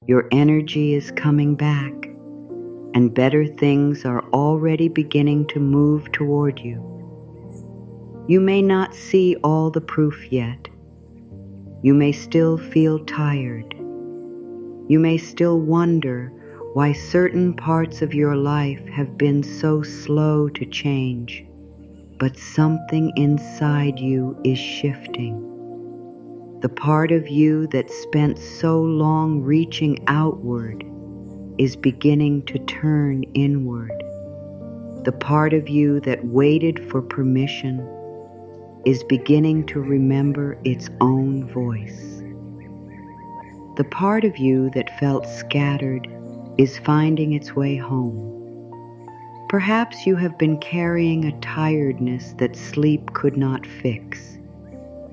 Your energy is coming back, and better things are already beginning to move toward you. You may not see all the proof yet. You may still feel tired. You may still wonder why certain parts of your life have been so slow to change, but something inside you is shifting. The part of you that spent so long reaching outward is beginning to turn inward. The part of you that waited for permission is beginning to remember its own voice. The part of you that felt scattered is finding its way home. Perhaps you have been carrying a tiredness that sleep could not fix.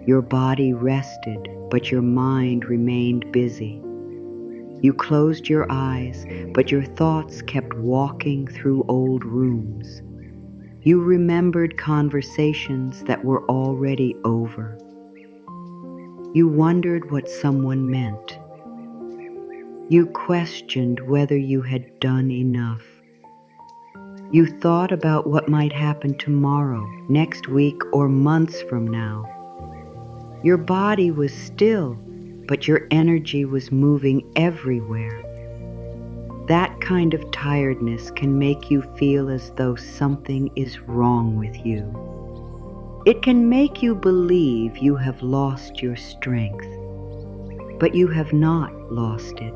Your body rested, but your mind remained busy. You closed your eyes, but your thoughts kept walking through old rooms. You remembered conversations that were already over. You wondered what someone meant. You questioned whether you had done enough. You thought about what might happen tomorrow, next week, or months from now. Your body was still, but your energy was moving everywhere. That kind of tiredness can make you feel as though something is wrong with you. It can make you believe you have lost your strength, but you have not lost it.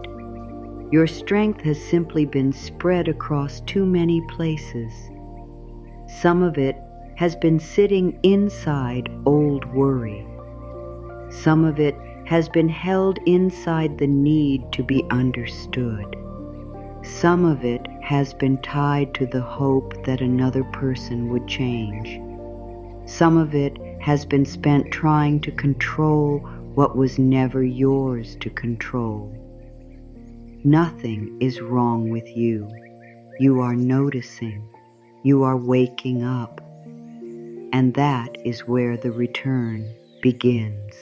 Your strength has simply been spread across too many places. Some of it has been sitting inside old worry. Some of it has been held inside the need to be understood. Some of it has been tied to the hope that another person would change. Some of it has been spent trying to control what was never yours to control. Nothing is wrong with you. You are noticing. You are waking up. And that is where the return begins.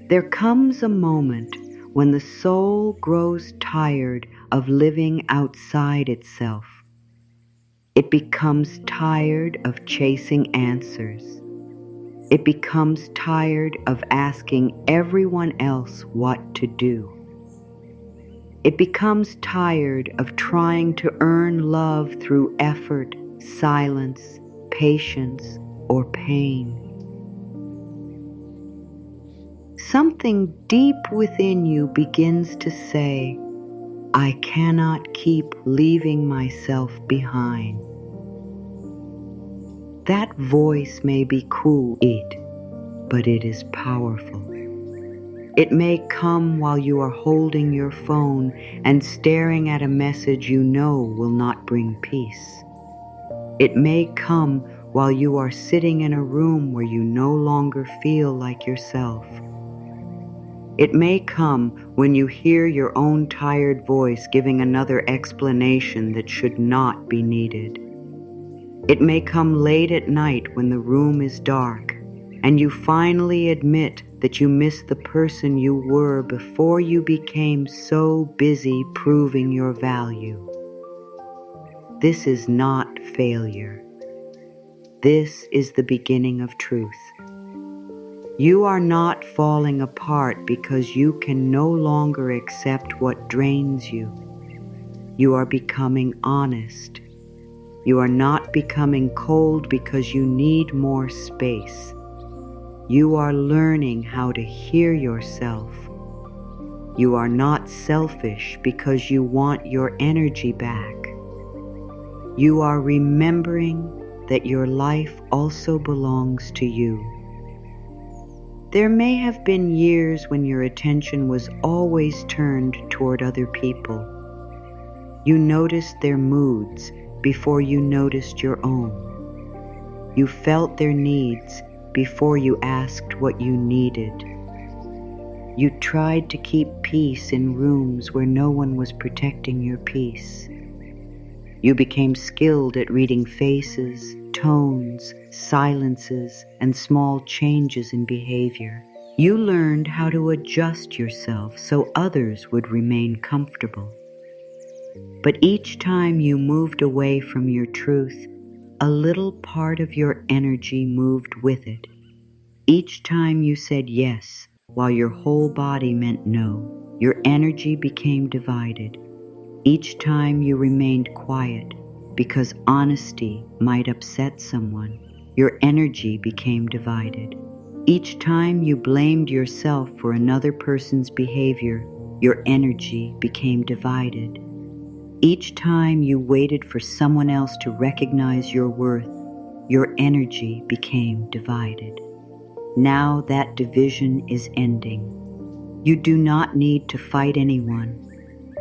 There comes a moment when the soul grows tired of living outside itself. It becomes tired of chasing answers. It becomes tired of asking everyone else what to do. It becomes tired of trying to earn love through effort, silence, patience, or pain. Something deep within you begins to say, I cannot keep leaving myself behind. That voice may be cruel, but it is powerful. It may come while you are holding your phone and staring at a message you know will not bring peace. It may come while you are sitting in a room where you no longer feel like yourself. It may come when you hear your own tired voice giving another explanation that should not be needed. It may come late at night when the room is dark and you finally admit that you miss the person you were before you became so busy proving your value. This is not failure. This is the beginning of truth. You are not falling apart because you can no longer accept what drains you. You are becoming honest. You are not becoming cold because you need more space. You are learning how to hear yourself. You are not selfish because you want your energy back. You are remembering that your life also belongs to you. There may have been years when your attention was always turned toward other people. You noticed their moods before you noticed your own. You felt their needs before you asked what you needed. You tried to keep peace in rooms where no one was protecting your peace. You became skilled at reading faces, tones, silences, and small changes in behavior. You learned how to adjust yourself so others would remain comfortable. But each time you moved away from your truth, a little part of your energy moved with it. Each time you said yes, while your whole body meant no, your energy became divided. Each time you remained quiet, because honesty might upset someone, your energy became divided. Each time you blamed yourself for another person's behavior, your energy became divided. Each time you waited for someone else to recognize your worth, your energy became divided. Now that division is ending. You do not need to fight anyone.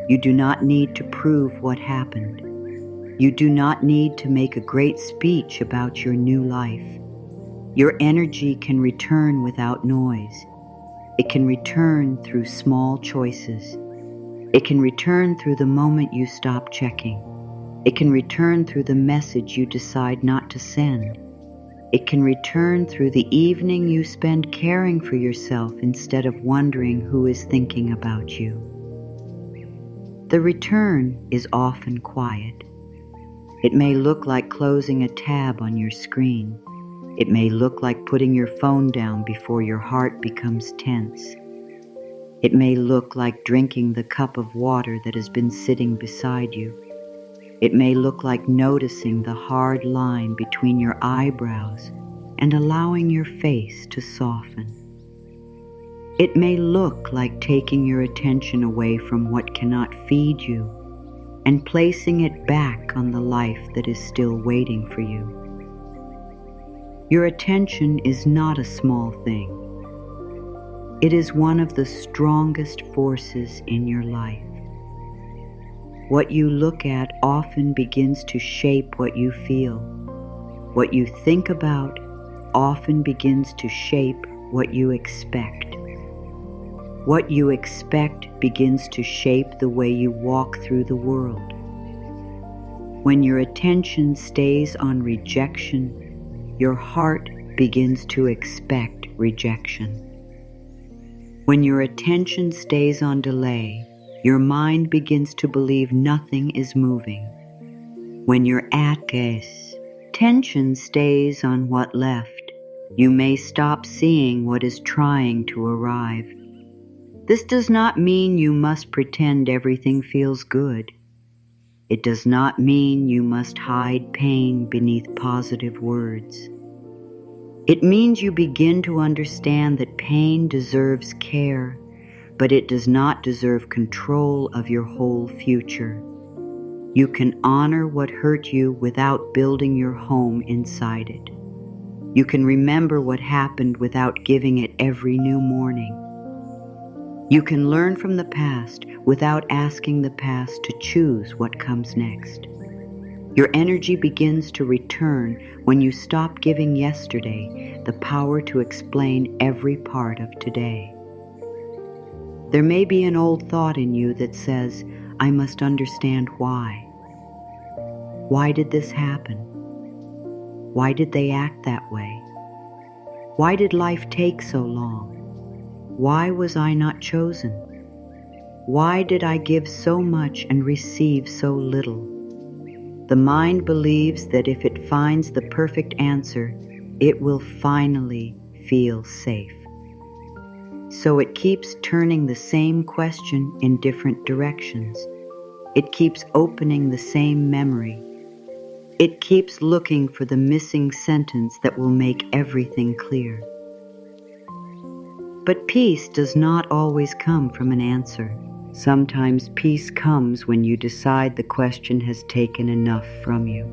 You do not need to prove what happened. You do not need to make a great speech about your new life. Your energy can return without noise. It can return through small choices. It can return through the moment you stop checking. It can return through the message you decide not to send. It can return through the evening you spend caring for yourself instead of wondering who is thinking about you. The return is often quiet. It may look like closing a tab on your screen. It may look like putting your phone down before your heart becomes tense. It may look like drinking the cup of water that has been sitting beside you. It may look like noticing the hard line between your eyebrows and allowing your face to soften. It may look like taking your attention away from what cannot feed you and placing it back on the life that is still waiting for you. Your attention is not a small thing. It is one of the strongest forces in your life. What you look at often begins to shape what you feel. What you think about often begins to shape what you expect. What you expect begins to shape the way you walk through the world. When your attention stays on rejection, your heart begins to expect rejection. When your attention stays on delay, your mind begins to believe nothing is moving. When your attention stays on what left, you may stop seeing what is trying to arrive. This does not mean you must pretend everything feels good. It does not mean you must hide pain beneath positive words. It means you begin to understand that pain deserves care, but it does not deserve control of your whole future. You can honor what hurt you without building your home inside it. You can remember what happened without giving it every new morning. You can learn from the past without asking the past to choose what comes next. Your energy begins to return when you stop giving yesterday the power to explain every part of today. There may be an old thought in you that says, I must understand why. Why did this happen? Why did they act that way? Why did life take so long? Why was I not chosen? Why did I give so much and receive so little? The mind believes that if it finds the perfect answer, it will finally feel safe. So it keeps turning the same question in different directions. It keeps opening the same memory. It keeps looking for the missing sentence that will make everything clear. But peace does not always come from an answer. Sometimes peace comes when you decide the question has taken enough from you.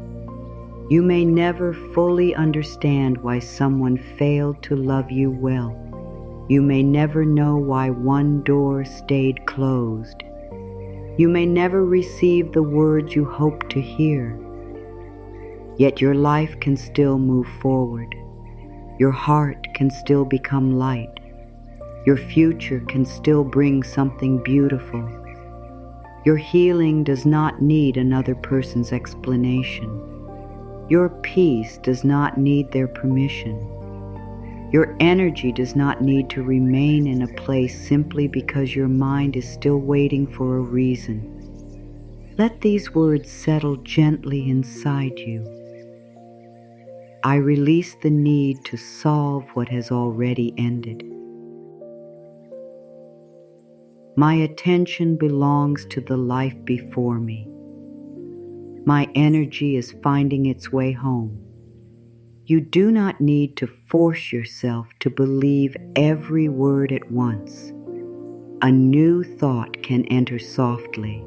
You may never fully understand why someone failed to love you well. You may never know why one door stayed closed. You may never receive the words you hoped to hear. Yet your life can still move forward. Your heart can still become light. Your future can still bring something beautiful. Your healing does not need another person's explanation. Your peace does not need their permission. Your energy does not need to remain in a place simply because your mind is still waiting for a reason. Let these words settle gently inside you. I release the need to solve what has already ended. My attention belongs to the life before me. My energy is finding its way home. You do not need to force yourself to believe every word at once. A new thought can enter softly.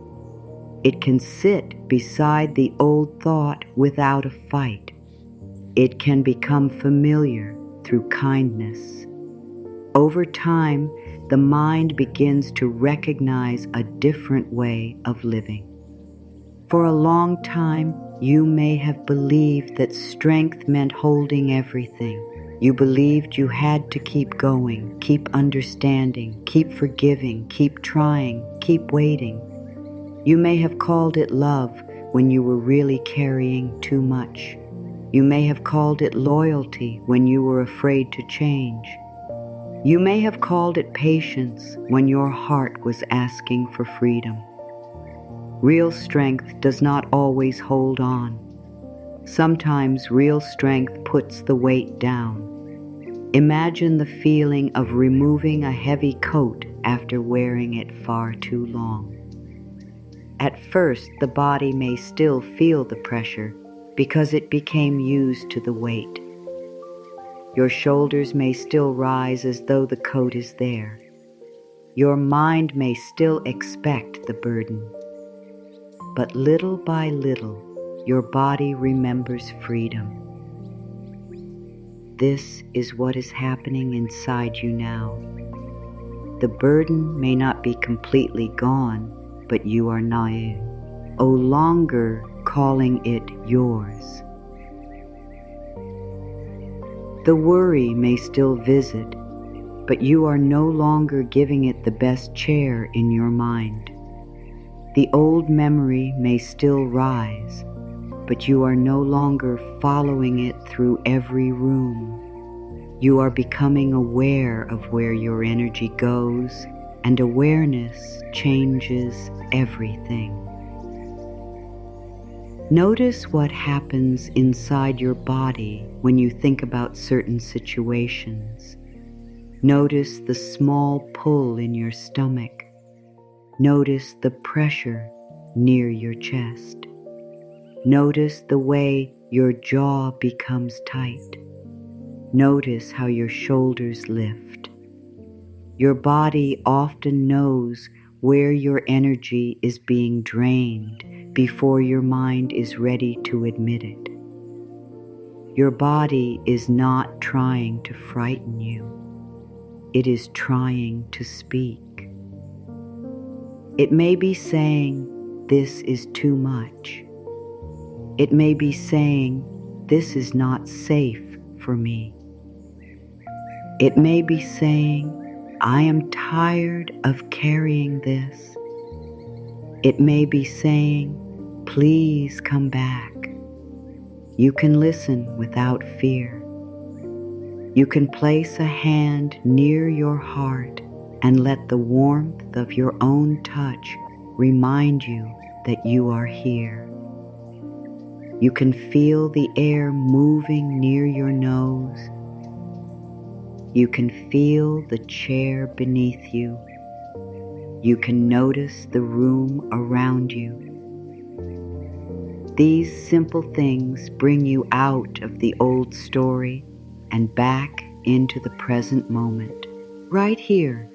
It can sit beside the old thought without a fight. It can become familiar through kindness. Over time, the mind begins to recognize a different way of living. For a long time, you may have believed that strength meant holding everything. You believed you had to keep going, keep understanding, keep forgiving, keep trying, keep waiting. You may have called it love when you were really carrying too much. You may have called it loyalty when you were afraid to change. You may have called it patience when your heart was asking for freedom. Real strength does not always hold on. Sometimes real strength puts the weight down. Imagine the feeling of removing a heavy coat after wearing it far too long. At first, the body may still feel the pressure because it became used to the weight. Your shoulders may still rise as though the coat is there. Your mind may still expect the burden. But little by little, your body remembers freedom. This is what is happening inside you now. The burden may not be completely gone, but you are no longer calling it yours. The worry may still visit, but you are no longer giving it the best chair in your mind. The old memory may still rise, but you are no longer following it through every room. You are becoming aware of where your energy goes, and awareness changes everything. Notice what happens inside your body when you think about certain situations. Notice the small pull in your stomach. Notice the pressure near your chest. Notice the way your jaw becomes tight. Notice how your shoulders lift. Your body often knows where your energy is being drained before your mind is ready to admit it. Your body is not trying to frighten you. It is trying to speak. It may be saying, "This is too much." It may be saying, "This is not safe for me." It may be saying, "I am tired of carrying this." It may be saying, "Please come back." You can listen without fear. You can place a hand near your heart and let the warmth of your own touch remind you that you are here. You can feel the air moving near your nose. You can feel the chair beneath you. You can notice the room around you. These simple things bring you out of the old story and back into the present moment. Right here,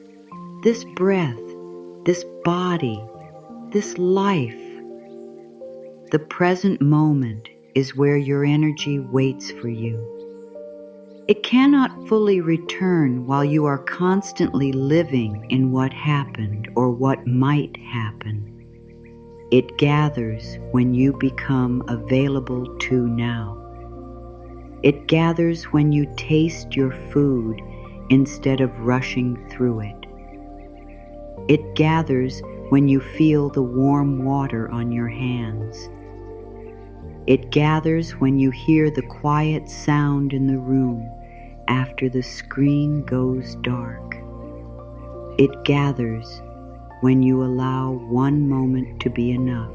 this breath, this body, this life. The present moment is where your energy waits for you. It cannot fully return while you are constantly living in what happened or what might happen. It gathers when you become available to now. It gathers when you taste your food instead of rushing through it. It gathers when you feel the warm water on your hands. It gathers when you hear the quiet sound in the room after the screen goes dark. It gathers when you allow one moment to be enough.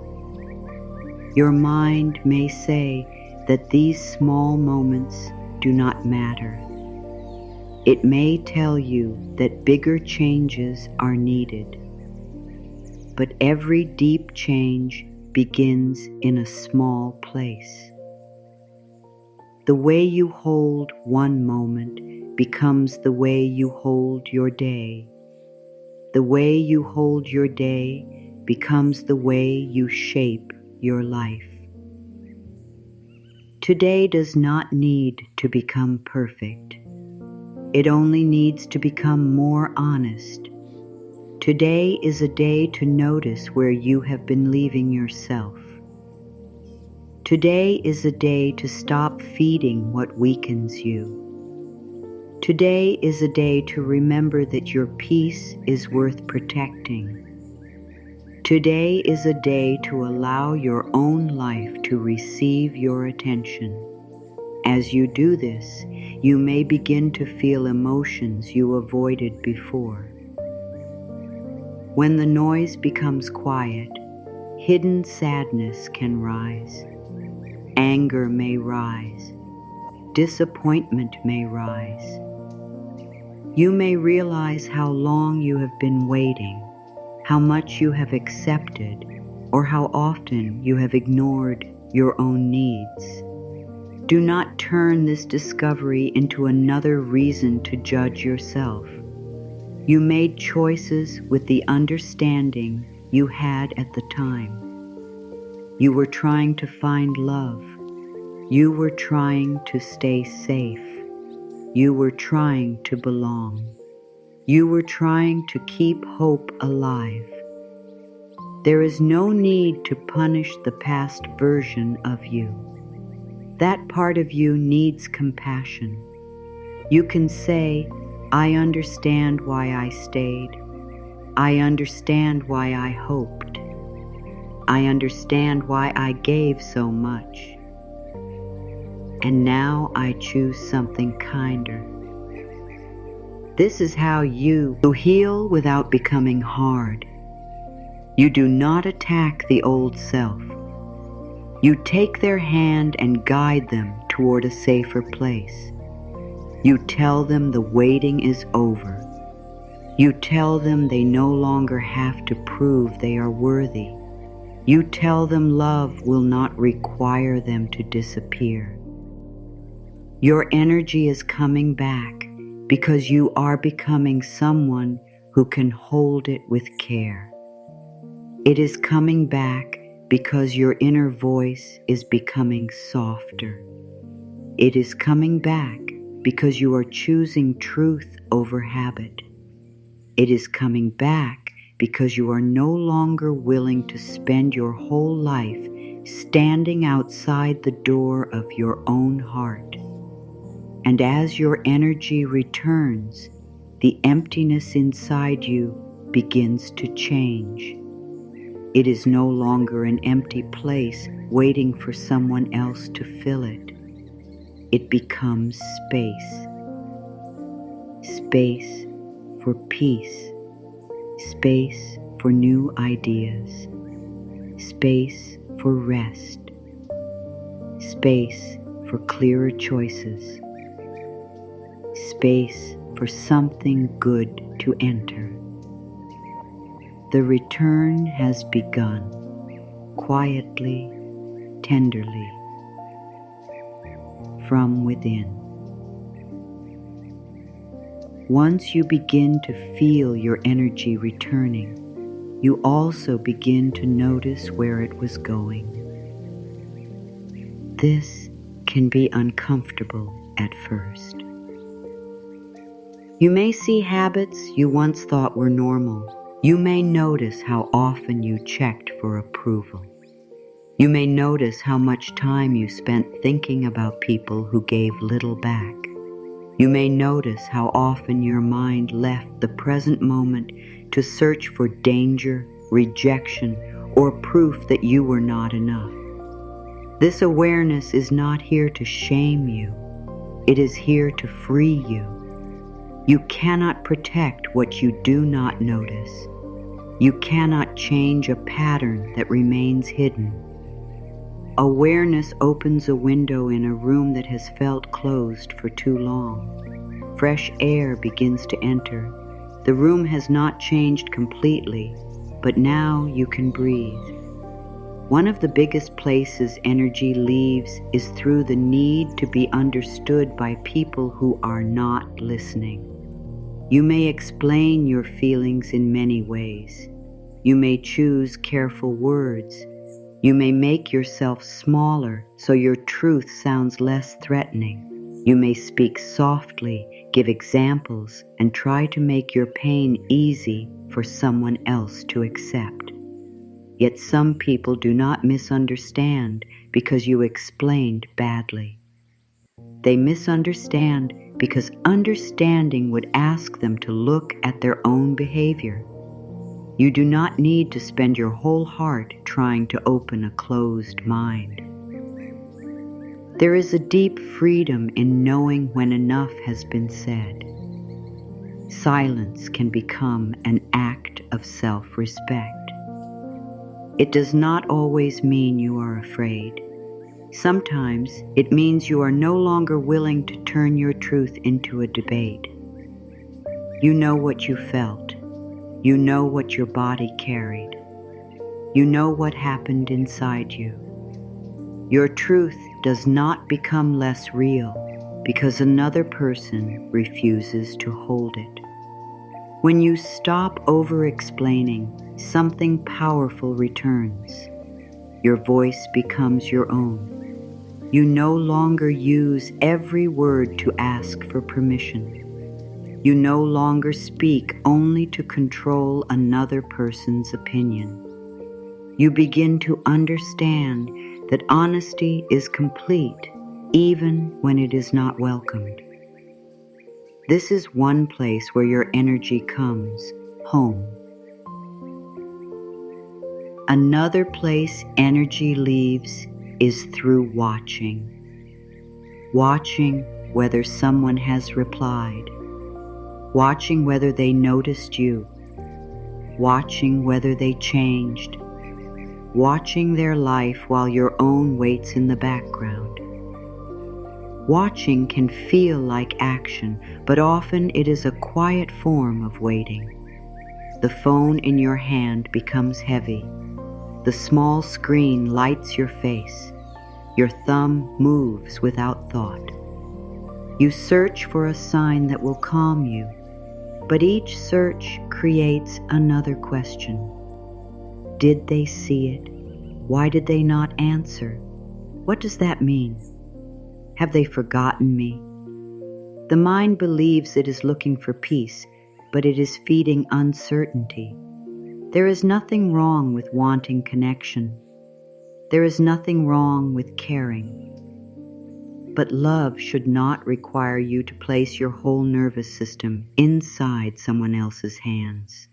Your mind may say that these small moments do not matter. It may tell you that bigger changes are needed. But every deep change begins in a small place. The way you hold one moment becomes the way you hold your day. The way you hold your day becomes the way you shape your life. Today does not need to become perfect. It only needs to become more honest. Today is a day to notice where you have been leaving yourself. Today is a day to stop feeding what weakens you. Today is a day to remember that your peace is worth protecting. Today is a day to allow your own life to receive your attention. As you do this, you may begin to feel emotions you avoided before. When the noise becomes quiet, hidden sadness can rise. Anger may rise. Disappointment may rise. You may realize how long you have been waiting, how much you have accepted, or how often you have ignored your own needs. Do not turn this discovery into another reason to judge yourself. You made choices with the understanding you had at the time. You were trying to find love. You were trying to stay safe. You were trying to belong. You were trying to keep hope alive. There is no need to punish the past version of you. That part of you needs compassion. You can say, I understand why I stayed. I understand why I hoped. I understand why I gave so much. And now I choose something kinder. This is how you heal without becoming hard. You do not attack the old self. You take their hand and guide them toward a safer place. You tell them the waiting is over. You tell them they no longer have to prove they are worthy. You tell them love will not require them to disappear. Your energy is coming back because you are becoming someone who can hold it with care. It is coming back because your inner voice is becoming softer. It is coming back because you are choosing truth over habit. It is coming back because you are no longer willing to spend your whole life standing outside the door of your own heart. And as your energy returns, the emptiness inside you begins to change. It is no longer an empty place waiting for someone else to fill it. It becomes space. Space for peace. Space for new ideas. Space for rest. Space for clearer choices. Space for something good to enter. The return has begun, quietly, tenderly, from within. Once you begin to feel your energy returning, you also begin to notice where it was going. This can be uncomfortable at first. You may see habits you once thought were normal. You may notice how often you checked for approval. You may notice how much time you spent thinking about people who gave little back. You may notice how often your mind left the present moment to search for danger, rejection, or proof that you were not enough. This awareness is not here to shame you. It is here to free you. You cannot protect what you do not notice. You cannot change a pattern that remains hidden. Awareness opens a window in a room that has felt closed for too long. Fresh air begins to enter. The room has not changed completely, but now you can breathe. One of the biggest places energy leaves is through the need to be understood by people who are not listening. You may explain your feelings in many ways. You may choose careful words. You may make yourself smaller so your truth sounds less threatening. You may speak softly, give examples, and try to make your pain easy for someone else to accept. Yet some people do not misunderstand because you explained badly. They misunderstand because understanding would ask them to look at their own behavior. You do not need to spend your whole heart trying to open a closed mind. There is a deep freedom in knowing when enough has been said. Silence can become an act of self-respect. It does not always mean you are afraid. Sometimes it means you are no longer willing to turn your truth into a debate. You know what you felt. You know what your body carried. You know what happened inside you. Your truth does not become less real because another person refuses to hold it. When you stop over-explaining, something powerful returns. Your voice becomes your own. You no longer use every word to ask for permission. You no longer speak only to control another person's opinion. You begin to understand that honesty is complete even when it is not welcomed. This is one place where your energy comes, home. Another place energy leaves is through watching. Watching whether someone has replied. Watching whether they noticed you. Watching whether they changed. Watching their life while your own waits in the background. Watching can feel like action, but often it is a quiet form of waiting. The phone in your hand becomes heavy. The small screen lights your face. Your thumb moves without thought. You search for a sign that will calm you, but each search creates another question. Did they see it? Why did they not answer? What does that mean? Have they forgotten me? The mind believes it is looking for peace, but it is feeding uncertainty. There is nothing wrong with wanting connection. There is nothing wrong with caring. But love should not require you to place your whole nervous system inside someone else's hands.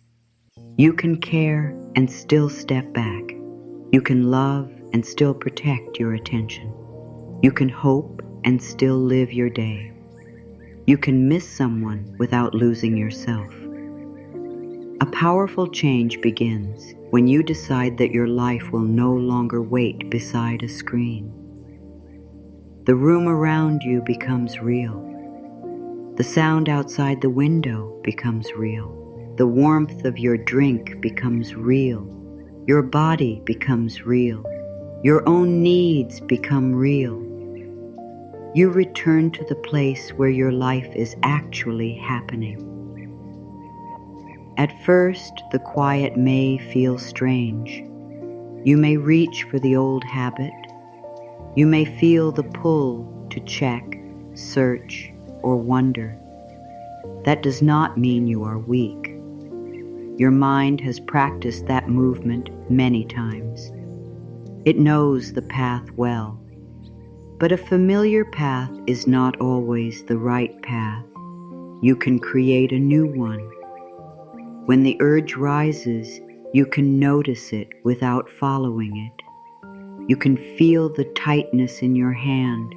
You can care and still step back. You can love and still protect your attention. You can hope and still live your day. You can miss someone without losing yourself. A powerful change begins when you decide that your life will no longer wait beside a screen. The room around you becomes real. The sound outside the window becomes real. The warmth of your drink becomes real. Your body becomes real. Your own needs become real. You return to the place where your life is actually happening. At first, the quiet may feel strange. You may reach for the old habit. You may feel the pull to check, search, or wonder. That does not mean you are weak. Your mind has practiced that movement many times. It knows the path well. But a familiar path is not always the right path. You can create a new one. When the urge rises, you can notice it without following it. You can feel the tightness in your hand.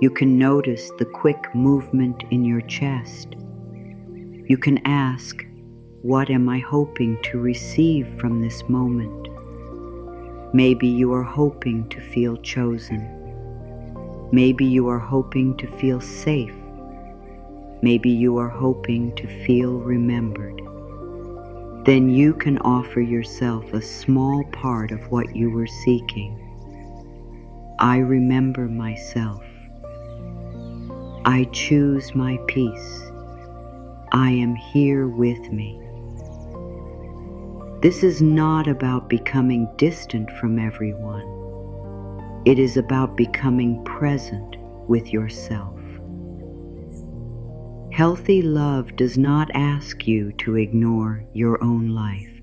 You can notice the quick movement in your chest. You can ask, what am I hoping to receive from this moment? Maybe you are hoping to feel chosen. Maybe you are hoping to feel safe. Maybe you are hoping to feel remembered. Then you can offer yourself a small part of what you were seeking. I remember myself. I choose my peace. I am here with me. This is not about becoming distant from everyone. It is about becoming present with yourself. Healthy love does not ask you to ignore your own life.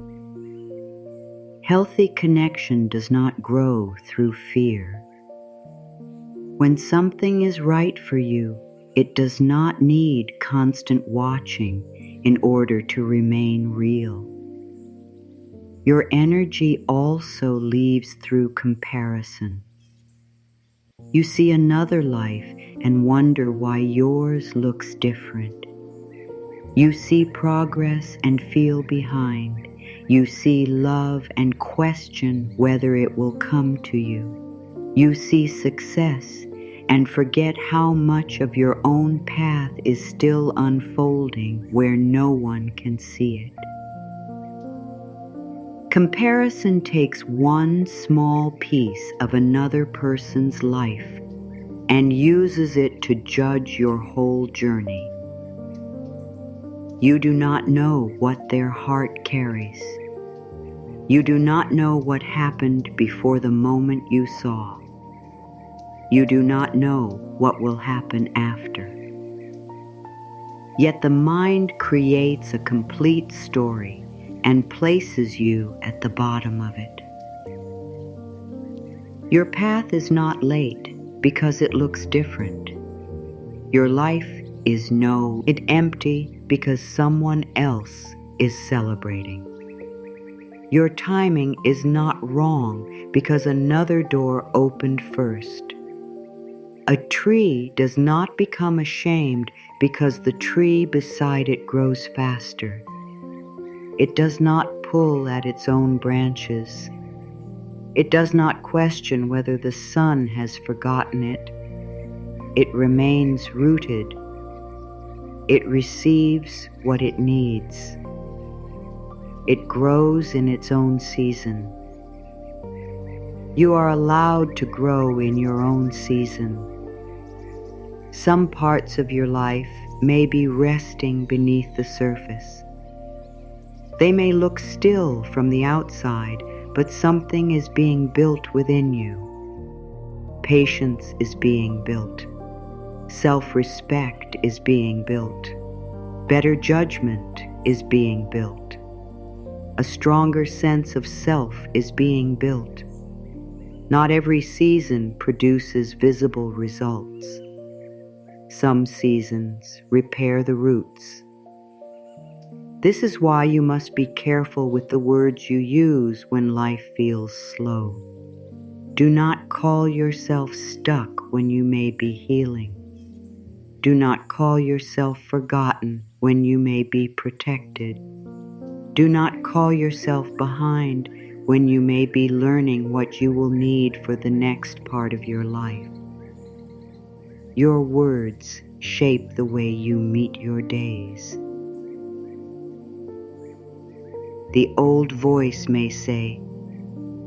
Healthy connection does not grow through fear. When something is right for you, it does not need constant watching in order to remain real. Your energy also leaves through comparison. You see another life and wonder why yours looks different. You see progress and feel behind. You see love and question whether it will come to you. You see success and forget how much of your own path is still unfolding where no one can see it. Comparison takes one small piece of another person's life and uses it to judge your whole journey. You do not know what their heart carries. You do not know what happened before the moment you saw. You do not know what will happen after. Yet the mind creates a complete story and places you at the bottom of it. Your path is not late because it looks different. Your life is empty because someone else is celebrating. Your timing is not wrong because another door opened first. A tree does not become ashamed because the tree beside it grows faster. It does not pull at its own branches. It does not question whether the sun has forgotten it. It remains rooted. It receives what it needs. It grows in its own season. You are allowed to grow in your own season. Some parts of your life may be resting beneath the surface. They may look still from the outside, but something is being built within you. Patience is being built. Self-respect is being built. Better judgment is being built. A stronger sense of self is being built. Not every season produces visible results. Some seasons repair the roots. This is why you must be careful with the words you use when life feels slow. Do not call yourself stuck when you may be healing. Do not call yourself forgotten when you may be protected. Do not call yourself behind when you may be learning what you will need for the next part of your life. Your words shape the way you meet your days. The old voice may say,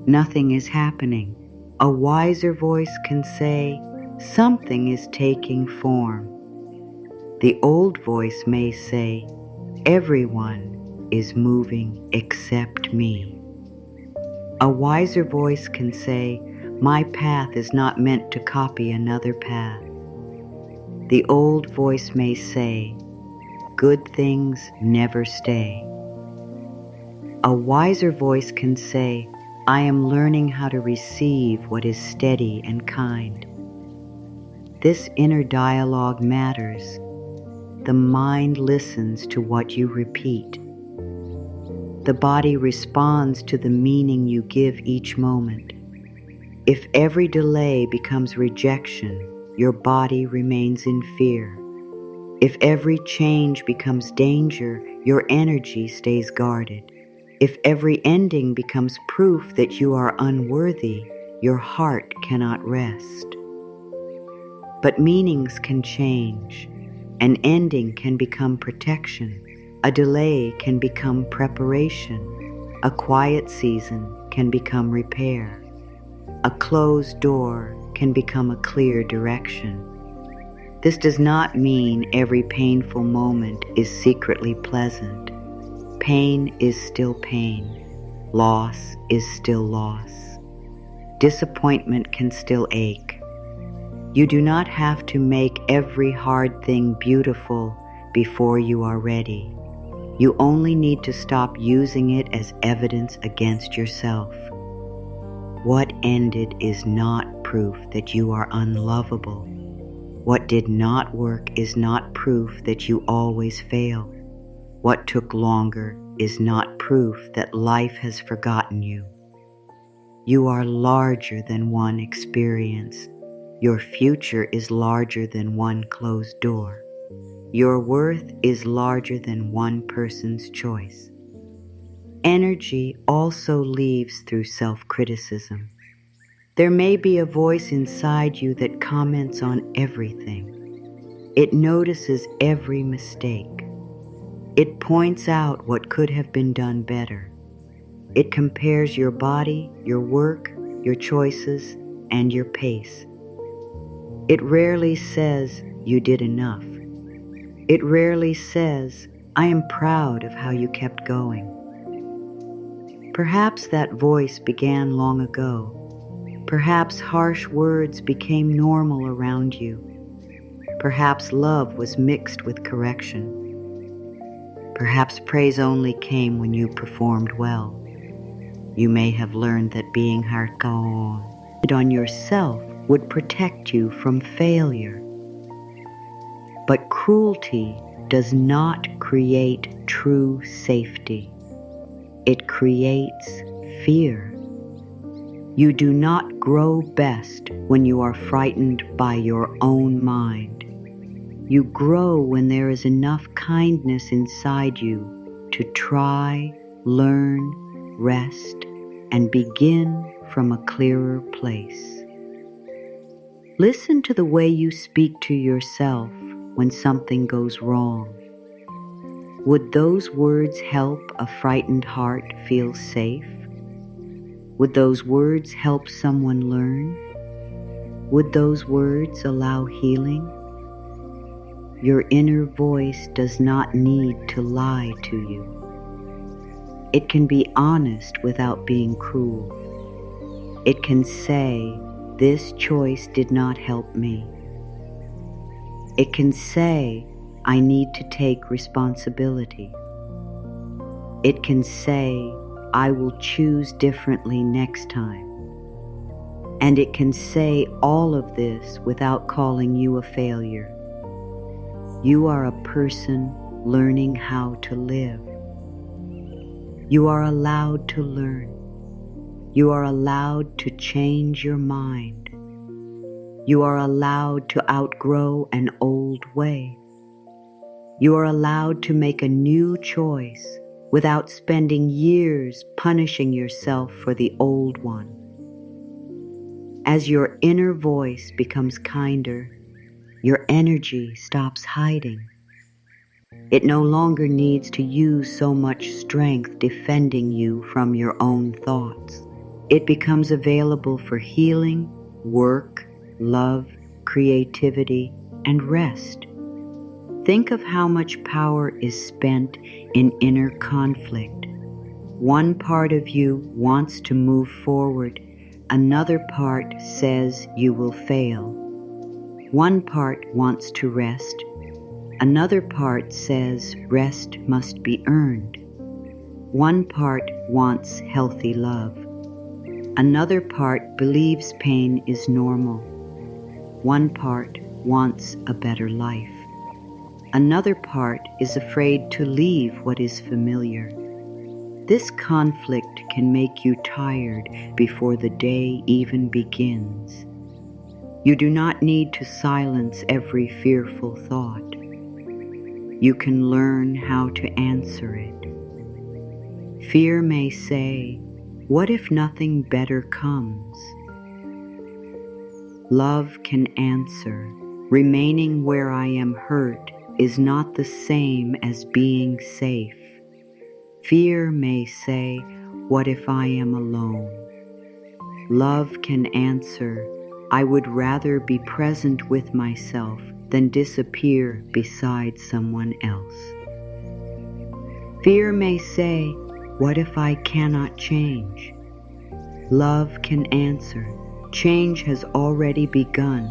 nothing is happening. A wiser voice can say, something is taking form. The old voice may say, everyone is moving except me. A wiser voice can say, my path is not meant to copy another path. The old voice may say, good things never stay. A wiser voice can say, I am learning how to receive what is steady and kind. This inner dialogue matters. The mind listens to what you repeat. The body responds to the meaning you give each moment. If every delay becomes rejection, your body remains in fear. If every change becomes danger, your energy stays guarded. If every ending becomes proof that you are unworthy, your heart cannot rest. But meanings can change. An ending can become protection. A delay can become preparation. A quiet season can become repair. A closed door can become a clear direction. This does not mean every painful moment is secretly pleasant. Pain is still pain. Loss is still loss. Disappointment can still ache. You do not have to make every hard thing beautiful before you are ready. You only need to stop using it as evidence against yourself. What ended is not proof that you are unlovable. What did not work is not proof that you always fail. What took longer is not proof that life has forgotten you. You are larger than one experience. Your future is larger than one closed door. Your worth is larger than one person's choice. Energy also leaves through self-criticism. There may be a voice inside you that comments on everything. It notices every mistake. It points out what could have been done better. It compares your body, your work, your choices, and your pace. It rarely says you did enough. It rarely says, I am proud of how you kept going. Perhaps that voice began long ago. Perhaps harsh words became normal around you. Perhaps love was mixed with correction. Perhaps praise only came when you performed well. You may have learned that being hard on yourself would protect you from failure. But cruelty does not create true safety. It creates fear. You do not grow best when you are frightened by your own mind. You grow when there is enough kindness inside you to try, learn, rest, and begin from a clearer place. Listen to the way you speak to yourself when something goes wrong. Would those words help a frightened heart feel safe? Would those words help someone learn? Would those words allow healing? Your inner voice does not need to lie to you. It can be honest without being cruel. It can say, this choice did not help me. It can say, I need to take responsibility. It can say, I will choose differently next time. And it can say all of this without calling you a failure. You are a person learning how to live. You are allowed to learn. You are allowed to change your mind. You are allowed to outgrow an old way. You are allowed to make a new choice without spending years punishing yourself for the old one. As your inner voice becomes kinder, your energy stops hiding. It no longer needs to use so much strength defending you from your own thoughts. It becomes available for healing, work, love, creativity, and rest. Think of how much power is spent in inner conflict. One part of you wants to move forward. Another part says you will fail. One part wants to rest. Another part says rest must be earned. One part wants healthy love. Another part believes pain is normal. One part wants a better life. Another part is afraid to leave what is familiar. This conflict can make you tired before the day even begins. You do not need to silence every fearful thought. You can learn how to answer it. Fear may say, "What if nothing better comes?" Love can answer, "Remaining where I am hurt is not the same as being safe." Fear may say, "What if I am alone?" Love can answer, "I would rather be present with myself than disappear beside someone else." Fear may say, "What if I cannot change?" Love can answer, "Change has already begun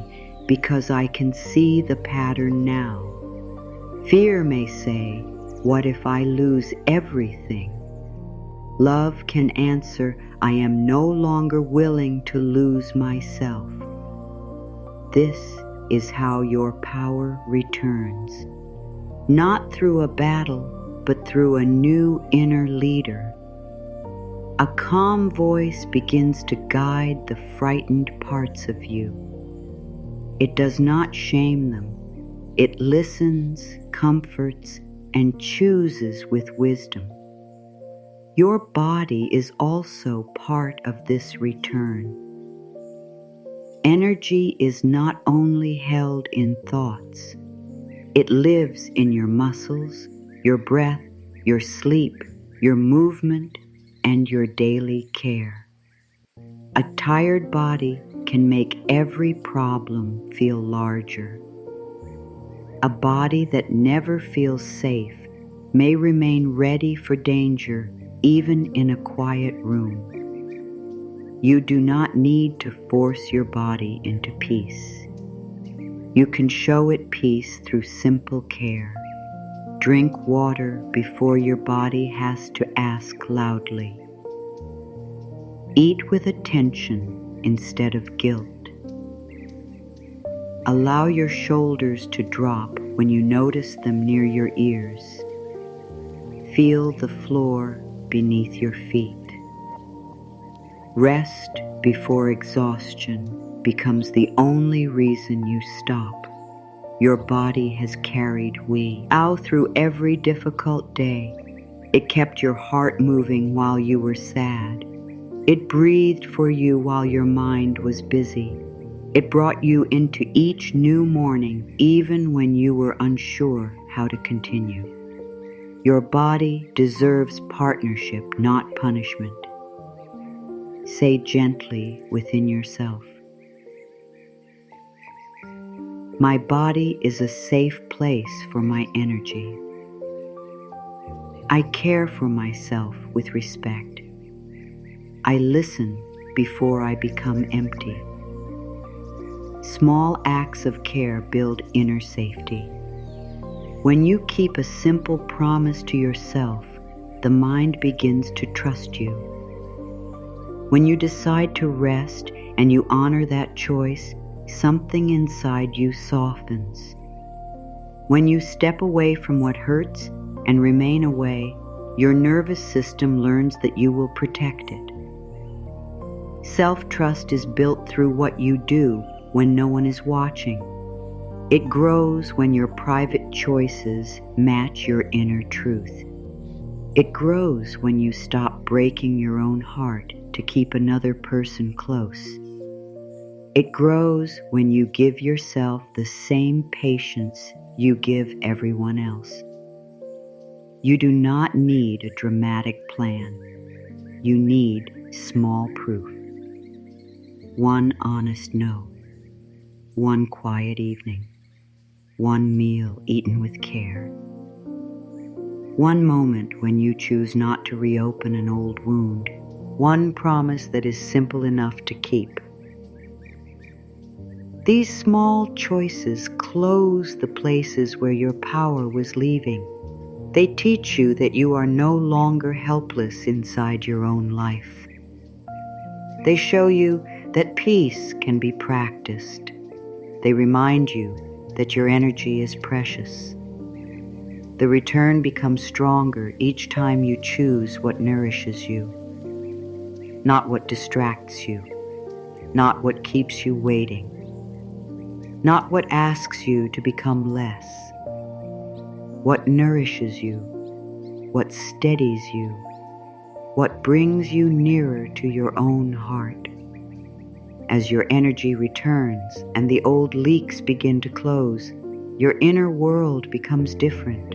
because I can see the pattern now." Fear may say, "What if I lose everything?" Love can answer, "I am no longer willing to lose myself." This is how your power returns, not through a battle, but through a new inner leader. A calm voice begins to guide the frightened parts of you. It does not shame them. It listens, comforts, and chooses with wisdom. Your body is also part of this return. Energy is not only held in thoughts. It lives in your muscles, your breath, your sleep, your movement, and your daily care. A tired body can make every problem feel larger. A body that never feels safe may remain ready for danger even in a quiet room. You do not need to force your body into peace. You can show it peace through simple care. Drink water before your body has to ask loudly. Eat with attention instead of guilt. Allow your shoulders to drop when you notice them near your ears. Feel the floor beneath your feet. Rest before exhaustion becomes the only reason you stop. Your body has carried Bow through every difficult day. It kept your heart moving while you were sad. It breathed for you while your mind was busy. It brought you into each new morning, even when you were unsure how to continue. Your body deserves partnership, not punishment. Say gently within yourself, "My body is a safe place for my energy. I care for myself with respect. I listen before I become empty." Small acts of care build inner safety. When you keep a simple promise to yourself, the mind begins to trust you. When you decide to rest and you honor that choice, something inside you softens. When you step away from what hurts and remain away, your nervous system learns that you will protect it. Self-trust is built through what you do when no one is watching. It grows when your private choices match your inner truth. It grows when you stop breaking your own heart to keep another person close. It grows when you give yourself the same patience you give everyone else. You do not need a dramatic plan. You need small proof. One honest no. One quiet evening. One meal eaten with care. One moment when you choose not to reopen an old wound. One promise that is simple enough to keep. These small choices close the places where your power was leaving. They teach you that you are no longer helpless inside your own life. They show you that peace can be practiced. They remind you that your energy is precious. The return becomes stronger each time you choose what nourishes you, not what distracts you, not what keeps you waiting. not what asks you to become less. What nourishes you, what steadies you, what brings you nearer to your own heart. As your energy returns and the old leaks begin to close, your inner world becomes different.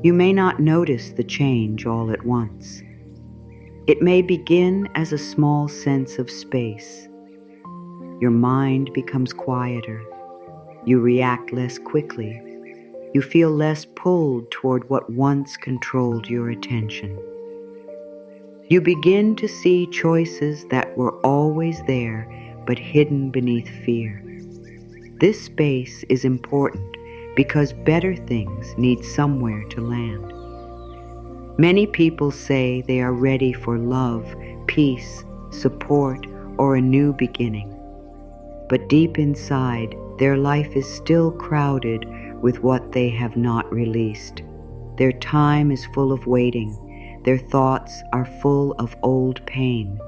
You may not notice the change all at once. It may begin as a small sense of space. Your mind becomes quieter. You react less quickly. You feel less pulled toward what once controlled your attention. You begin to see choices that were always there but hidden beneath fear. This space is important because better things need somewhere to land. Many people say they are ready for love, peace, support, or a new beginning. But deep inside, their life is still crowded with what they have not released. Their time is full of waiting. Their thoughts are full of old pain.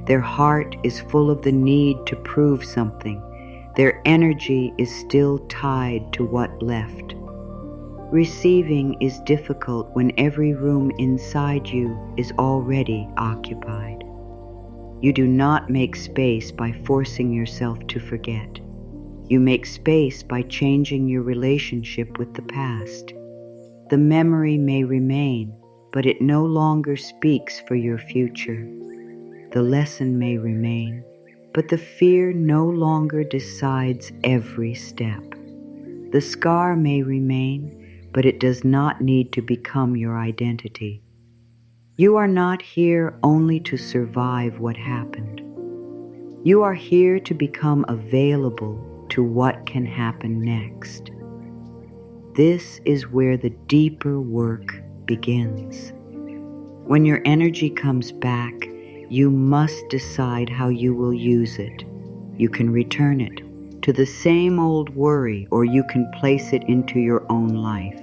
Their heart is full of the need to prove something. Their energy is still tied to what left. Receiving is difficult when every room inside you is already occupied. You do not make space by forcing yourself to forget. You make space by changing your relationship with the past. The memory may remain, but it no longer speaks for your future. The lesson may remain, but the fear no longer decides every step. The scar may remain, but it does not need to become your identity. You are not here only to survive what happened. You are here to become available to what can happen next. This is where the deeper work begins. When your energy comes back, you must decide how you will use it. You can return it to the same old worry, or you can place it into your own life.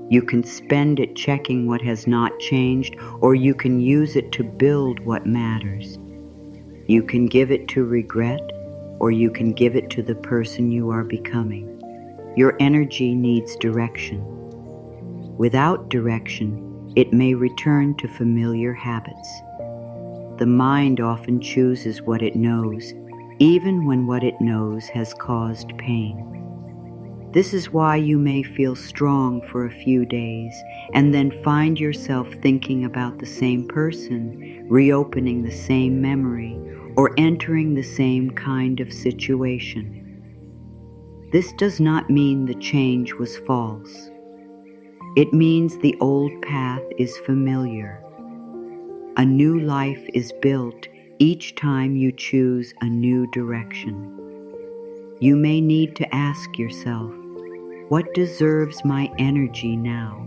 You can spend it checking what has not changed, or you can use it to build what matters. You can give it to regret, or you can give it to the person you are becoming. Your energy needs direction. Without direction, it may return to familiar habits. The mind often chooses what it knows, even when what it knows has caused pain. This is why you may feel strong for a few days and then find yourself thinking about the same person, reopening the same memory, or entering the same kind of situation. This does not mean the change was false. It means the old path is familiar. A new life is built each time you choose a new direction. You may need to ask yourself, what deserves my energy now?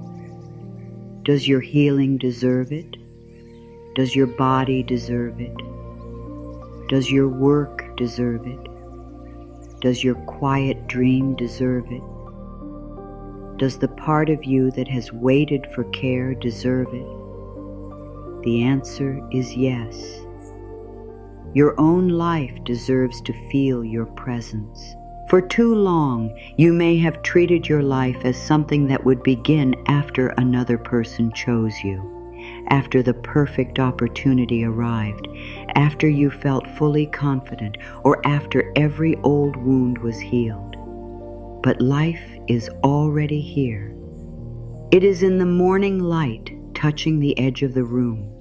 Does your healing deserve it? Does your body deserve it? Does your work deserve it? Does your quiet dream deserve it? Does the part of you that has waited for care deserve it? The answer is yes. Your own life deserves to feel your presence. For too long, you may have treated your life as something that would begin after another person chose you, after the perfect opportunity arrived, after you felt fully confident, or after every old wound was healed. But life is already here. It is in the morning light touching the edge of the room.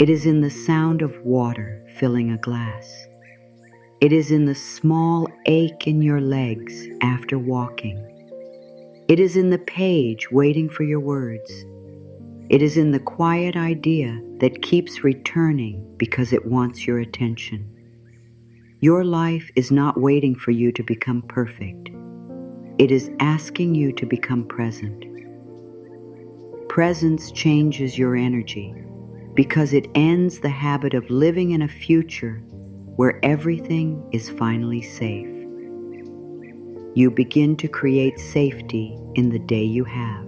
It is in the sound of water filling a glass. It is in the small ache in your legs after walking. It is in the page waiting for your words. It is in the quiet idea that keeps returning because it wants your attention. Your life is not waiting for you to become perfect. It is asking you to become present. Presence changes your energy because it ends the habit of living in a future where everything is finally safe. You begin to create safety in the day you have.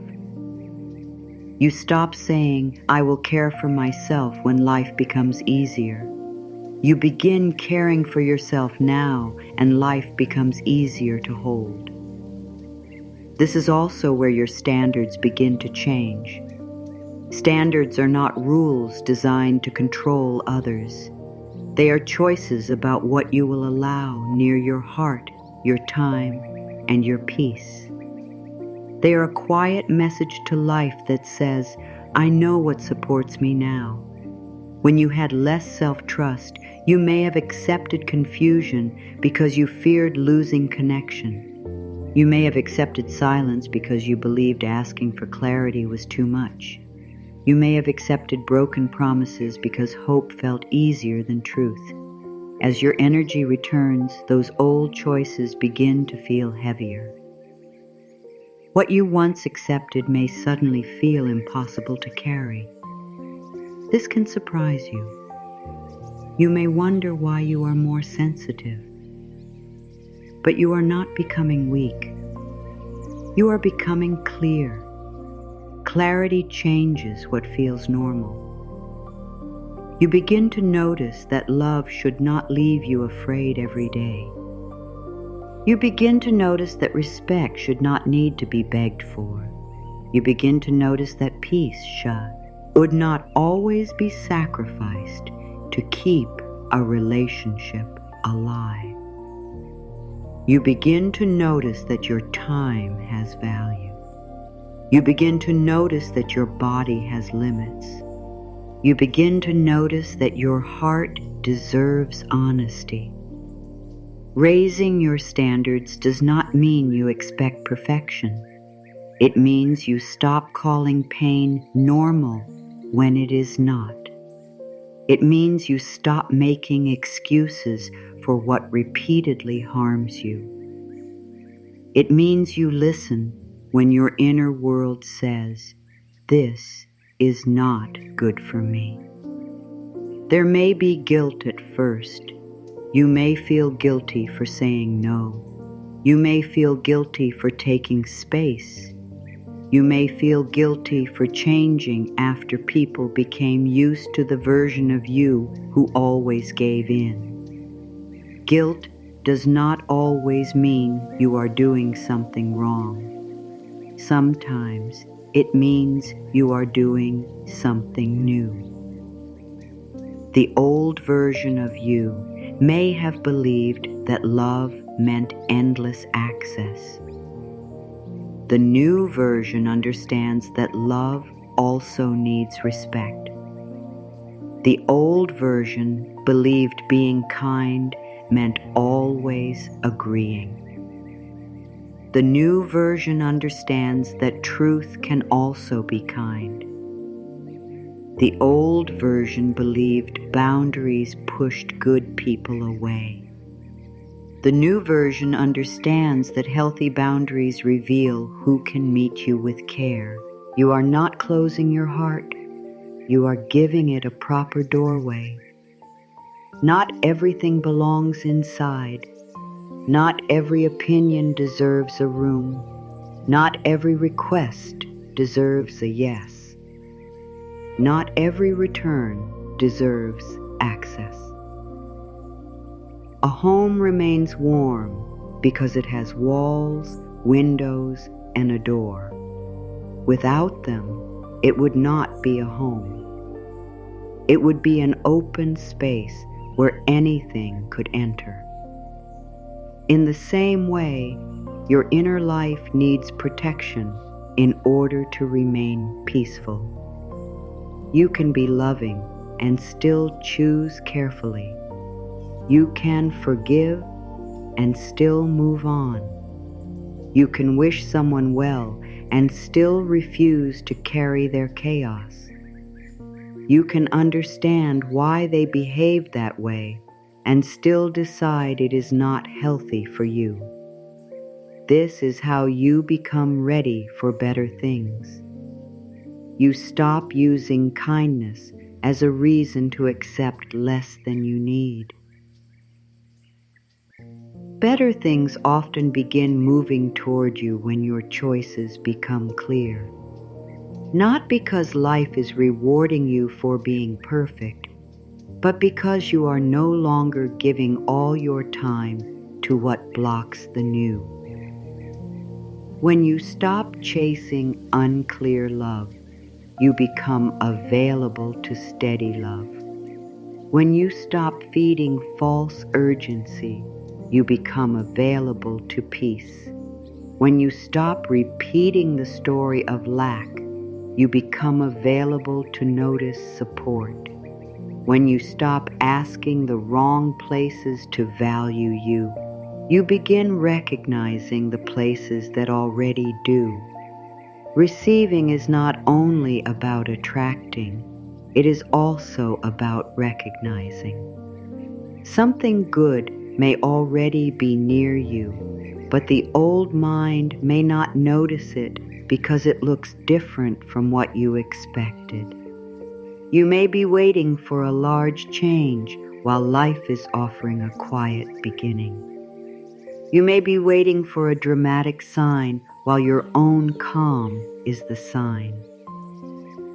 You stop saying, I will care for myself when life becomes easier. You begin caring for yourself now, and life becomes easier to hold. This is also where your standards begin to change. Standards are not rules designed to control others. They are choices about what you will allow near your heart, your time, and your peace. They are a quiet message to life that says, I know what supports me now. When you had less self-trust, you may have accepted confusion because you feared losing connection. You may have accepted silence because you believed asking for clarity was too much. You may have accepted broken promises because hope felt easier than truth. As your energy returns, those old choices begin to feel heavier. What you once accepted may suddenly feel impossible to carry. This can surprise you. You may wonder why you are more sensitive. But you are not becoming weak. You are becoming clear. Clarity changes what feels normal. You begin to notice that love should not leave you afraid every day. You begin to notice that respect should not need to be begged for. You begin to notice that peace would not always be sacrificed to keep a relationship alive. You begin to notice that your time has value. You begin to notice that your body has limits. You begin to notice that your heart deserves honesty. Raising your standards does not mean you expect perfection. It means you stop calling pain normal when it is not. It means you stop making excuses for what repeatedly harms you. It means you listen when your inner world says, "This is not good for me." There may be guilt at first. You may feel guilty for saying no. You may feel guilty for taking space. You may feel guilty for changing after people became used to the version of you who always gave in. Guilt does not always mean you are doing something wrong. Sometimes it means you are doing something new. The old version of you may have believed that love meant endless access. The new version understands that love also needs respect. The old version believed being kind meant always agreeing. The new version understands that truth can also be kind. The old version believed boundaries pushed good people away. The new version understands that healthy boundaries reveal who can meet you with care. You are not closing your heart. You are giving it a proper doorway. Not everything belongs inside. Not every opinion deserves a room. Not every request deserves a yes. Not every return deserves access. A home remains warm because it has walls, windows, and a door. Without them, it would not be a home. It would be an open space where anything could enter. In the same way, your inner life needs protection in order to remain peaceful. You can be loving and still choose carefully. You can forgive and still move on. You can wish someone well and still refuse to carry their chaos. You can understand why they behave that way and still decide it is not healthy for you. This is how you become ready for better things. You stop using kindness as a reason to accept less than you need. Better things often begin moving toward you when your choices become clear. Not because life is rewarding you for being perfect, but because you are no longer giving all your time to what blocks the new. When you stop chasing unclear love, you become available to steady love. When you stop feeding false urgency, you become available to peace. When you stop repeating the story of lack, you become available to notice support. When you stop asking the wrong places to value you, you begin recognizing the places that already do. Receiving is not only about attracting, it is also about recognizing. Something good may already be near you, but the old mind may not notice it because it looks different from what you expected. You may be waiting for a large change while life is offering a quiet beginning. You may be waiting for a dramatic sign while your own calm is the sign.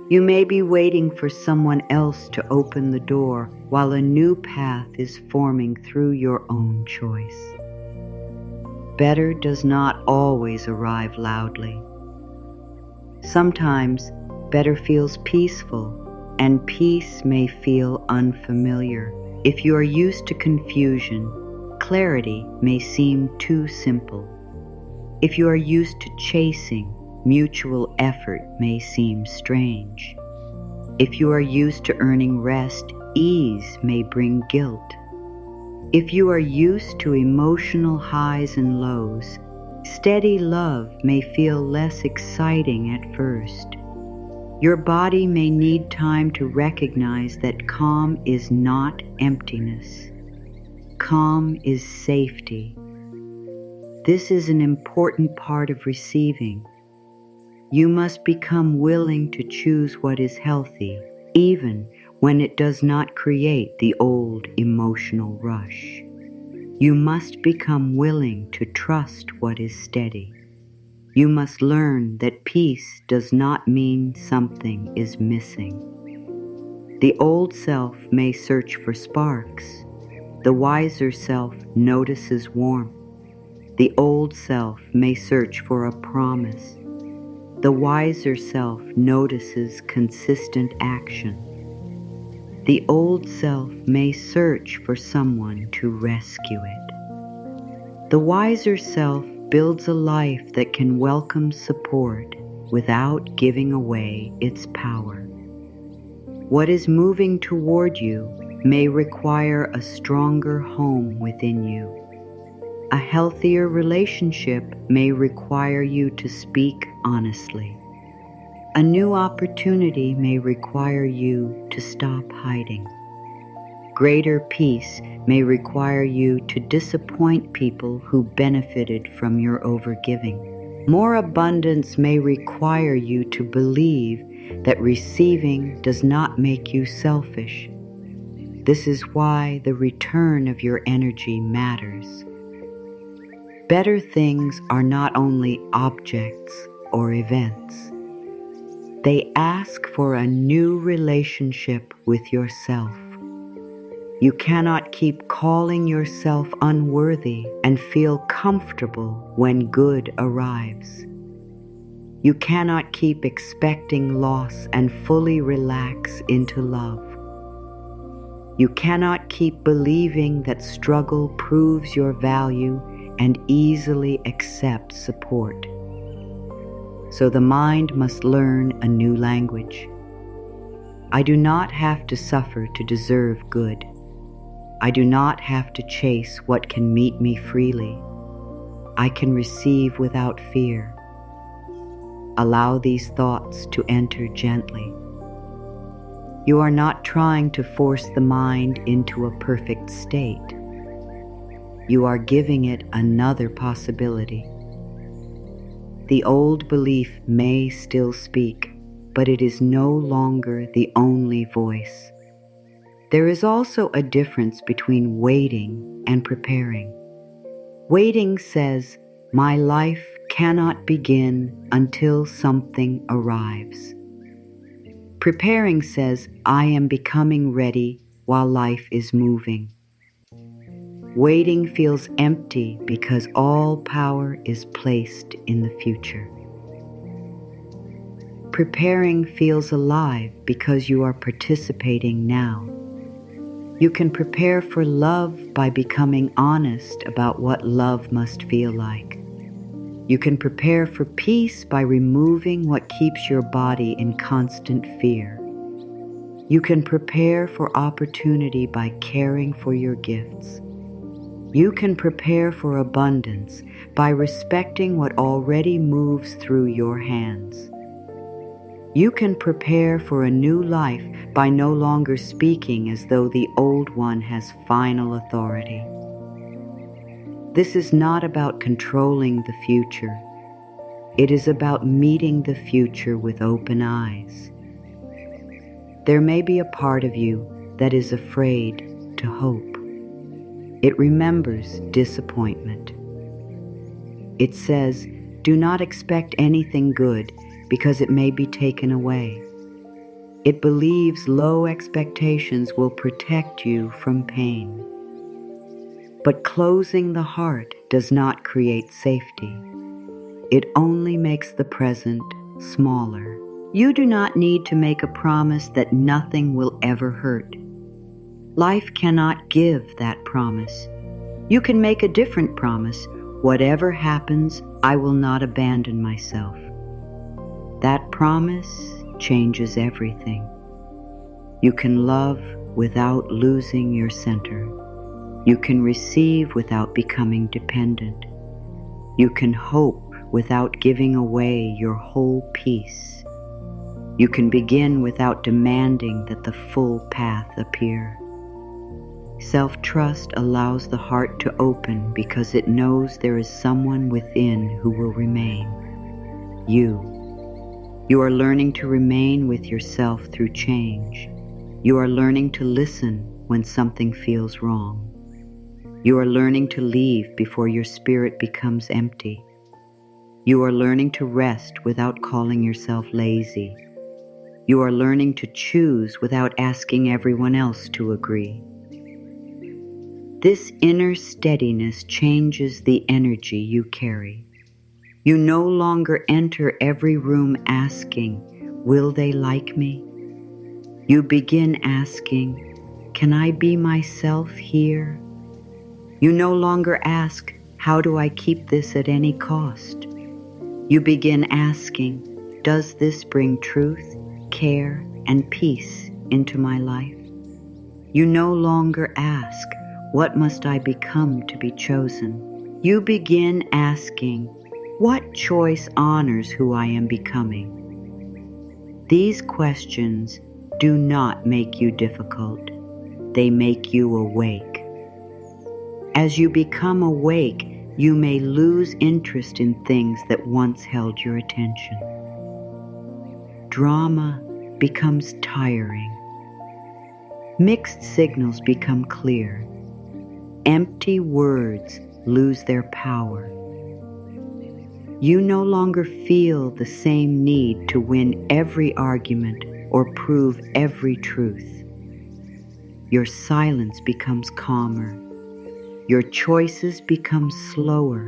You may be waiting for someone else to open the door while a new path is forming through your own choice. Better does not always arrive loudly. Sometimes better feels peaceful, and peace may feel unfamiliar. If you are used to confusion, clarity may seem too simple. If you are used to chasing, mutual effort may seem strange. If you are used to earning rest, ease may bring guilt. If you are used to emotional highs and lows, steady love may feel less exciting at first. Your body may need time to recognize that calm is not emptiness. Calm is safety. This is an important part of receiving. You must become willing to choose what is healthy, even when it does not create the old emotional rush. You must become willing to trust what is steady. You must learn that peace does not mean something is missing. The old self may search for sparks. The wiser self notices warmth. The old self may search for a promise. The wiser self notices consistent action. The old self may search for someone to rescue it. The wiser self builds a life that can welcome support without giving away its power. What is moving toward you may require a stronger home within you. A healthier relationship may require you to speak honestly. A new opportunity may require you to stop hiding. Greater peace may require you to disappoint people who benefited from your overgiving. More abundance may require you to believe that receiving does not make you selfish. This is why the return of your energy matters. Better things are not only objects or events. They ask for a new relationship with yourself. You cannot keep calling yourself unworthy and feel comfortable when good arrives. You cannot keep expecting loss and fully relax into love. You cannot keep believing that struggle proves your value and easily accept support. So the mind must learn a new language. I do not have to suffer to deserve good. I do not have to chase what can meet me freely. I can receive without fear. Allow these thoughts to enter gently. You are not trying to force the mind into a perfect state. You are giving it another possibility. The old belief may still speak, but it is no longer the only voice. There is also a difference between waiting and preparing. Waiting says, "My life cannot begin until something arrives." Preparing says, "I am becoming ready while life is moving. Waiting feels empty because all power is placed in the future. Preparing feels alive because you are participating now. You can prepare for love by becoming honest about what love must feel like. You can prepare for peace by removing what keeps your body in constant fear. You can prepare for opportunity by caring for your gifts. You can prepare for abundance by respecting what already moves through your hands. You can prepare for a new life by no longer speaking as though the old one has final authority. This is not about controlling the future. It is about meeting the future with open eyes. There may be a part of you that is afraid to hope. It remembers disappointment. It says, do not expect anything good because it may be taken away. It believes low expectations will protect you from pain. But closing the heart does not create safety. It only makes the present smaller. You do not need to make a promise that nothing will ever hurt. Life cannot give that promise. You can make a different promise. Whatever happens, I will not abandon myself. That promise changes everything. You can love without losing your center. You can receive without becoming dependent. You can hope without giving away your whole peace. You can begin without demanding that the full path appear. Self-trust allows the heart to open because it knows there is someone within who will remain. You. You are learning to remain with yourself through change. You are learning to listen when something feels wrong. You are learning to leave before your spirit becomes empty. You are learning to rest without calling yourself lazy. You are learning to choose without asking everyone else to agree. This inner steadiness changes the energy you carry. You no longer enter every room asking, will they like me? You begin asking, can I be myself here? You no longer ask, how do I keep this at any cost? You begin asking, does this bring truth, care, and peace into my life? You no longer ask, what must I become to be chosen? You begin asking, what choice honors who I am becoming? These questions do not make you difficult. They make you awake. As you become awake, you may lose interest in things that once held your attention. Drama becomes tiring. Mixed signals become clear. Empty words lose their power. You no longer feel the same need to win every argument or prove every truth. Your silence becomes calmer. Your choices become slower.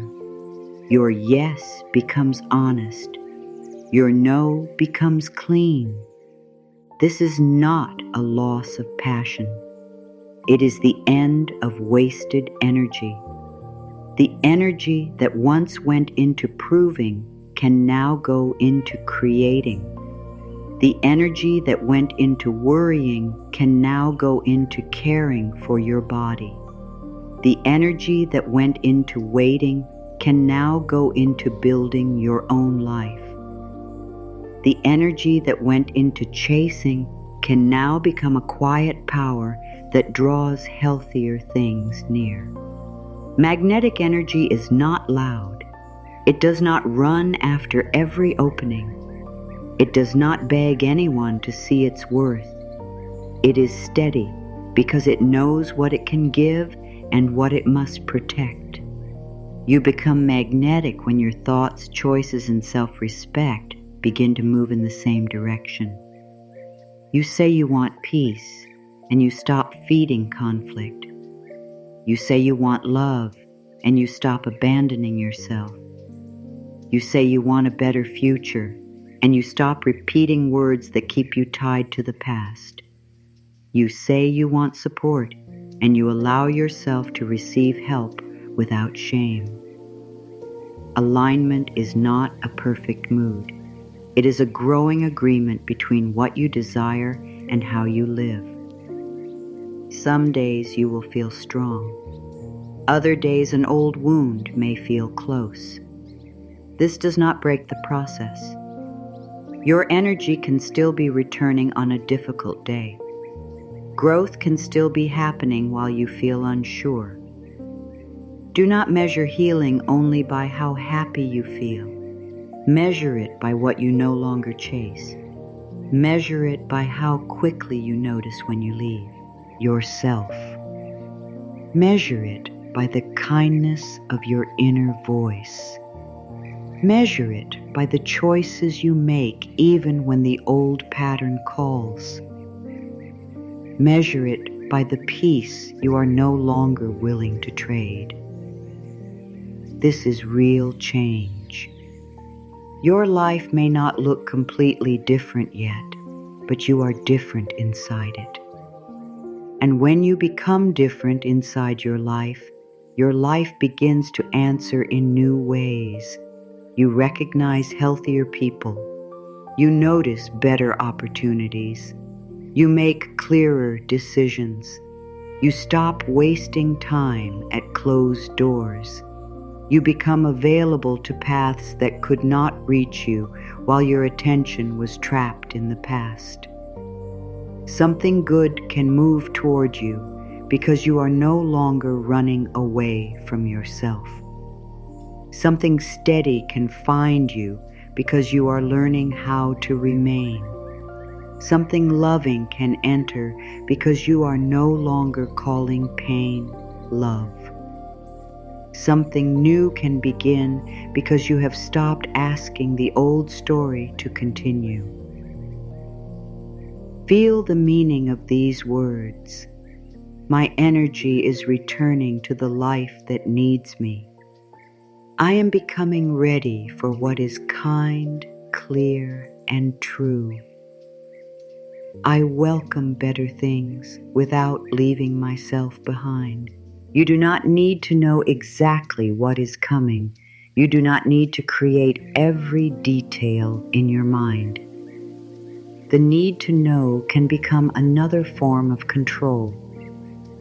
Your yes becomes honest. Your no becomes clean. This is not a loss of passion. It is the end of wasted energy. The energy that once went into proving can now go into creating. The energy that went into worrying can now go into caring for your body. The energy that went into waiting can now go into building your own life. The energy that went into chasing can now become a quiet power that draws healthier things near. Magnetic energy is not loud. It does not run after every opening. It does not beg anyone to see its worth. It is steady because it knows what it can give and what it must protect. You become magnetic when your thoughts, choices, and self-respect begin to move in the same direction. You say you want peace. and you stop feeding conflict. You say you want love, and you stop abandoning yourself. You say you want a better future, and you stop repeating words that keep you tied to the past. You say you want support, and you allow yourself to receive help without shame. Alignment is not a perfect mood. It is a growing agreement between what you desire and how you live. Some days you will feel strong. Other days an old wound may feel close. This does not break the process. Your energy can still be returning on a difficult day. Growth can still be happening while you feel unsure. Do not measure healing only by how happy you feel. Measure it by what you no longer chase. Measure it by how quickly you notice when you leave yourself. Measure it by the kindness of your inner voice. Measure it by the choices you make even when the old pattern calls. Measure it by the peace you are no longer willing to trade. This is real change. Your life may not look completely different yet, but you are different inside it. And when you become different inside your life begins to answer in new ways. You recognize healthier people. You notice better opportunities. You make clearer decisions. You stop wasting time at closed doors. You become available to paths that could not reach you while your attention was trapped in the past. Something good can move toward you because you are no longer running away from yourself. Something steady can find you because you are learning how to remain. Something loving can enter because you are no longer calling pain love. Something new can begin because you have stopped asking the old story to continue. Feel the meaning of these words. My energy is returning to the life that needs me. I am becoming ready for what is kind, clear, and true. I welcome better things without leaving myself behind. You do not need to know exactly what is coming. You do not need to create every detail in your mind. The need to know can become another form of control.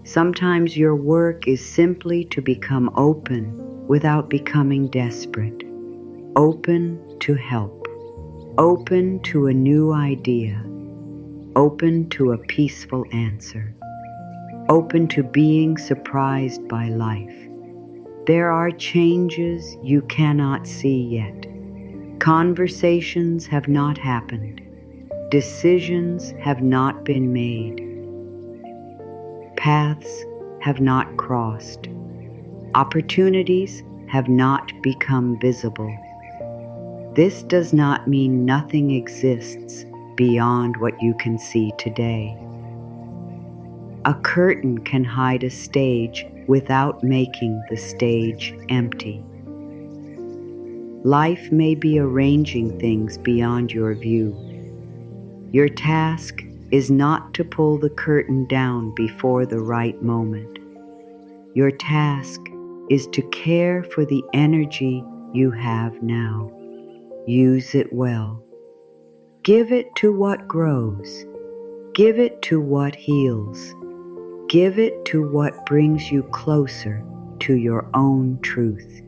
Sometimes your work is simply to become open without becoming desperate. Open to help. Open to a new idea. Open to a peaceful answer. Open to being surprised by life. There are changes you cannot see yet. Conversations have not happened. Decisions have not been made. Paths have not crossed. Opportunities have not become visible. This does not mean nothing exists beyond what you can see today. A curtain can hide a stage without making the stage empty. Life may be arranging things beyond your view. Your task is not to pull the curtain down before the right moment. Your task is to care for the energy you have now. Use it well. Give it to what grows. Give it to what heals. Give it to what brings you closer to your own truth.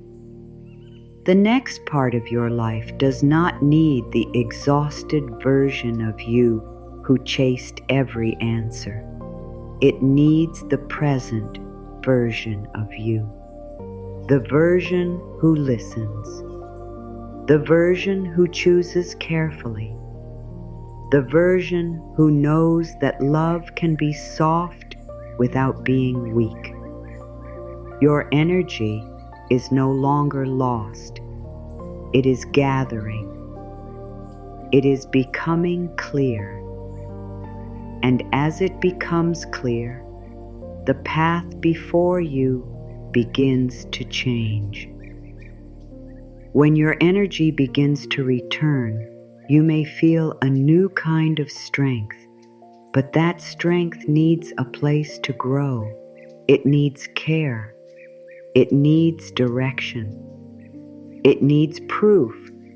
The next part of your life does not need the exhausted version of you who chased every answer. It needs the present version of you. The version who listens. The version who chooses carefully. The version who knows that love can be soft without being weak. Your energy is no longer lost. It is gathering. It is becoming clear. And as it becomes clear, the path before you begins to change. When your energy begins to return, you may feel a new kind of strength, but that strength needs a place to grow. It needs care. It needs direction. It needs proof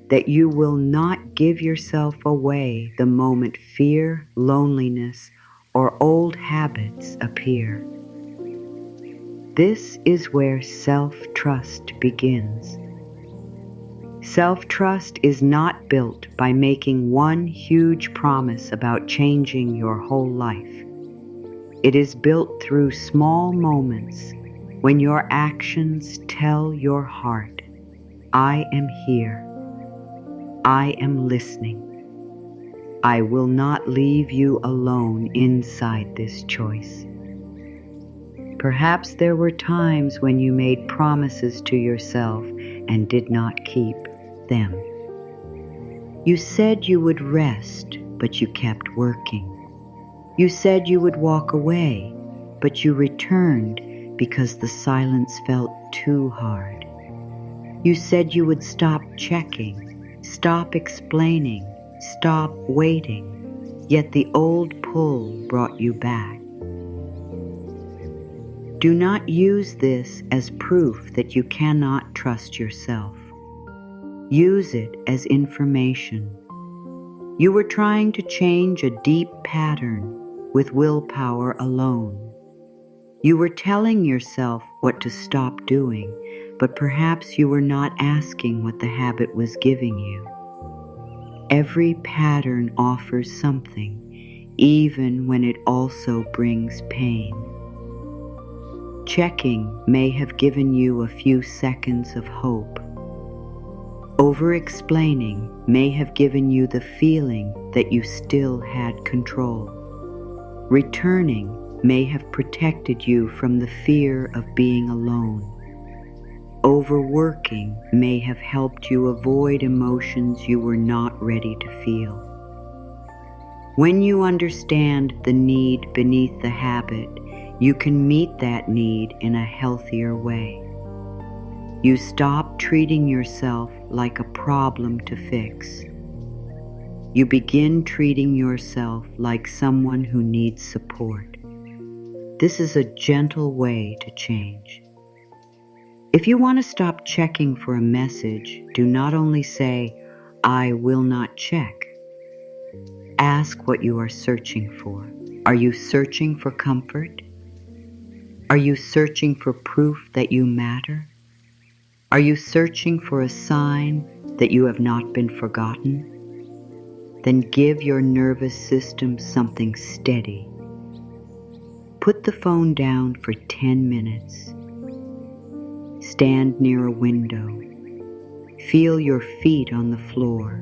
that you will not give yourself away the moment fear, loneliness, or old habits appear. This is where self-trust begins. Self-trust is not built by making one huge promise about changing your whole life. It is built through small moments when your actions tell your heart, I am here. I am listening. I will not leave you alone inside this choice. Perhaps there were times when you made promises to yourself and did not keep them. You said you would rest, but you kept working. You said you would walk away, but you returned because the silence felt too hard. You said you would stop checking, stop explaining, stop waiting, yet the old pull brought you back. Do not use this as proof that you cannot trust yourself. Use it as information. You were trying to change a deep pattern with willpower alone. You were telling yourself what to stop doing, but perhaps you were not asking what the habit was giving you. Every pattern offers something, even when it also brings pain. Checking may have given you a few seconds of hope. Over-explaining may have given you the feeling that you still had control. Returning may have protected you from the fear of being alone. Overworking may have helped you avoid emotions you were not ready to feel. When you understand the need beneath the habit, you can meet that need in a healthier way. You stop treating yourself like a problem to fix. You begin treating yourself like someone who needs support. This is a gentle way to change. If you want to stop checking for a message, do not only say, I will not check. Ask what you are searching for. Are you searching for comfort? Are you searching for proof that you matter? Are you searching for a sign that you have not been forgotten? Then give your nervous system something steady. Put the phone down for 10 minutes. Stand near a window. Feel your feet on the floor.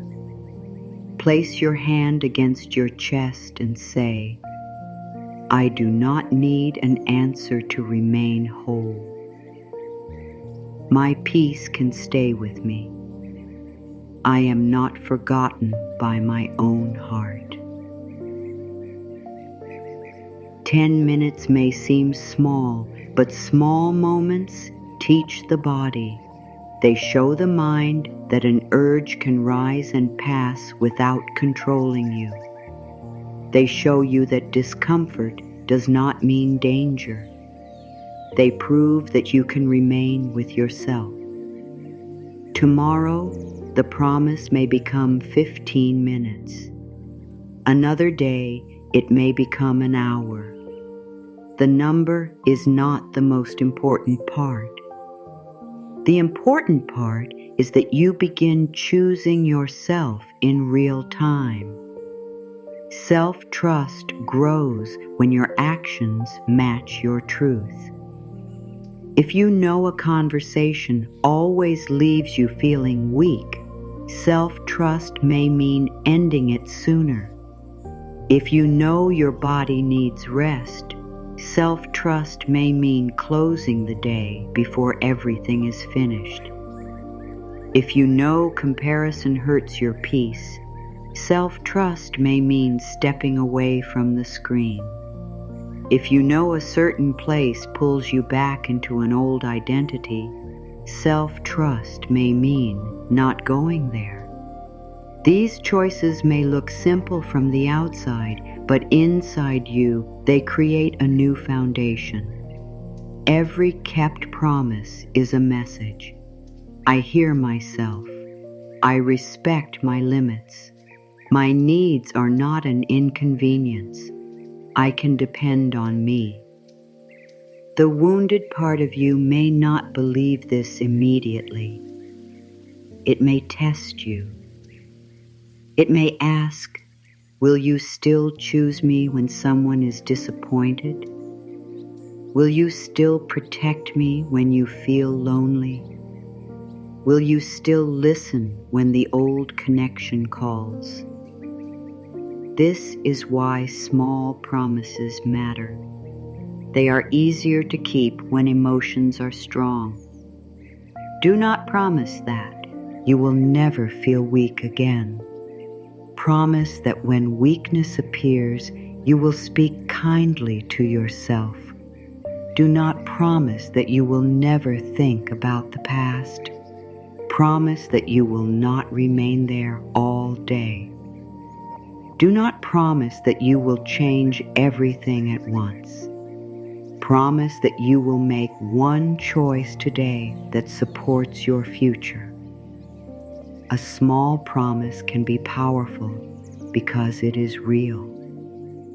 Place your hand against your chest and say, I do not need an answer to remain whole. My peace can stay with me. I am not forgotten by my own heart. 10 minutes may seem small, but small moments teach the body. They show the mind that an urge can rise and pass without controlling you. They show you that discomfort does not mean danger. They prove that you can remain with yourself. Tomorrow, the promise may become 15 minutes. Another day, it may become an hour. The number is not the most important part. The important part is that you begin choosing yourself in real time. Self-trust grows when your actions match your truth. If you know a conversation always leaves you feeling weak, self-trust may mean ending it sooner. If you know your body needs rest, self-trust may mean closing the day before everything is finished. If you know comparison hurts your peace, Self-trust may mean stepping away from the screen. If you know a certain place pulls you back into an old identity, self-trust may mean not going there. These choices may look simple from the outside, but inside you, they create a new foundation. Every kept promise is a message. I hear myself. I respect my limits. My needs are not an inconvenience. I can depend on me. The wounded part of you may not believe this immediately. It may test you. It may ask, will you still choose me when someone is disappointed? Will you still protect me when you feel lonely? Will you still listen when the old connection calls? This is why small promises matter. They are easier to keep when emotions are strong. Do not promise that. You will never feel weak again. Promise that when weakness appears, you will speak kindly to yourself. Do not promise that you will never think about the past. Promise that you will not remain there all day. Do not promise that you will change everything at once. Promise that you will make one choice today that supports your future. A small promise can be powerful because it is real.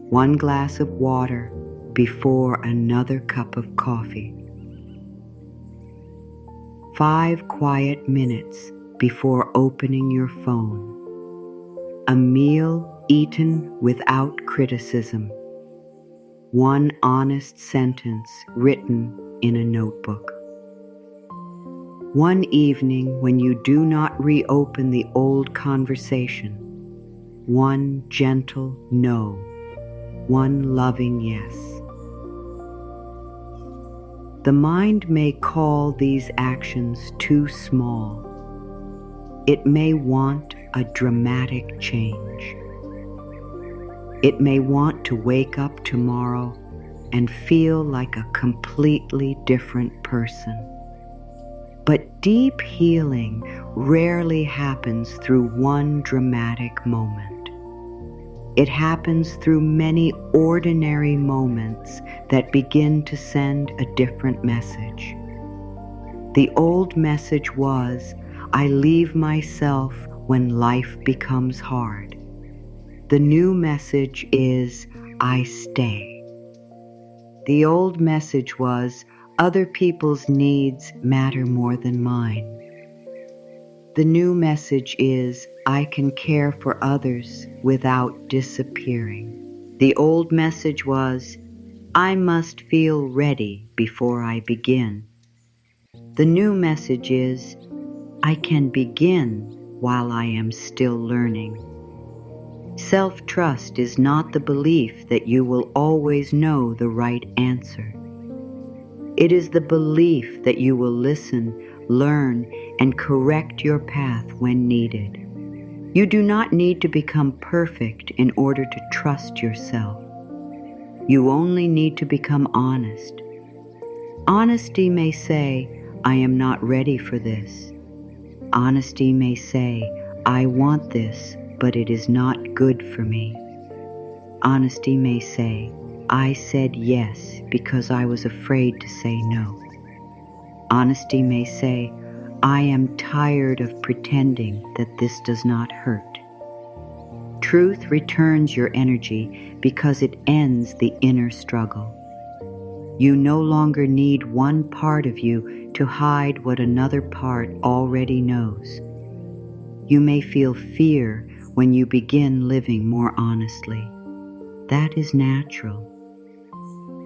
One glass of water before another cup of coffee. 5 quiet minutes before opening your phone. A meal eaten without criticism. One honest sentence written in a notebook. One evening when you do not reopen the old conversation. One gentle no. One loving yes. The mind may call these actions too small. It may want a dramatic change. It may want to wake up tomorrow and feel like a completely different person. But deep healing rarely happens through one dramatic moment. It happens through many ordinary moments that begin to send a different message. The old message was, I leave myself when life becomes hard. The new message is, I stay. The old message was, other people's needs matter more than mine. The new message is, I can care for others without disappearing. The old message was, I must feel ready before I begin. The new message is, I can begin while I am still learning. Self-trust is not the belief that you will always know the right answer. It is the belief that you will listen, learn, and correct your path when needed. You do not need to become perfect in order to trust yourself. You only need to become honest. Honesty may say, I am not ready for this. Honesty may say, I want this, but it is not good for me. Honesty may say, I said yes because I was afraid to say no. Honesty may say, I am tired of pretending that this does not hurt. Truth returns your energy because it ends the inner struggle. You no longer need one part of you to hide what another part already knows. You may feel fear when you begin living more honestly. That is natural.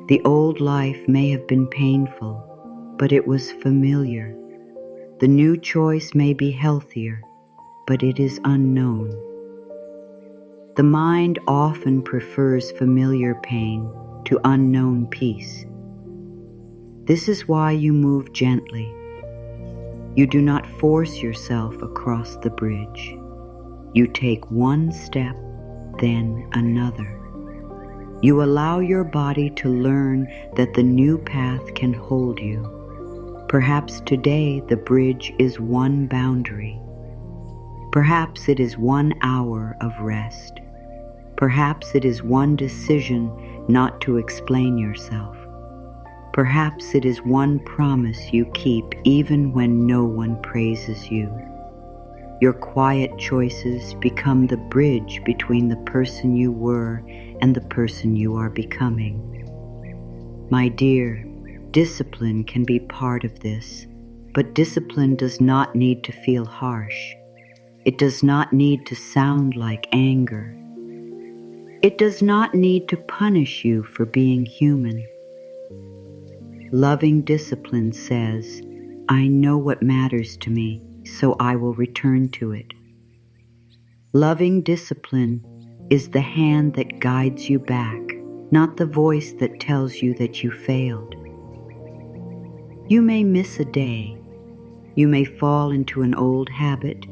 The old life may have been painful, but it was familiar. The new choice may be healthier, but it is unknown. The mind often prefers familiar pain to unknown peace. This is why you move gently. You do not force yourself across the bridge. You take one step, then another. You allow your body to learn that the new path can hold you. Perhaps today the bridge is one boundary. Perhaps it is 1 hour of rest. Perhaps it is one decision not to explain yourself. Perhaps it is one promise you keep even when no one praises you. Your quiet choices become the bridge between the person you were and the person you are becoming. My dear, discipline can be part of this, but discipline does not need to feel harsh. It does not need to sound like anger. It does not need to punish you for being human. Loving discipline says, I know what matters to me, so I will return to it. Loving discipline is the hand that guides you back, not the voice that tells you that you failed. You may miss a day. You may fall into an old habit.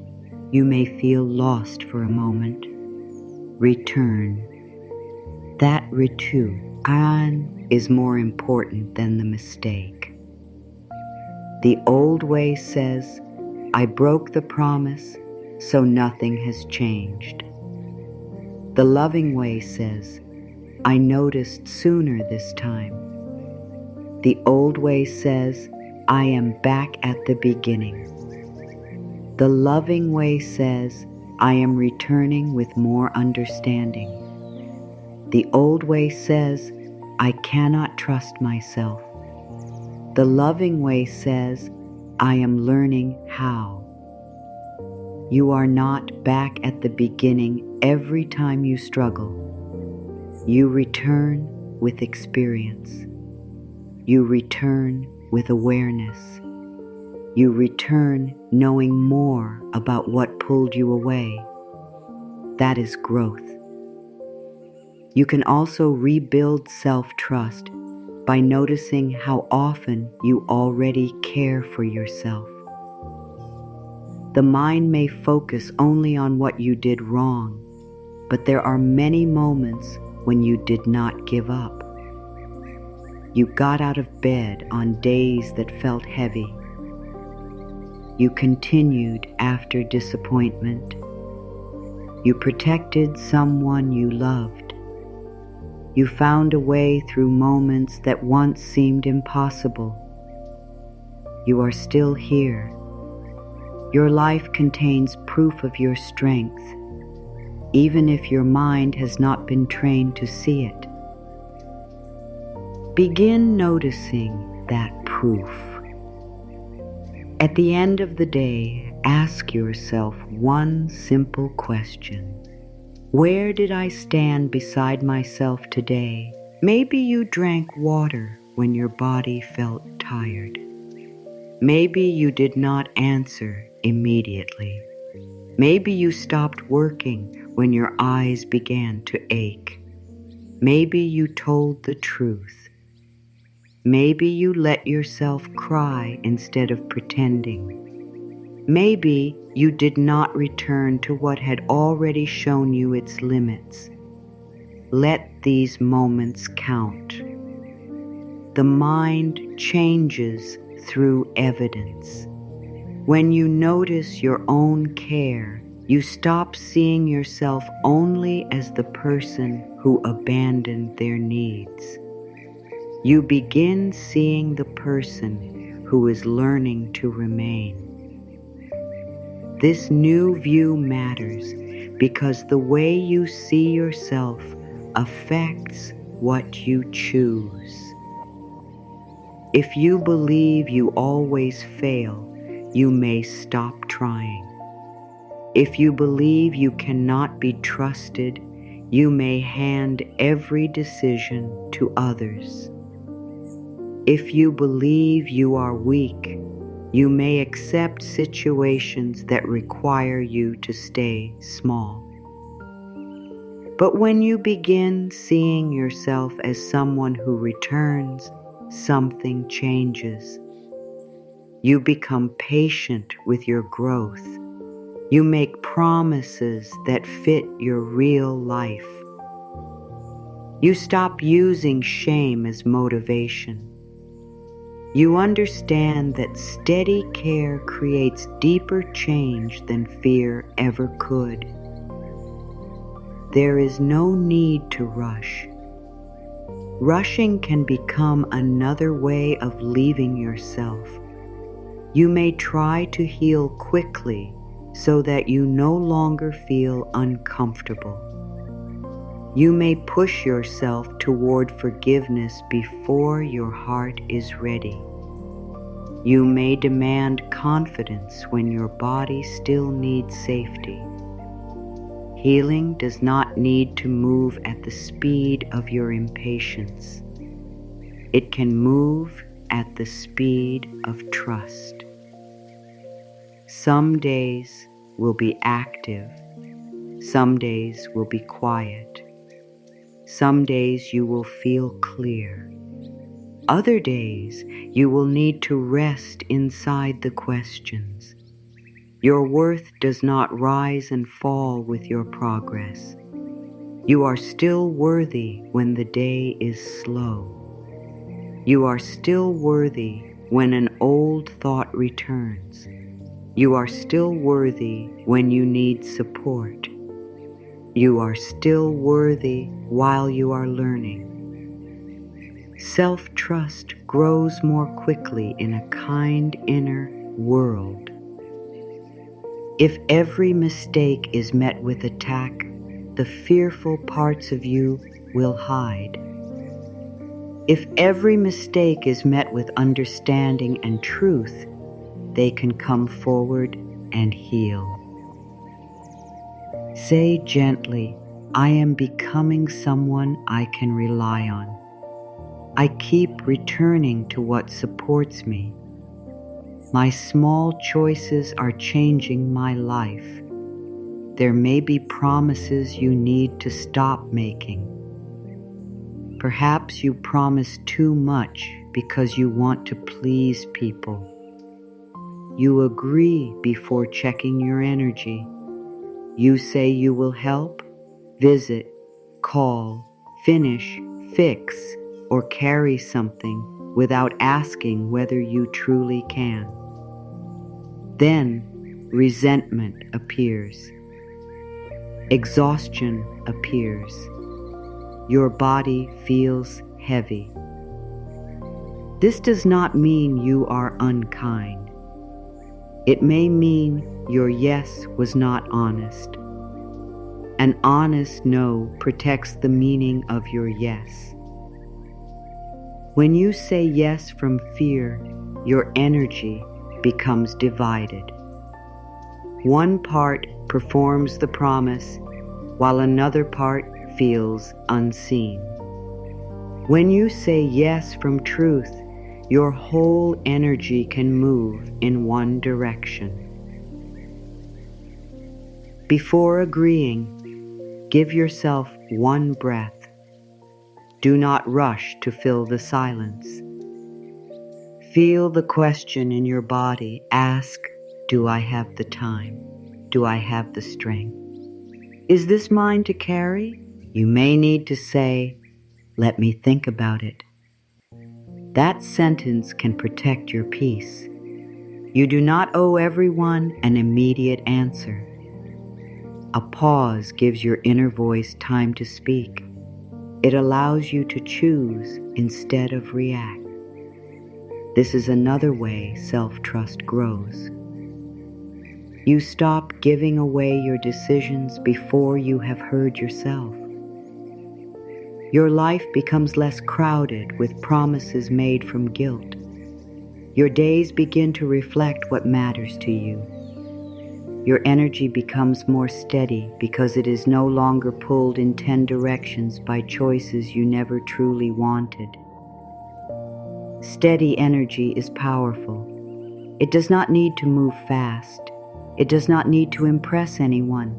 You may feel lost for a moment. Return. That return is more important than the mistake. The old way says, I broke the promise, so nothing has changed. The loving way says, I noticed sooner this time. The old way says, I am back at the beginning. The loving way says, I am returning with more understanding. The old way says, I cannot trust myself. The loving way says, I am learning how. You are not back at the beginning every time you struggle. You return with experience. You return with awareness. You return knowing more about what pulled you away. That is growth. You can also rebuild self-trust by noticing how often you already care for yourself. The mind may focus only on what you did wrong, but there are many moments when you did not give up. You got out of bed on days that felt heavy. You continued after disappointment. You protected someone you loved. You found a way through moments that once seemed impossible. You are still here. Your life contains proof of your strength, even if your mind has not been trained to see it. Begin noticing that proof. At the end of the day, ask yourself one simple question. Where did I stand beside myself today? Maybe you drank water when your body felt tired. Maybe you did not answer immediately. Maybe you stopped working when your eyes began to ache. Maybe you told the truth. Maybe you let yourself cry instead of pretending. Maybe you did not return to what had already shown you its limits. Let these moments count. The mind changes through evidence. When you notice your own care, you stop seeing yourself only as the person who abandoned their needs. You begin seeing the person who is learning to remain. This new view matters because the way you see yourself affects what you choose. If you believe you always fail, you may stop trying. If you believe you cannot be trusted, you may hand every decision to others. If you believe you are weak, you may accept situations that require you to stay small. But when you begin seeing yourself as someone who returns, something changes. You become patient with your growth. You make promises that fit your real life. You stop using shame as motivation. You understand that steady care creates deeper change than fear ever could. There is no need to rush. Rushing can become another way of leaving yourself. You may try to heal quickly so that you no longer feel uncomfortable. You may push yourself toward forgiveness before your heart is ready. You may demand confidence when your body still needs safety. Healing does not need to move at the speed of your impatience. It can move at the speed of trust. Some days will be active. Some days will be quiet. Some days you will feel clear. Other days you will need to rest inside the questions. Your worth does not rise and fall with your progress. You are still worthy when the day is slow. You are still worthy when an old thought returns. You are still worthy when you need support. You are still worthy while you are learning. Self-trust grows more quickly in a kind inner world. If every mistake is met with attack, the fearful parts of you will hide. If every mistake is met with understanding and truth, they can come forward and heal. Say gently, I am becoming someone I can rely on. I keep returning to what supports me. My small choices are changing my life. There may be promises you need to stop making. Perhaps you promise too much because you want to please people. You agree before checking your energy. You say you will help, visit, call, finish, fix, or carry something without asking whether you truly can. Then resentment appears. Exhaustion appears. Your body feels heavy. This does not mean you are unkind. It may mean your yes was not honest. An honest no protects the meaning of your yes. When you say yes from fear, your energy becomes divided. One part performs the promise, while another part feels unseen. When you say yes from truth, your whole energy can move in one direction. Before agreeing, give yourself one breath. Do not rush to fill the silence. Feel the question in your body. Ask, do I have the time? Do I have the strength? Is this mine to carry? You may need to say, let me think about it. That sentence can protect your peace. You do not owe everyone an immediate answer. A pause gives your inner voice time to speak. It allows you to choose instead of react. This is another way self-trust grows. You stop giving away your decisions before you have heard yourself. Your life becomes less crowded with promises made from guilt. Your days begin to reflect what matters to you. Your energy becomes more steady because it is no longer pulled in 10 directions by choices you never truly wanted. Steady energy is powerful. It does not need to move fast. It does not need to impress anyone.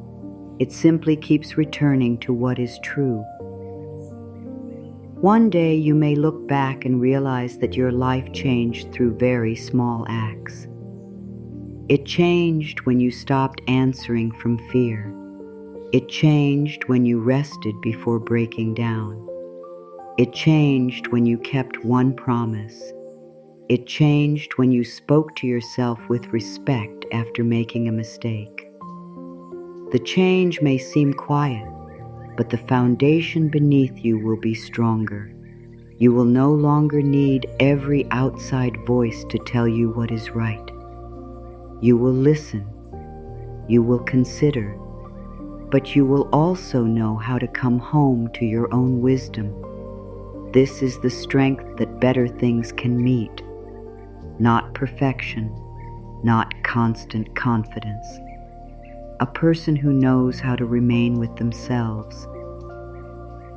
It simply keeps returning to what is true. One day you may look back and realize that your life changed through very small acts. It changed when you stopped answering from fear. It changed when you rested before breaking down. It changed when you kept one promise. It changed when you spoke to yourself with respect after making a mistake. The change may seem quiet, but the foundation beneath you will be stronger. You will no longer need every outside voice to tell you what is right. You will listen. You will consider. But you will also know how to come home to your own wisdom. This is the strength that better things can meet. Not perfection, not constant confidence. A person who knows how to remain with themselves.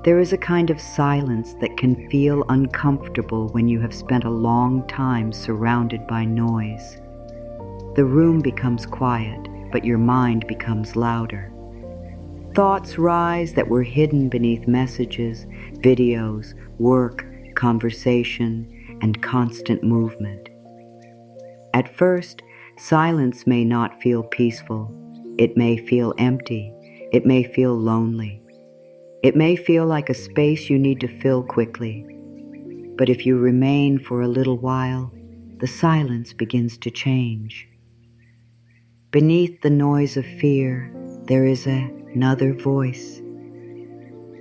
There is a kind of silence that can feel uncomfortable when you have spent a long time surrounded by noise. The room becomes quiet, but your mind becomes louder. Thoughts rise that were hidden beneath messages, videos, work, conversation, and constant movement. At first, silence may not feel peaceful. It may feel empty. It may feel lonely. It may feel like a space you need to fill quickly. But if you remain for a little while, the silence begins to change. Beneath the noise of fear, there is another voice.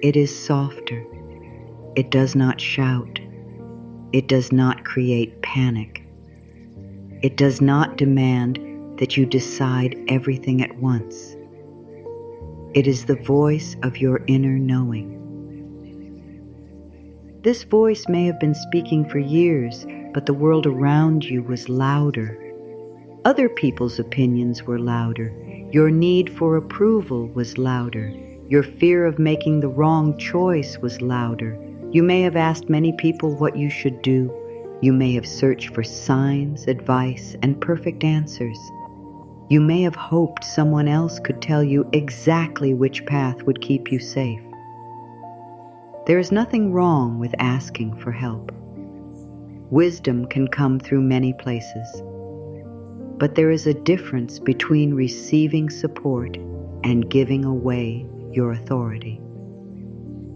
It is softer. It does not shout. It does not create panic. It does not demand that you decide everything at once. It is the voice of your inner knowing. This voice may have been speaking for years, but the world around you was louder. Other people's opinions were louder. Your need for approval was louder. Your fear of making the wrong choice was louder. You may have asked many people what you should do. You may have searched for signs, advice, and perfect answers. You may have hoped someone else could tell you exactly which path would keep you safe. There is nothing wrong with asking for help. Wisdom can come through many places. But there is a difference between receiving support and giving away your authority.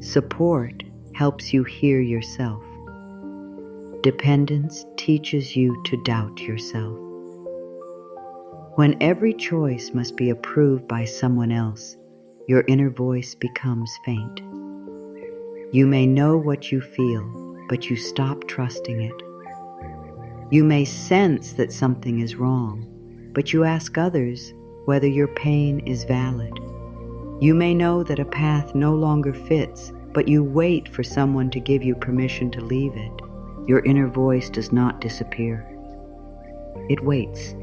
Support helps you hear yourself. Dependence teaches you to doubt yourself. When every choice must be approved by someone else, your inner voice becomes faint. You may know what you feel, but you stop trusting it. You may sense that something is wrong, but you ask others whether your pain is valid. You may know that a path no longer fits, but you wait for someone to give you permission to leave it. Your inner voice does not disappear. It waits.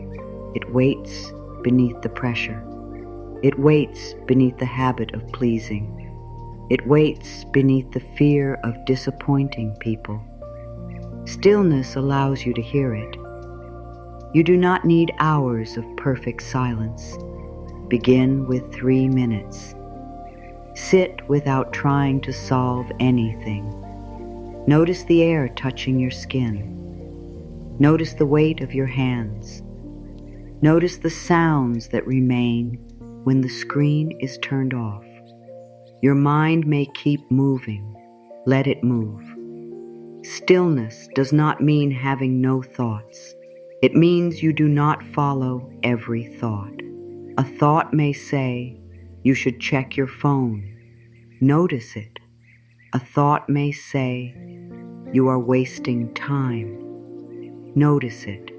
It waits beneath the pressure. It waits beneath the habit of pleasing. It waits beneath the fear of disappointing people. Stillness allows you to hear it. You do not need hours of perfect silence. Begin with 3 minutes. Sit without trying to solve anything. Notice the air touching your skin. Notice the weight of your hands. Notice the sounds that remain when the screen is turned off. Your mind may keep moving. Let it move. Stillness does not mean having no thoughts. It means you do not follow every thought. A thought may say, you should check your phone. Notice it. A thought may say, you are wasting time. Notice it.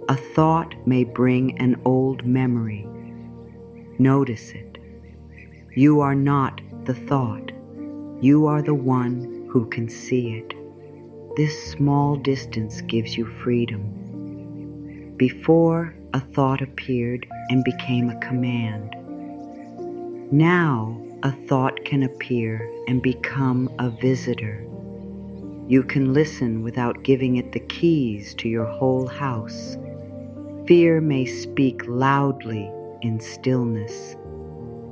A thought may bring an old memory. Notice it. You are not the thought. You are the one who can see it. This small distance gives you freedom. Before, a thought appeared and became a command. Now, a thought can appear and become a visitor. You can listen without giving it the keys to your whole house. Fear may speak loudly in stillness.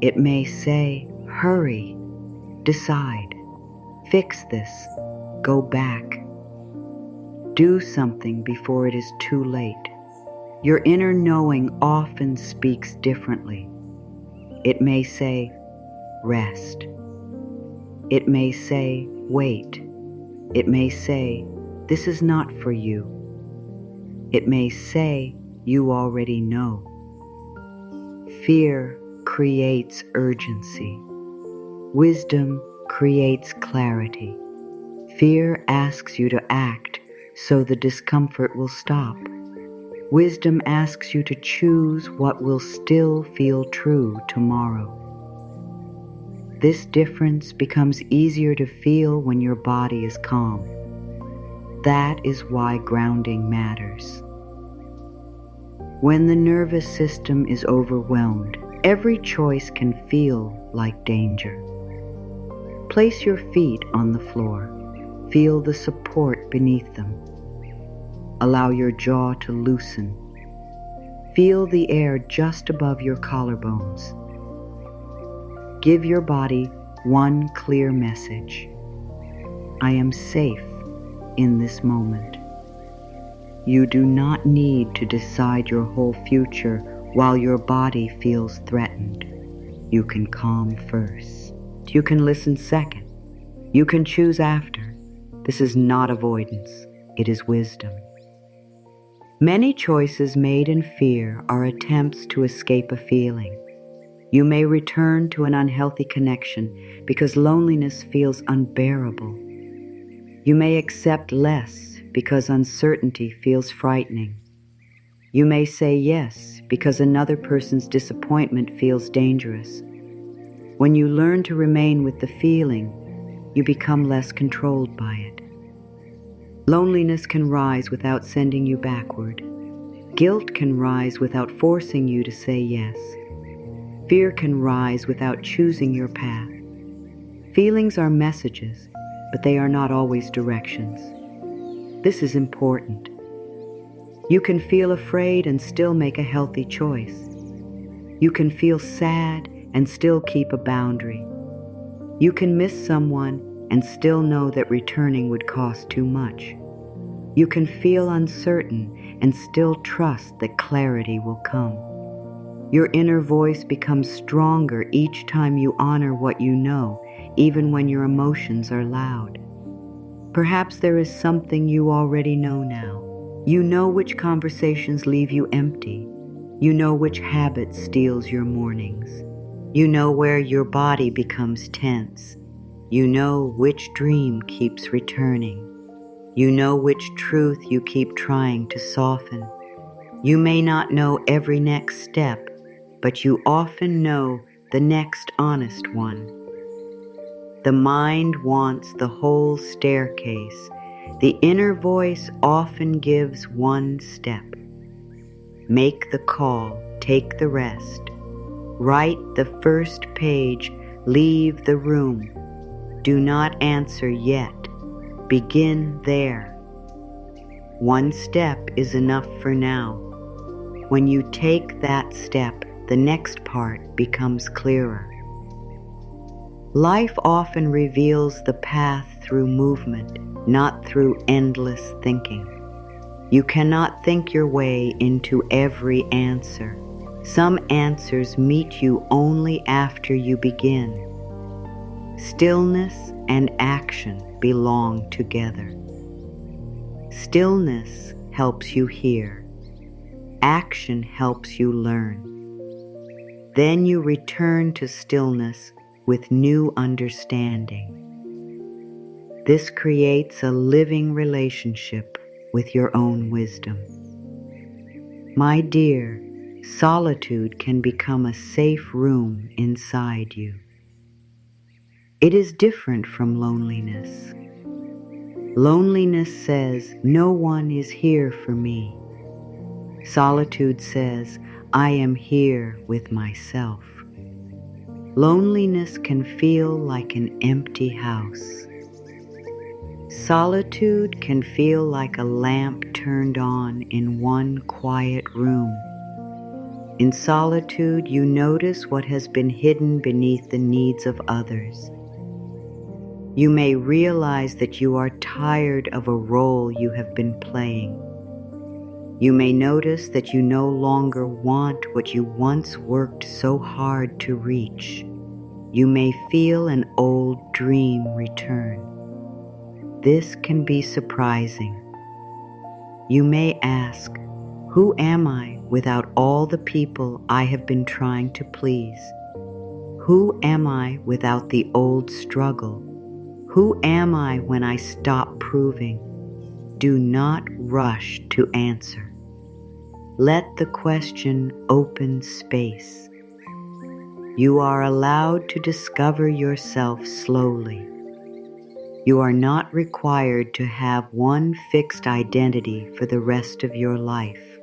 It may say, hurry, decide, fix this, go back. Do something before it is too late. Your inner knowing often speaks differently. It may say, rest. It may say, wait. It may say, this is not for you. It may say, you already know. Fear creates urgency. Wisdom creates clarity. Fear asks you to act so the discomfort will stop. Wisdom asks you to choose what will still feel true tomorrow. This difference becomes easier to feel when your body is calm. That is why grounding matters. When the nervous system is overwhelmed, every choice can feel like danger. Place your feet on the floor. Feel the support beneath them. Allow your jaw to loosen. Feel the air just above your collarbones. Give your body one clear message. I am safe in this moment. You do not need to decide your whole future while your body feels threatened. You can calm first. You can listen second. You can choose after. This is not avoidance. It is wisdom. Many choices made in fear are attempts to escape a feeling. You may return to an unhealthy connection because loneliness feels unbearable. You may accept less because uncertainty feels frightening. You may say yes because another person's disappointment feels dangerous. When you learn to remain with the feeling, you become less controlled by it. Loneliness can rise without sending you backward. Guilt can rise without forcing you to say yes. Fear can rise without choosing your path. Feelings are messages, but they are not always directions. This is important. You can feel afraid and still make a healthy choice. You can feel sad and still keep a boundary. You can miss someone and still know that returning would cost too much. You can feel uncertain and still trust that clarity will come. Your inner voice becomes stronger each time you honor what you know, even when your emotions are loud. Perhaps there is something you already know now. You know which conversations leave you empty. You know which habit steals your mornings. You know where your body becomes tense. You know which dream keeps returning. You know which truth you keep trying to soften. You may not know every next step, but you often know the next honest one. The mind wants the whole staircase. The inner voice often gives one step. Make the call, take the rest. Write the first page, leave the room. Do not answer yet. Begin there. One step is enough for now. When you take that step, the next part becomes clearer. Life often reveals the path through movement, not through endless thinking. You cannot think your way into every answer. Some answers meet you only after you begin. Stillness and action belong together. Stillness helps you hear. Action helps you learn. Then you return to stillness with new understanding. This creates a living relationship with your own wisdom. My dear, solitude can become a safe room inside you. It is different from loneliness. Loneliness says, no one is here for me. Solitude says, I am here with myself. Loneliness can feel like an empty house. Solitude can feel like a lamp turned on in one quiet room. In solitude, you notice what has been hidden beneath the needs of others. You may realize that you are tired of a role you have been playing. You may notice that you no longer want what you once worked so hard to reach. You may feel an old dream return. This can be surprising. You may ask, who am I without all the people I have been trying to please? Who am I without the old struggle? Who am I when I stop proving? Do not rush to answer. Let the question open space. You are allowed to discover yourself slowly. You are not required to have one fixed identity for the rest of your life.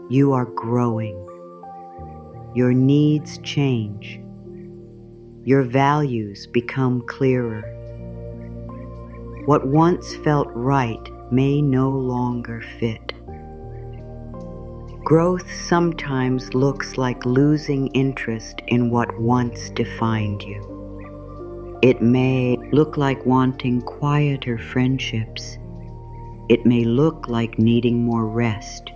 You are growing. Your needs change. Your values become clearer. What once felt right may no longer fit. Growth sometimes looks like losing interest in what once defined you. It may look like wanting quieter friendships. It may look like needing more rest.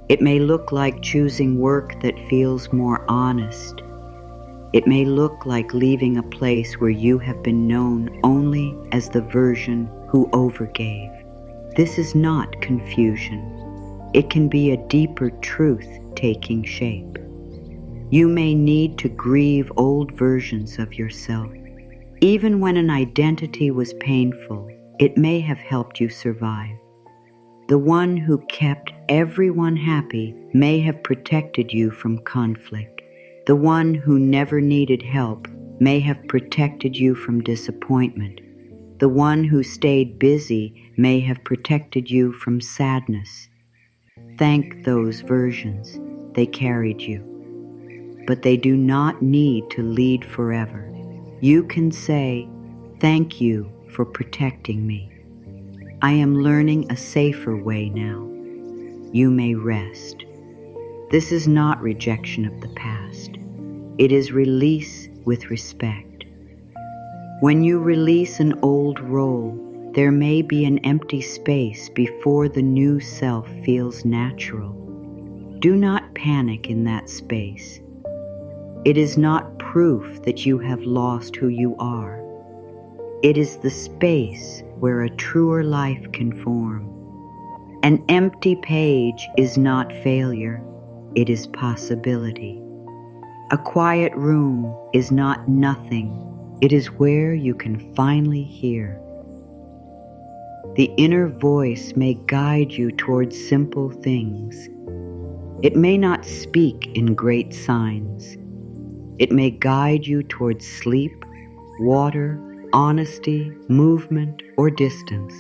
It may look like choosing work that feels more honest. It may look like leaving a place where you have been known only as the version who overgave. This is not confusion. It can be a deeper truth taking shape. You may need to grieve old versions of yourself. Even when an identity was painful, it may have helped you survive. The one who kept everyone happy may have protected you from conflict. The one who never needed help may have protected you from disappointment. The one who stayed busy may have protected you from sadness. Thank those versions. They carried you. But they do not need to lead forever. You can say, "Thank you for protecting me. I am learning a safer way now." You may rest. This is not rejection of the past. It is release with respect. When you release an old role, there may be an empty space before the new self feels natural. Do not panic in that space. It is not proof that you have lost who you are. It is the space where a truer life can form. An empty page is not failure, it is possibility. A quiet room is not nothing, it is where you can finally hear. The inner voice may guide you towards simple things. It may not speak in great signs. It may guide you towards sleep, water, honesty, movement, or distance.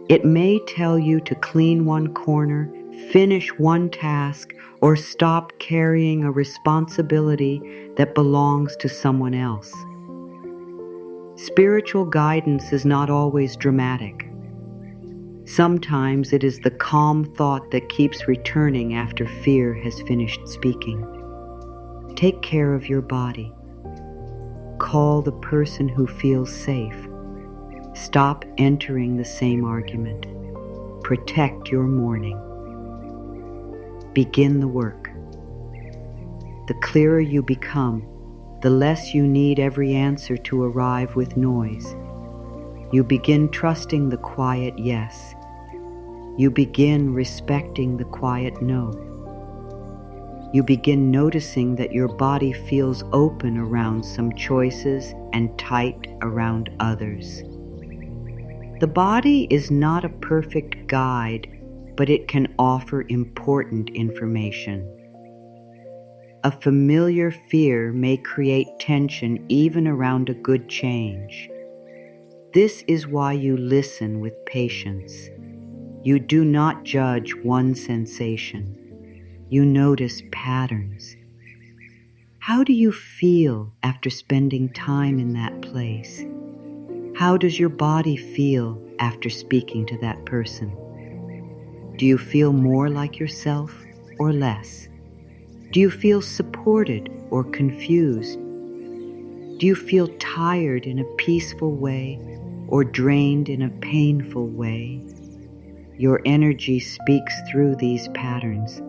It may tell you to clean one corner, finish one task, or stop carrying a responsibility that belongs to someone else. Spiritual guidance is not always dramatic. Sometimes it is the calm thought that keeps returning after fear has finished speaking. Take care of your body. Call the person who feels safe. Stop entering the same argument. Protect your morning. Begin the work. The clearer you become, the less you need every answer to arrive with noise. You begin trusting the quiet yes. You begin respecting the quiet no. You begin noticing that your body feels open around some choices and tight around others. The body is not a perfect guide, but it can offer important information. A familiar fear may create tension even around a good change. This is why you listen with patience. You do not judge one sensation. You notice patterns. How do you feel after spending time in that place? How does your body feel after speaking to that person? Do you feel more like yourself or less? Do you feel supported or confused? Do you feel tired in a peaceful way or drained in a painful way? Your energy speaks through these patterns.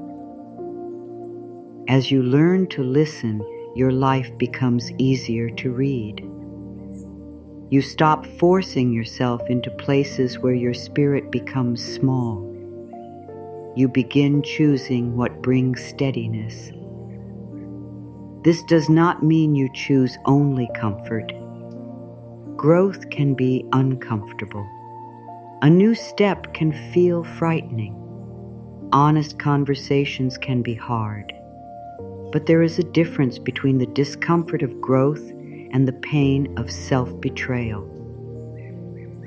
As you learn to listen, your life becomes easier to read. You stop forcing yourself into places where your spirit becomes small. You begin choosing what brings steadiness. This does not mean you choose only comfort. Growth can be uncomfortable. A new step can feel frightening. Honest conversations can be hard. But there is a difference between the discomfort of growth and the pain of self-betrayal.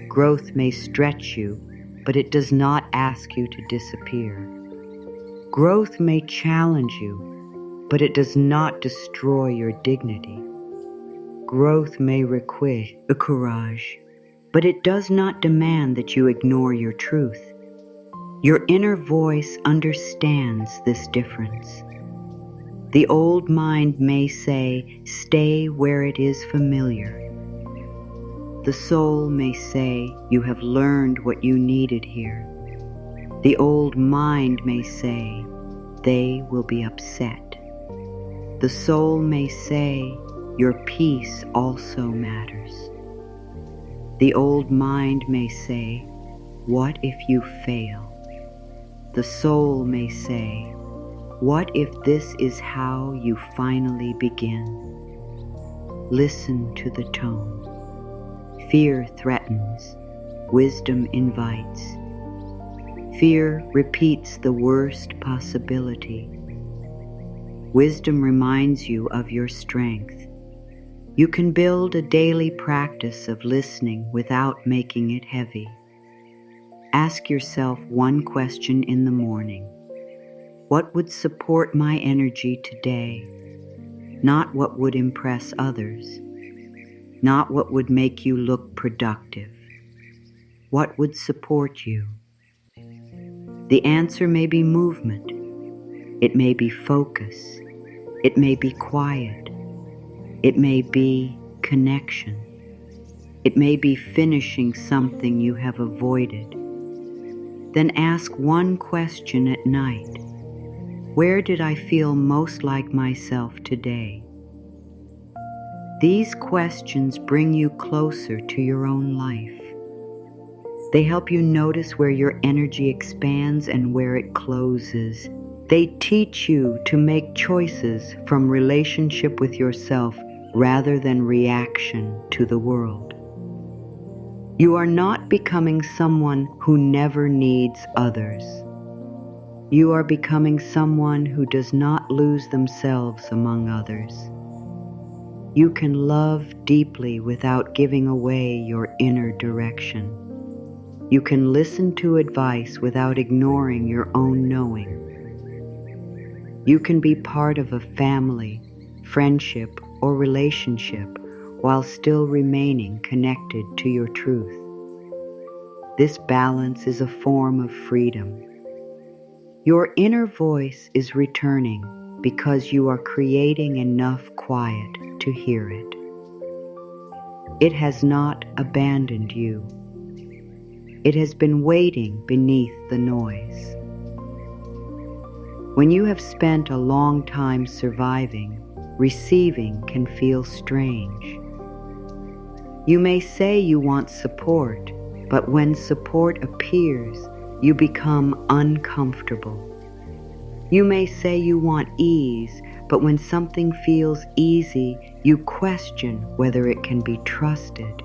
Growth may stretch you, but it does not ask you to disappear. Growth may challenge you, but it does not destroy your dignity. Growth may require courage, but it does not demand that you ignore your truth. Your inner voice understands this difference. The old mind may say, stay where it is familiar. The soul may say, you have learned what you needed here. The old mind may say, they will be upset. The soul may say, your peace also matters. The old mind may say, what if you fail? The soul may say, what if this is how you finally begin? Listen to the tone. Fear threatens. Wisdom invites. Fear repeats the worst possibility. Wisdom reminds you of your strength. You can build a daily practice of listening without making it heavy. Ask yourself one question in the morning. What would support my energy today? Not what would impress others. Not what would make you look productive. What would support you? The answer may be movement. It may be focus. It may be quiet. It may be connection. It may be finishing something you have avoided. Then ask one question at night. Where did I feel most like myself today? These questions bring you closer to your own life. They help you notice where your energy expands and where it closes. They teach you to make choices from relationship with yourself rather than reaction to the world. You are not becoming someone who never needs others. You are becoming someone who does not lose themselves among others. You can love deeply without giving away your inner direction. You can listen to advice without ignoring your own knowing. You can be part of a family, friendship, or relationship while still remaining connected to your truth. This balance is a form of freedom. Your inner voice is returning because you are creating enough quiet to hear it. It has not abandoned you. It has been waiting beneath the noise. When you have spent a long time surviving, receiving can feel strange. You may say you want support, but when support appears, you become uncomfortable. You may say you want ease, but when something feels easy, you question whether it can be trusted.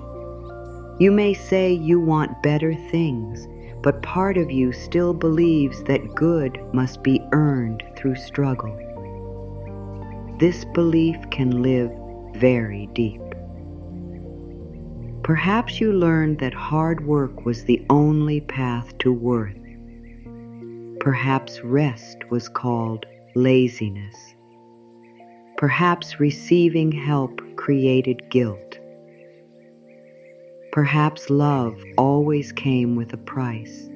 You may say you want better things, but part of you still believes that good must be earned through struggle. This belief can live very deep. Perhaps you learned that hard work was the only path to worth. Perhaps rest was called laziness. Perhaps receiving help created guilt. Perhaps love always came with a price.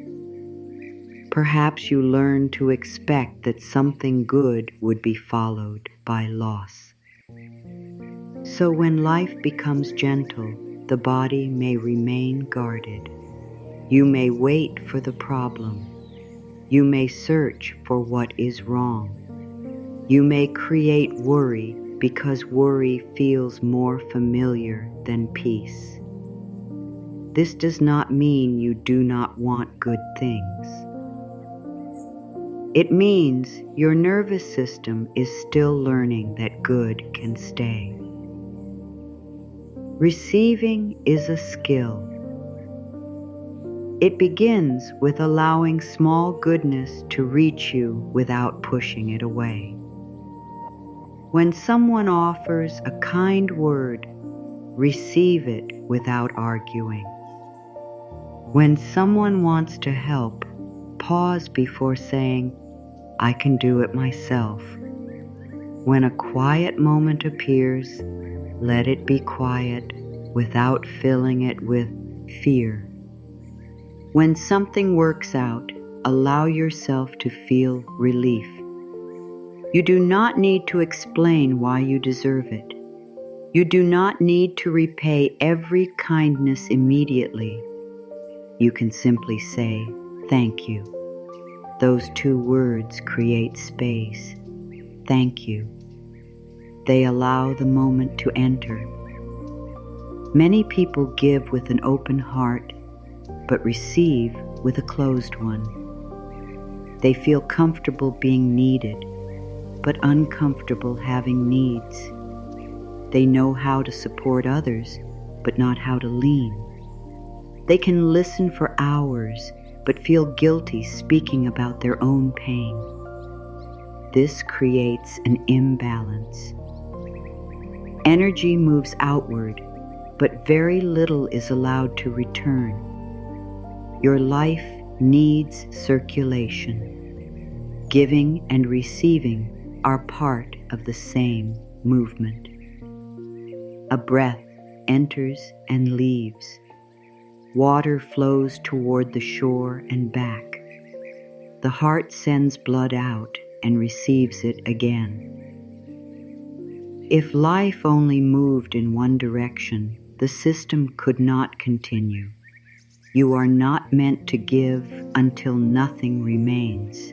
Perhaps you learned to expect that something good would be followed by loss. So when life becomes gentle, the body may remain guarded. You may wait for the problem. You may search for what is wrong. You may create worry because worry feels more familiar than peace. This does not mean you do not want good things. It means your nervous system is still learning that good can stay. Receiving is a skill. It begins with allowing small goodness to reach you without pushing it away. When someone offers a kind word, receive it without arguing. When someone wants to help, pause before saying, "I can do it myself." When a quiet moment appears, let it be quiet without filling it with fear. When something works out, allow yourself to feel relief. You do not need to explain why you deserve it. You do not need to repay every kindness immediately. You can simply say, "Thank you." Those two words create space. Thank you. They allow the moment to enter. Many people give with an open heart, but receive with a closed one. They feel comfortable being needed, but uncomfortable having needs. They know how to support others, but not how to lean. They can listen for hours, but feel guilty speaking about their own pain. This creates an imbalance. Energy moves outward, but very little is allowed to return. Your life needs circulation. Giving and receiving are part of the same movement. A breath enters and leaves. Water flows toward the shore and back. The heart sends blood out and receives it again. If life only moved in one direction, the system could not continue. You are not meant to give until nothing remains.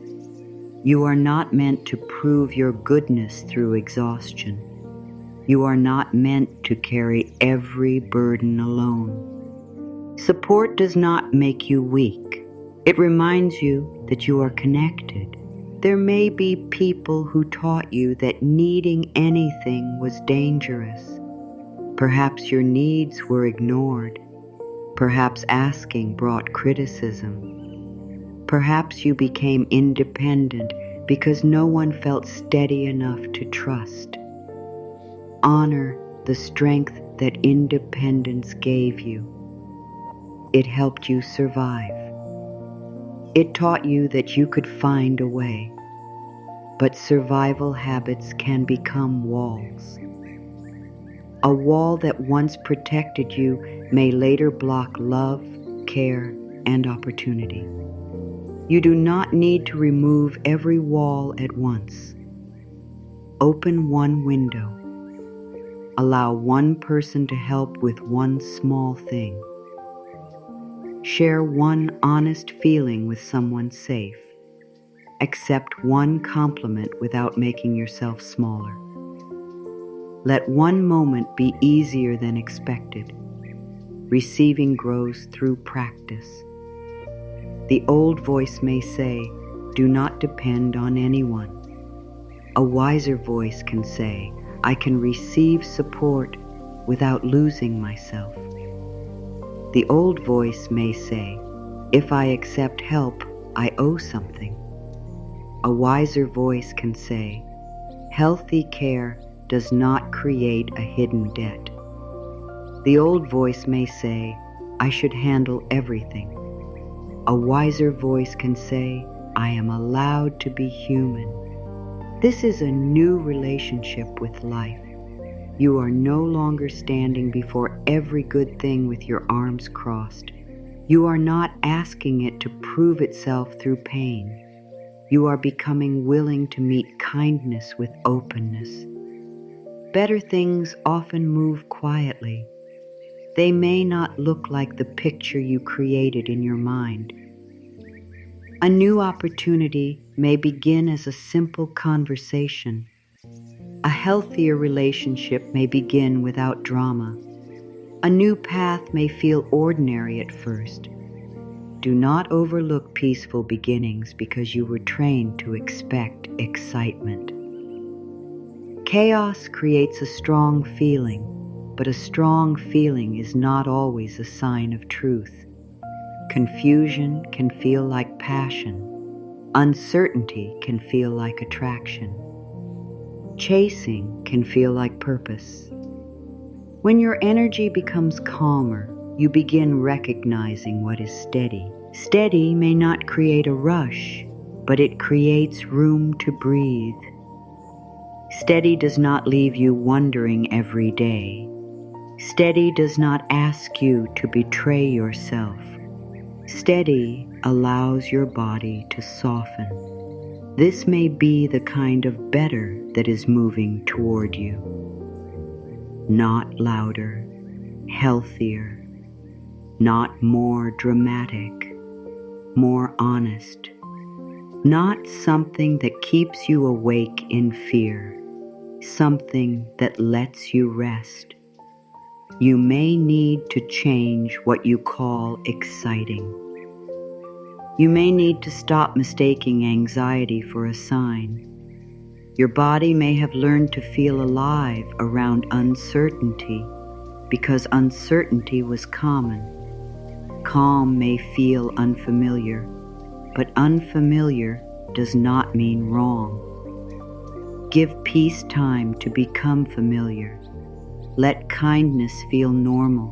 You are not meant to prove your goodness through exhaustion. You are not meant to carry every burden alone. Support does not make you weak. It reminds you that you are connected. There may be people who taught you that needing anything was dangerous. Perhaps your needs were ignored. Perhaps asking brought criticism. Perhaps you became independent because no one felt steady enough to trust. Honor the strength that independence gave you. It helped you survive. It taught you that you could find a way. But survival habits can become walls. A wall that once protected you may later block love, care, and opportunity. You do not need to remove every wall at once. Open one window. Allow one person to help with one small thing. Share one honest feeling with someone safe. Accept one compliment without making yourself smaller. Let one moment be easier than expected. Receiving grows through practice. The old voice may say, "Do not depend on anyone." A wiser voice can say, "I can receive support without losing myself." The old voice may say, "If I accept help, I owe something." A wiser voice can say, "Healthy care does not create a hidden debt." The old voice may say, "I should handle everything." A wiser voice can say, "I am allowed to be human." This is a new relationship with life. You are no longer standing before every good thing with your arms crossed. You are not asking it to prove itself through pain. You are becoming willing to meet kindness with openness. Better things often move quietly. They may not look like the picture you created in your mind. A new opportunity may begin as a simple conversation. A healthier relationship may begin without drama. A new path may feel ordinary at first. Do not overlook peaceful beginnings because you were trained to expect excitement. Chaos creates a strong feeling, but a strong feeling is not always a sign of truth. Confusion can feel like passion. Uncertainty can feel like attraction. Chasing can feel like purpose. When your energy becomes calmer, you begin recognizing what is steady. Steady may not create a rush, but it creates room to breathe. Steady does not leave you wondering every day. Steady does not ask you to betray yourself. Steady allows your body to soften. This may be the kind of better that is moving toward you. Not louder, healthier, not more dramatic, more honest. Not something that keeps you awake in fear, something that lets you rest. You may need to change what you call exciting. You may need to stop mistaking anxiety for a sign. Your body may have learned to feel alive around uncertainty because uncertainty was common. Calm may feel unfamiliar, but unfamiliar does not mean wrong. Give peace time to become familiar. Let kindness feel normal.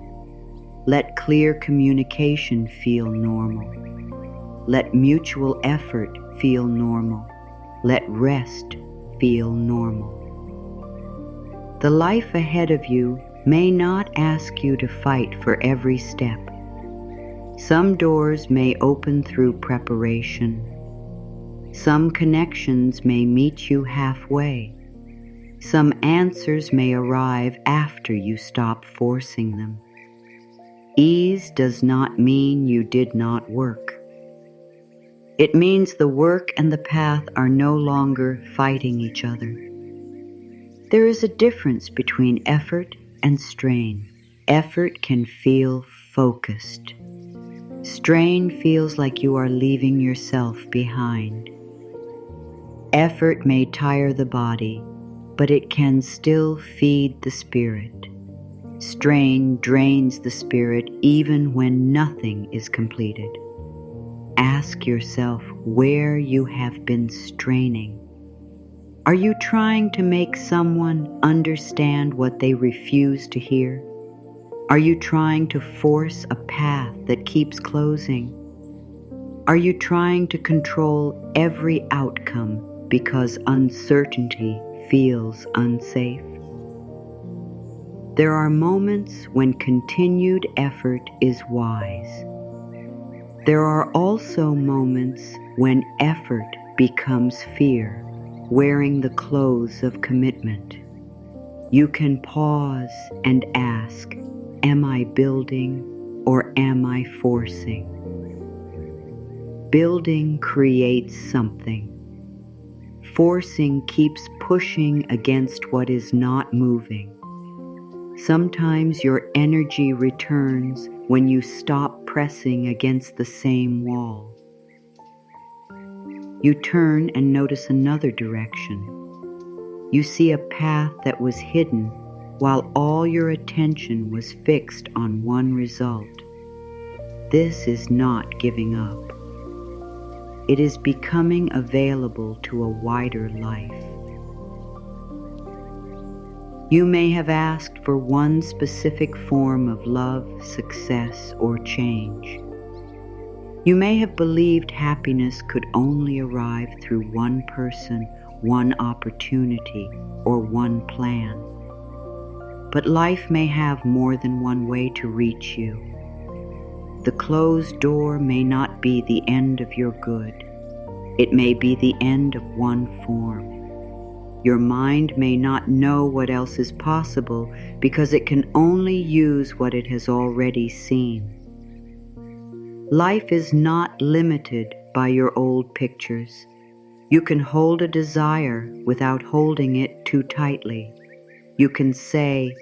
Let clear communication feel normal. Let mutual effort feel normal. Let rest feel normal. The life ahead of you may not ask you to fight for every step. Some doors may open through preparation. Some connections may meet you halfway. Some answers may arrive after you stop forcing them. Ease does not mean you did not work. It means the work and the path are no longer fighting each other. There is a difference between effort and strain. Effort can feel focused. Strain feels like you are leaving yourself behind. Effort may tire the body, but it can still feed the spirit. Strain drains the spirit even when nothing is completed. Ask yourself where you have been straining. Are you trying to make someone understand what they refuse to hear? Are you trying to force a path that keeps closing? Are you trying to control every outcome because uncertainty feels unsafe? There are moments when continued effort is wise. There are also moments when effort becomes fear, wearing the clothes of commitment. You can pause and ask, am I building or am I forcing? Building creates something. Forcing keeps pushing against what is not moving. Sometimes your energy returns when you stop pressing against the same wall. You turn and notice another direction. You see a path that was hidden while all your attention was fixed on one result. This is not giving up. It is becoming available to a wider life. You may have asked for one specific form of love, success, or change. You may have believed happiness could only arrive through one person, one opportunity, or one plan. But life may have more than one way to reach you. The closed door may not be the end of your good. It may be the end of one form. Your mind may not know what else is possible because it can only use what it has already seen. Life is not limited by your old pictures. You can hold a desire without holding it too tightly. You can say,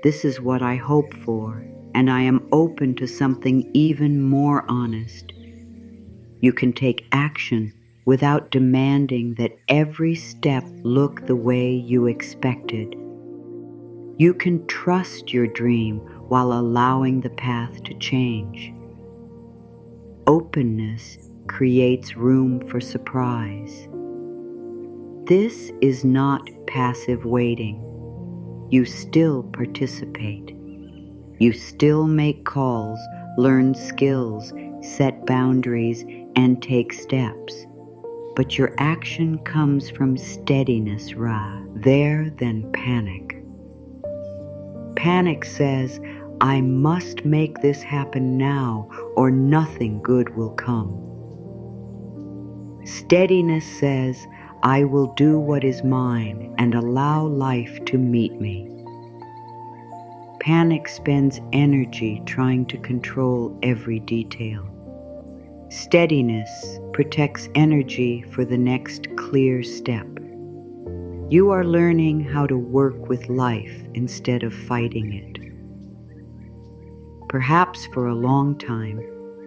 "This is what I hope for, and I am open to something even more honest." You can take action without demanding that every step look the way you expected. You can trust your dream while allowing the path to change. Openness creates room for surprise. This is not passive waiting. You still participate. You still make calls, learn skills, set boundaries, and take steps. But your action comes from steadiness rather than panic. Panic says, "I must make this happen now or nothing good will come." Steadiness says, "I will do what is mine and allow life to meet me." Panic spends energy trying to control every detail. Steadiness protects energy for the next clear step. You are learning how to work with life instead of fighting it. Perhaps for a long time,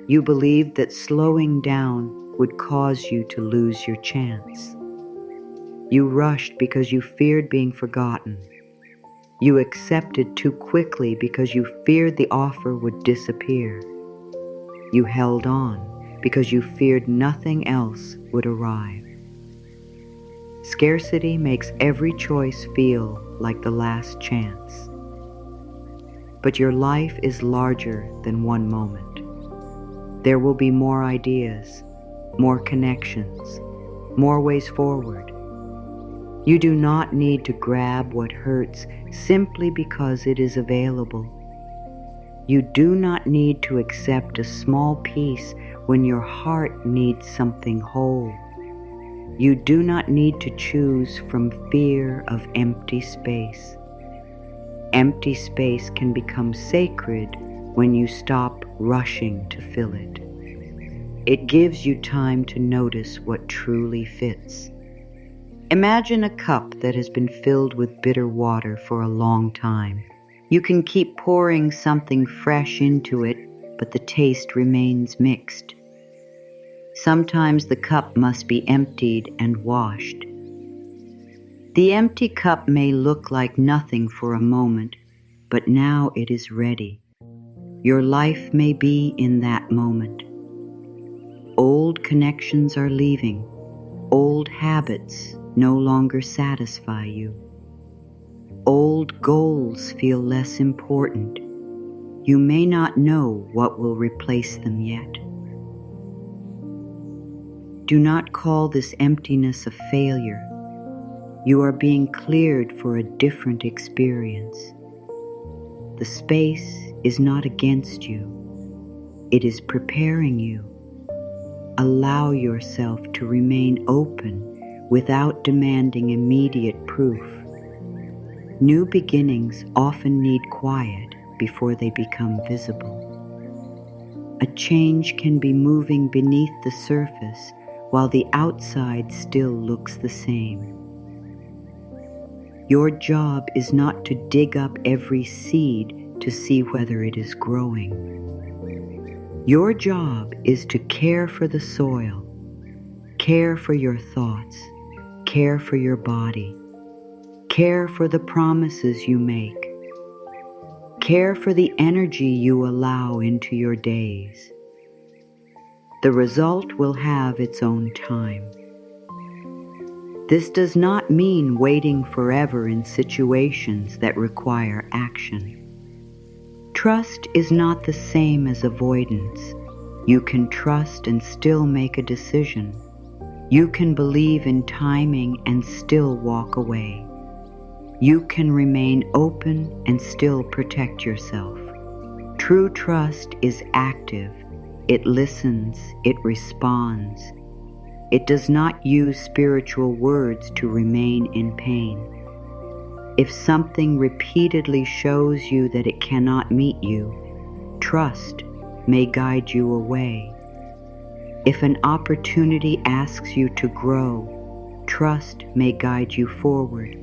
you believed that slowing down would cause you to lose your chance. You rushed because you feared being forgotten. You accepted too quickly because you feared the offer would disappear. You held on because you feared nothing else would arrive. Scarcity makes every choice feel like the last chance. But your life is larger than one moment. There will be more ideas, more connections, more ways forward. You do not need to grab what hurts simply because it is available. You do not need to accept a small piece when your heart needs something whole. You do not need to choose from fear of empty space. Empty space can become sacred when you stop rushing to fill it. It gives you time to notice what truly fits. Imagine a cup that has been filled with bitter water for a long time. You can keep pouring something fresh into it, but the taste remains mixed. Sometimes the cup must be emptied and washed. The empty cup may look like nothing for a moment, but now it is ready. Your life may be in that moment. Old connections are leaving. Old habits no longer satisfy you. Old goals feel less important. You may not know what will replace them yet. Do not call this emptiness a failure. You are being cleared for a different experience. The space is not against you. It is preparing you. Allow yourself to remain open without demanding immediate proof. New beginnings often need quiet before they become visible. A change can be moving beneath the surface while the outside still looks the same. Your job is not to dig up every seed to see whether it is growing. Your job is to care for the soil, care for your thoughts, care for your body, care for the promises you make, care for the energy you allow into your days. The result will have its own time. This does not mean waiting forever in situations that require action. Trust is not the same as avoidance. You can trust and still make a decision. You can believe in timing and still walk away. You can remain open and still protect yourself. True trust is active. It listens, it responds. It does not use spiritual words to remain in pain. If something repeatedly shows you that it cannot meet you, trust may guide you away. If an opportunity asks you to grow, trust may guide you forward.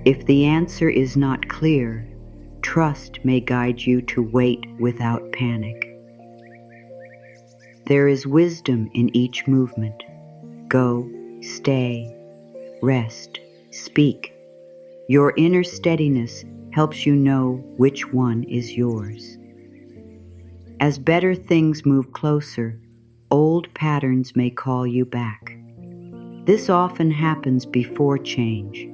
If the answer is not clear, trust may guide you to wait without panic. There is wisdom in each movement. Go, stay, rest, speak. Your inner steadiness helps you know which one is yours. As better things move closer, old patterns may call you back. This often happens before change.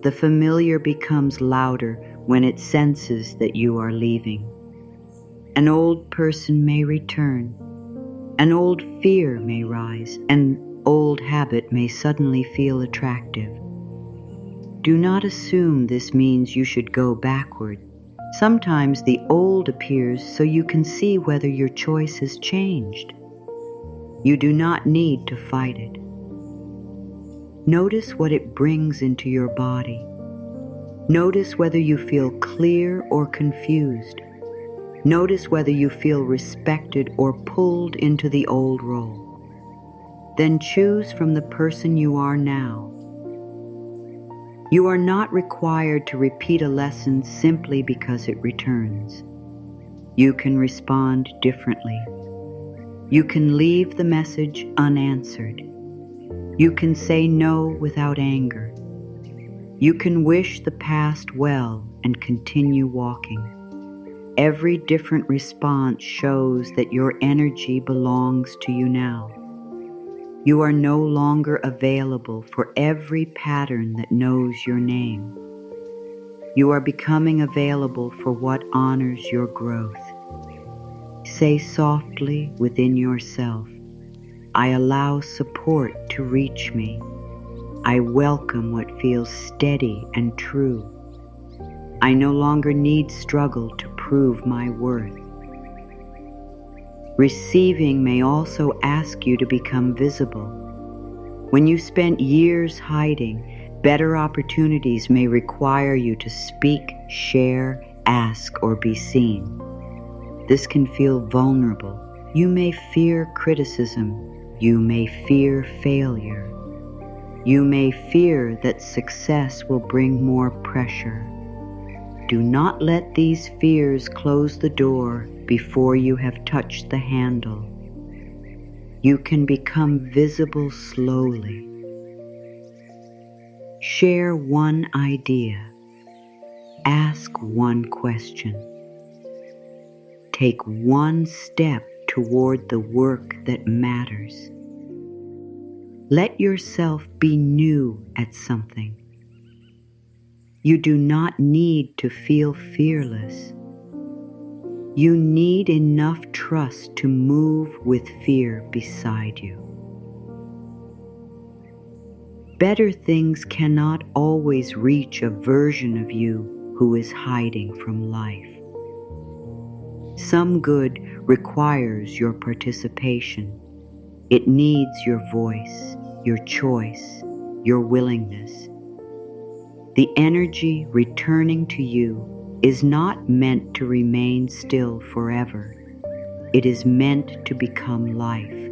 The familiar becomes louder when it senses that you are leaving. An old person may return. An old fear may rise. An old habit may suddenly feel attractive. Do not assume this means you should go backward. Sometimes the old appears so you can see whether your choice has changed. You do not need to fight it. Notice what it brings into your body. Notice whether you feel clear or confused. Notice whether you feel respected or pulled into the old role. Then choose from the person you are now. You are not required to repeat a lesson simply because it returns. You can respond differently. You can leave the message unanswered. You can say no without anger. You can wish the past well and continue walking. Every different response shows that your energy belongs to you now. You are no longer available for every pattern that knows your name. You are becoming available for what honors your growth. Say softly within yourself, I allow support to reach me. I welcome what feels steady and true. I no longer need struggle to prove my worth. Receiving may also ask you to become visible. When you spent years hiding, better opportunities may require you to speak, share, ask, or be seen. This can feel vulnerable. You may fear criticism. You may fear failure. You may fear that success will bring more pressure. Do not let these fears close the door before you have touched the handle. You can become visible slowly. Share one idea. Ask one question. Take one step toward the work that matters. Let yourself be new at something. You do not need to feel fearless. You need enough trust to move with fear beside you. Better things cannot always reach a version of you who is hiding from life. Some good requires your participation. It needs your voice, your choice, your willingness. The energy returning to you is not meant to remain still forever. It is meant to become life.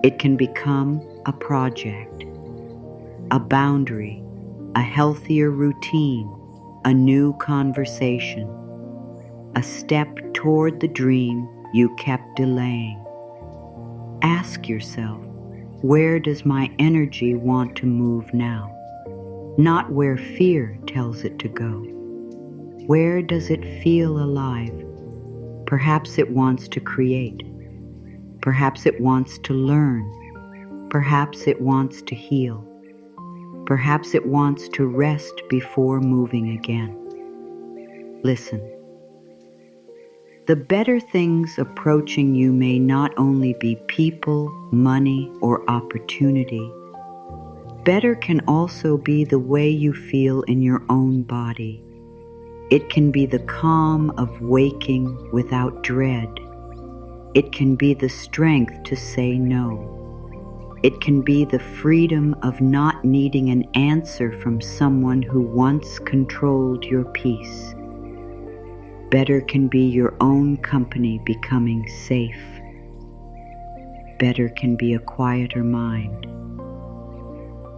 It can become a project, a boundary, a healthier routine, a new conversation, a step toward the dream you kept delaying. Ask yourself, where does my energy want to move now? Not where fear tells it to go. Where does it feel alive? Perhaps it wants to create. Perhaps it wants to learn. Perhaps it wants to heal. Perhaps it wants to rest before moving again. Listen. The better things approaching you may not only be people, money, or opportunity. Better can also be the way you feel in your own body. It can be the calm of waking without dread. It can be the strength to say no. It can be the freedom of not needing an answer from someone who once controlled your peace. Better can be your own company becoming safe. Better can be a quieter mind.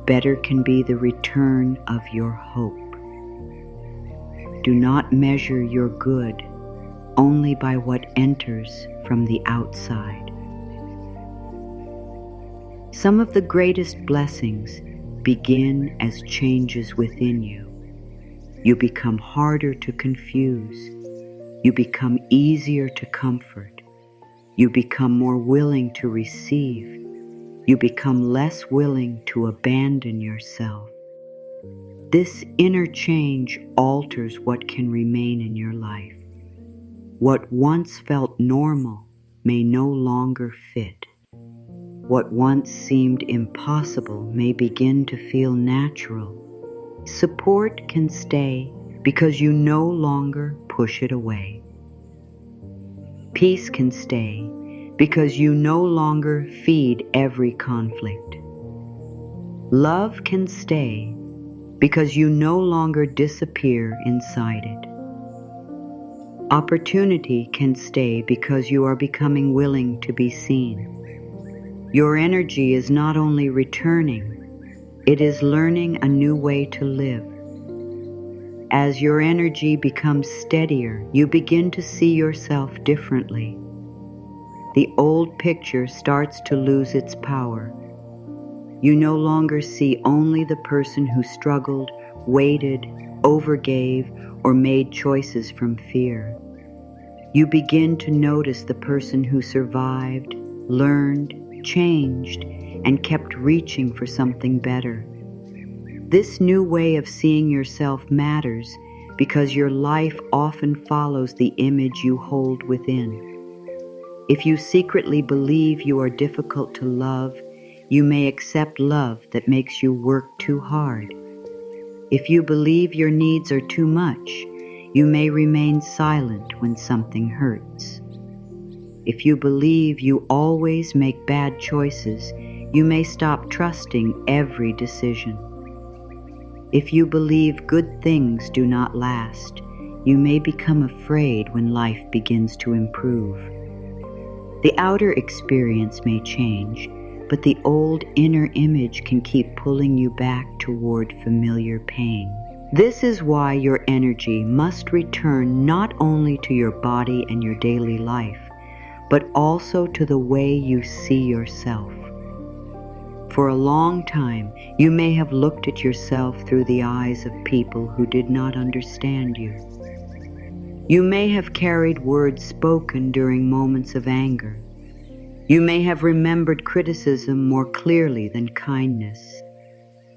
Better can be the return of your hope. Do not measure your good only by what enters from the outside. Some of the greatest blessings begin as changes within you. You become harder to confuse. You become easier to comfort. You become more willing to receive. You become less willing to abandon yourself. This inner change alters what can remain in your life. What once felt normal may no longer fit. What once seemed impossible may begin to feel natural. Support can stay because you no longer push it away. Peace can stay because you no longer feed every conflict. Love can stay because you no longer disappear inside it. Opportunity can stay because you are becoming willing to be seen. Your energy is not only returning, it is learning a new way to live. As your energy becomes steadier, you begin to see yourself differently. The old picture starts to lose its power. You no longer see only the person who struggled, waited, overgave, or made choices from fear. You begin to notice the person who survived, learned, changed, and kept reaching for something better. This new way of seeing yourself matters because your life often follows the image you hold within. If you secretly believe you are difficult to love, you may accept love that makes you work too hard. If you believe your needs are too much, you may remain silent when something hurts. If you believe you always make bad choices, you may stop trusting every decision. If you believe good things do not last, you may become afraid when life begins to improve. The outer experience may change, but the old inner image can keep pulling you back toward familiar pain. This is why your energy must return not only to your body and your daily life, but also to the way you see yourself. For a long time, you may have looked at yourself through the eyes of people who did not understand you. You may have carried words spoken during moments of anger. You may have remembered criticism more clearly than kindness.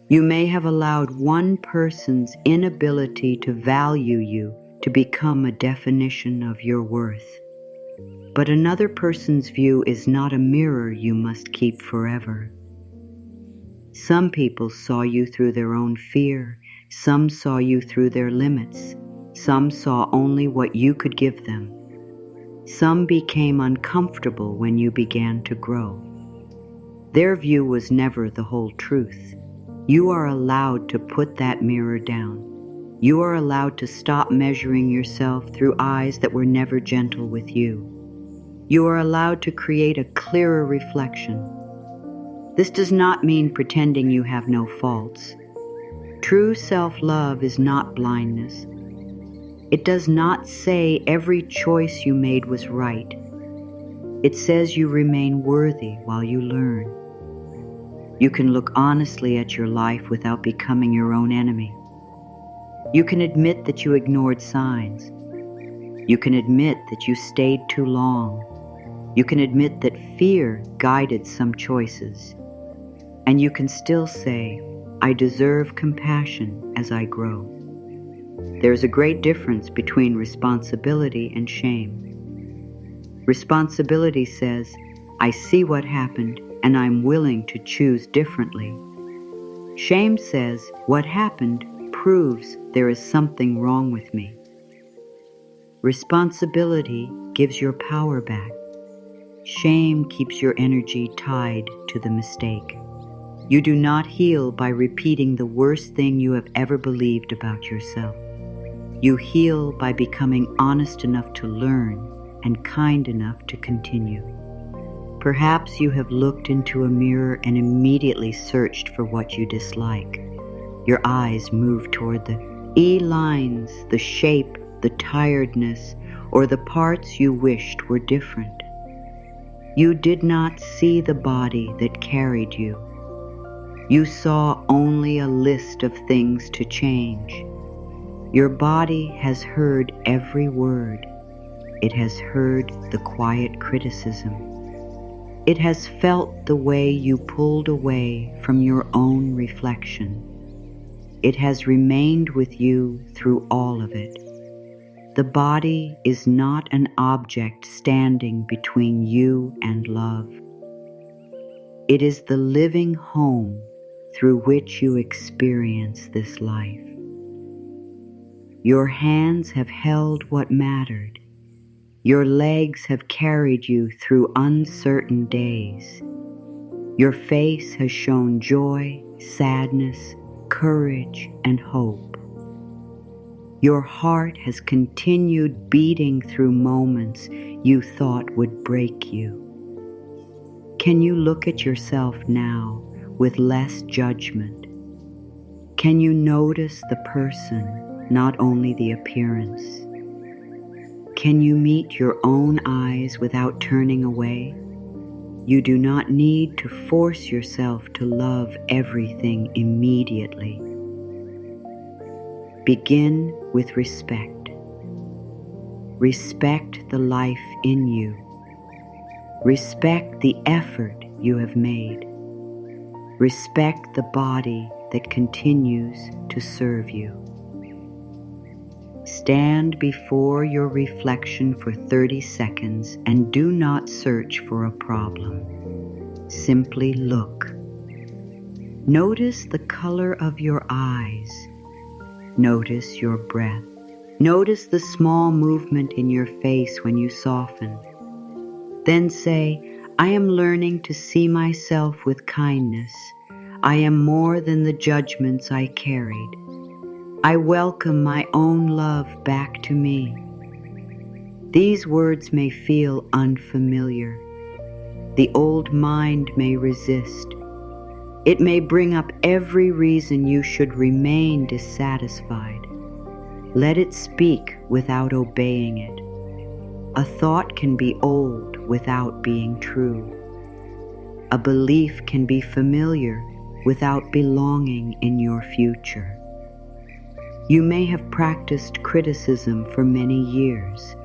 You may have allowed one person's inability to value you to become a definition of your worth. But another person's view is not a mirror you must keep forever. Some people saw you through their own fear. Some saw you through their limits. Some saw only what you could give them. Some became uncomfortable when you began to grow. Their view was never the whole truth. You are allowed to put that mirror down. You are allowed to stop measuring yourself through eyes that were never gentle with you. You are allowed to create a clearer reflection. This does not mean pretending you have no faults. True self-love is not blindness. It does not say every choice you made was right. It says you remain worthy while you learn. You can look honestly at your life without becoming your own enemy. You can admit that you ignored signs. You can admit that you stayed too long. You can admit that fear guided some choices. And you can still say, I deserve compassion as I grow. There's a great difference between responsibility and shame. Responsibility says, I see what happened and I'm willing to choose differently. Shame says, what happened proves there is something wrong with me. Responsibility gives your power back. Shame keeps your energy tied to the mistake. You do not heal by repeating the worst thing you have ever believed about yourself. You heal by becoming honest enough to learn and kind enough to continue. Perhaps you have looked into a mirror and immediately searched for what you dislike. Your eyes move toward the lines, the shape, the tiredness, or the parts you wished were different. You did not see the body that carried you. You saw only a list of things to change. Your body has heard every word. It has heard the quiet criticism. It has felt the way you pulled away from your own reflection. It has remained with you through all of it. The body is not an object standing between you and love. It is the living home through which you experience this life. Your hands have held what mattered. Your legs have carried you through uncertain days. Your face has shown joy, sadness, courage, and hope. Your heart has continued beating through moments you thought would break you. Can you look at yourself now with less judgment? Can you notice the person, not only the appearance? Can you meet your own eyes without turning away? You do not need to force yourself to love everything immediately. Begin with respect. Respect the life in you. Respect the effort you have made. Respect the body that continues to serve you. Stand before your reflection for 30 seconds and do not search for a problem. Simply look. Notice the color of your eyes. Notice your breath. Notice the small movement in your face when you soften. Then say, I am learning to see myself with kindness. I am more than the judgments I carried. I welcome my own love back to me. These words may feel unfamiliar. The old mind may resist. It may bring up every reason you should remain dissatisfied. Let it speak without obeying it. A thought can be old without being true. A belief can be familiar without belonging in your future. You may have practiced criticism for many years.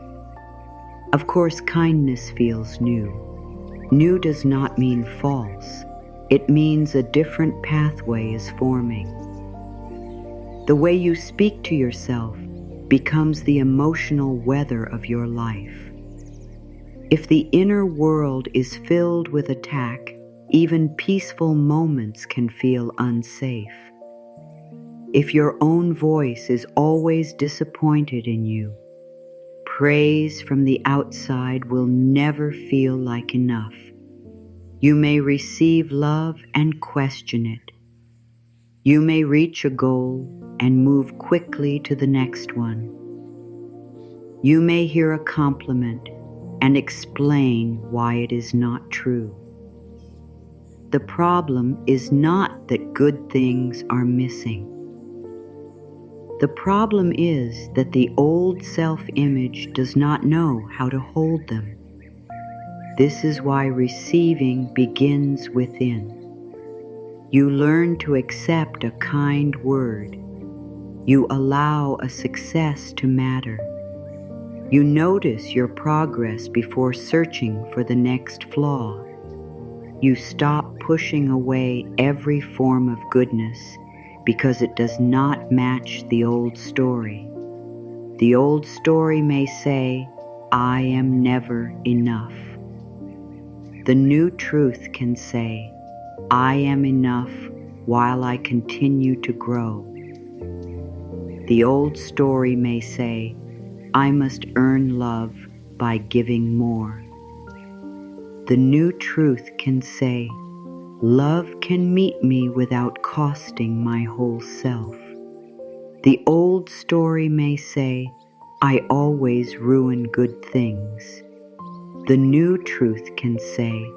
Of course, kindness feels new. New does not mean false. It means a different pathway is forming. The way you speak to yourself becomes the emotional weather of your life. If the inner world is filled with attack, even peaceful moments can feel unsafe. If your own voice is always disappointed in you, praise from the outside will never feel like enough. You may receive love and question it. You may reach a goal and move quickly to the next one. You may hear a compliment and explain why it is not true. The problem is not that good things are missing. The problem is that the old self-image does not know how to hold them. This is why receiving begins within. You learn to accept a kind word. You allow a success to matter. You notice your progress before searching for the next flaw. You stop pushing away every form of goodness because it does not match the old story. The old story may say, I am never enough. The new truth can say, I am enough while I continue to grow. The old story may say, I must earn love by giving more. the new truth can say, love can meet me without costing my whole self. The old story may say, I always ruin good things. The new truth can say,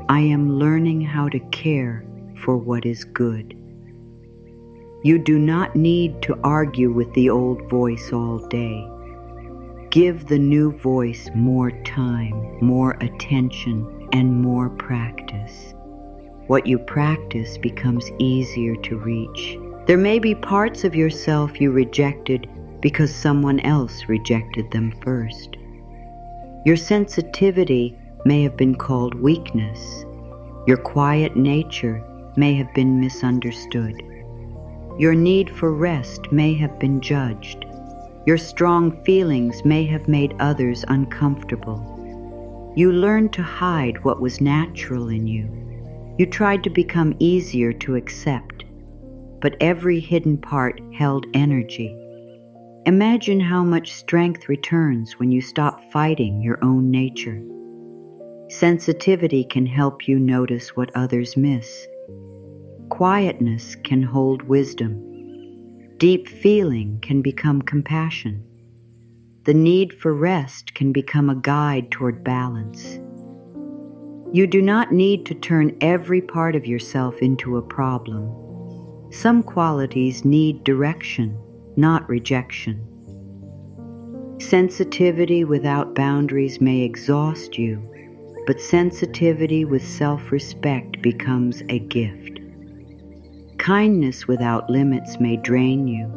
I am learning how to care for what is good. You do not need to argue with the old voice all day. Give the new voice more time, more attention, and more practice. What you practice becomes easier to reach. There may be parts of yourself you rejected because someone else rejected them first. Your sensitivity may have been called weakness. Your quiet nature may have been misunderstood. Your need for rest may have been judged. Your strong feelings may have made others uncomfortable. You learned to hide what was natural in you. You tried to become easier to accept, but every hidden part held energy. Imagine how much strength returns when you stop fighting your own nature. Sensitivity can help you notice what others miss. Quietness can hold wisdom. Deep feeling can become compassion. The need for rest can become a guide toward balance. You do not need to turn every part of yourself into a problem. Some qualities need direction, not rejection. Sensitivity without boundaries may exhaust you, but sensitivity with self-respect becomes a gift. Kindness without limits may drain you,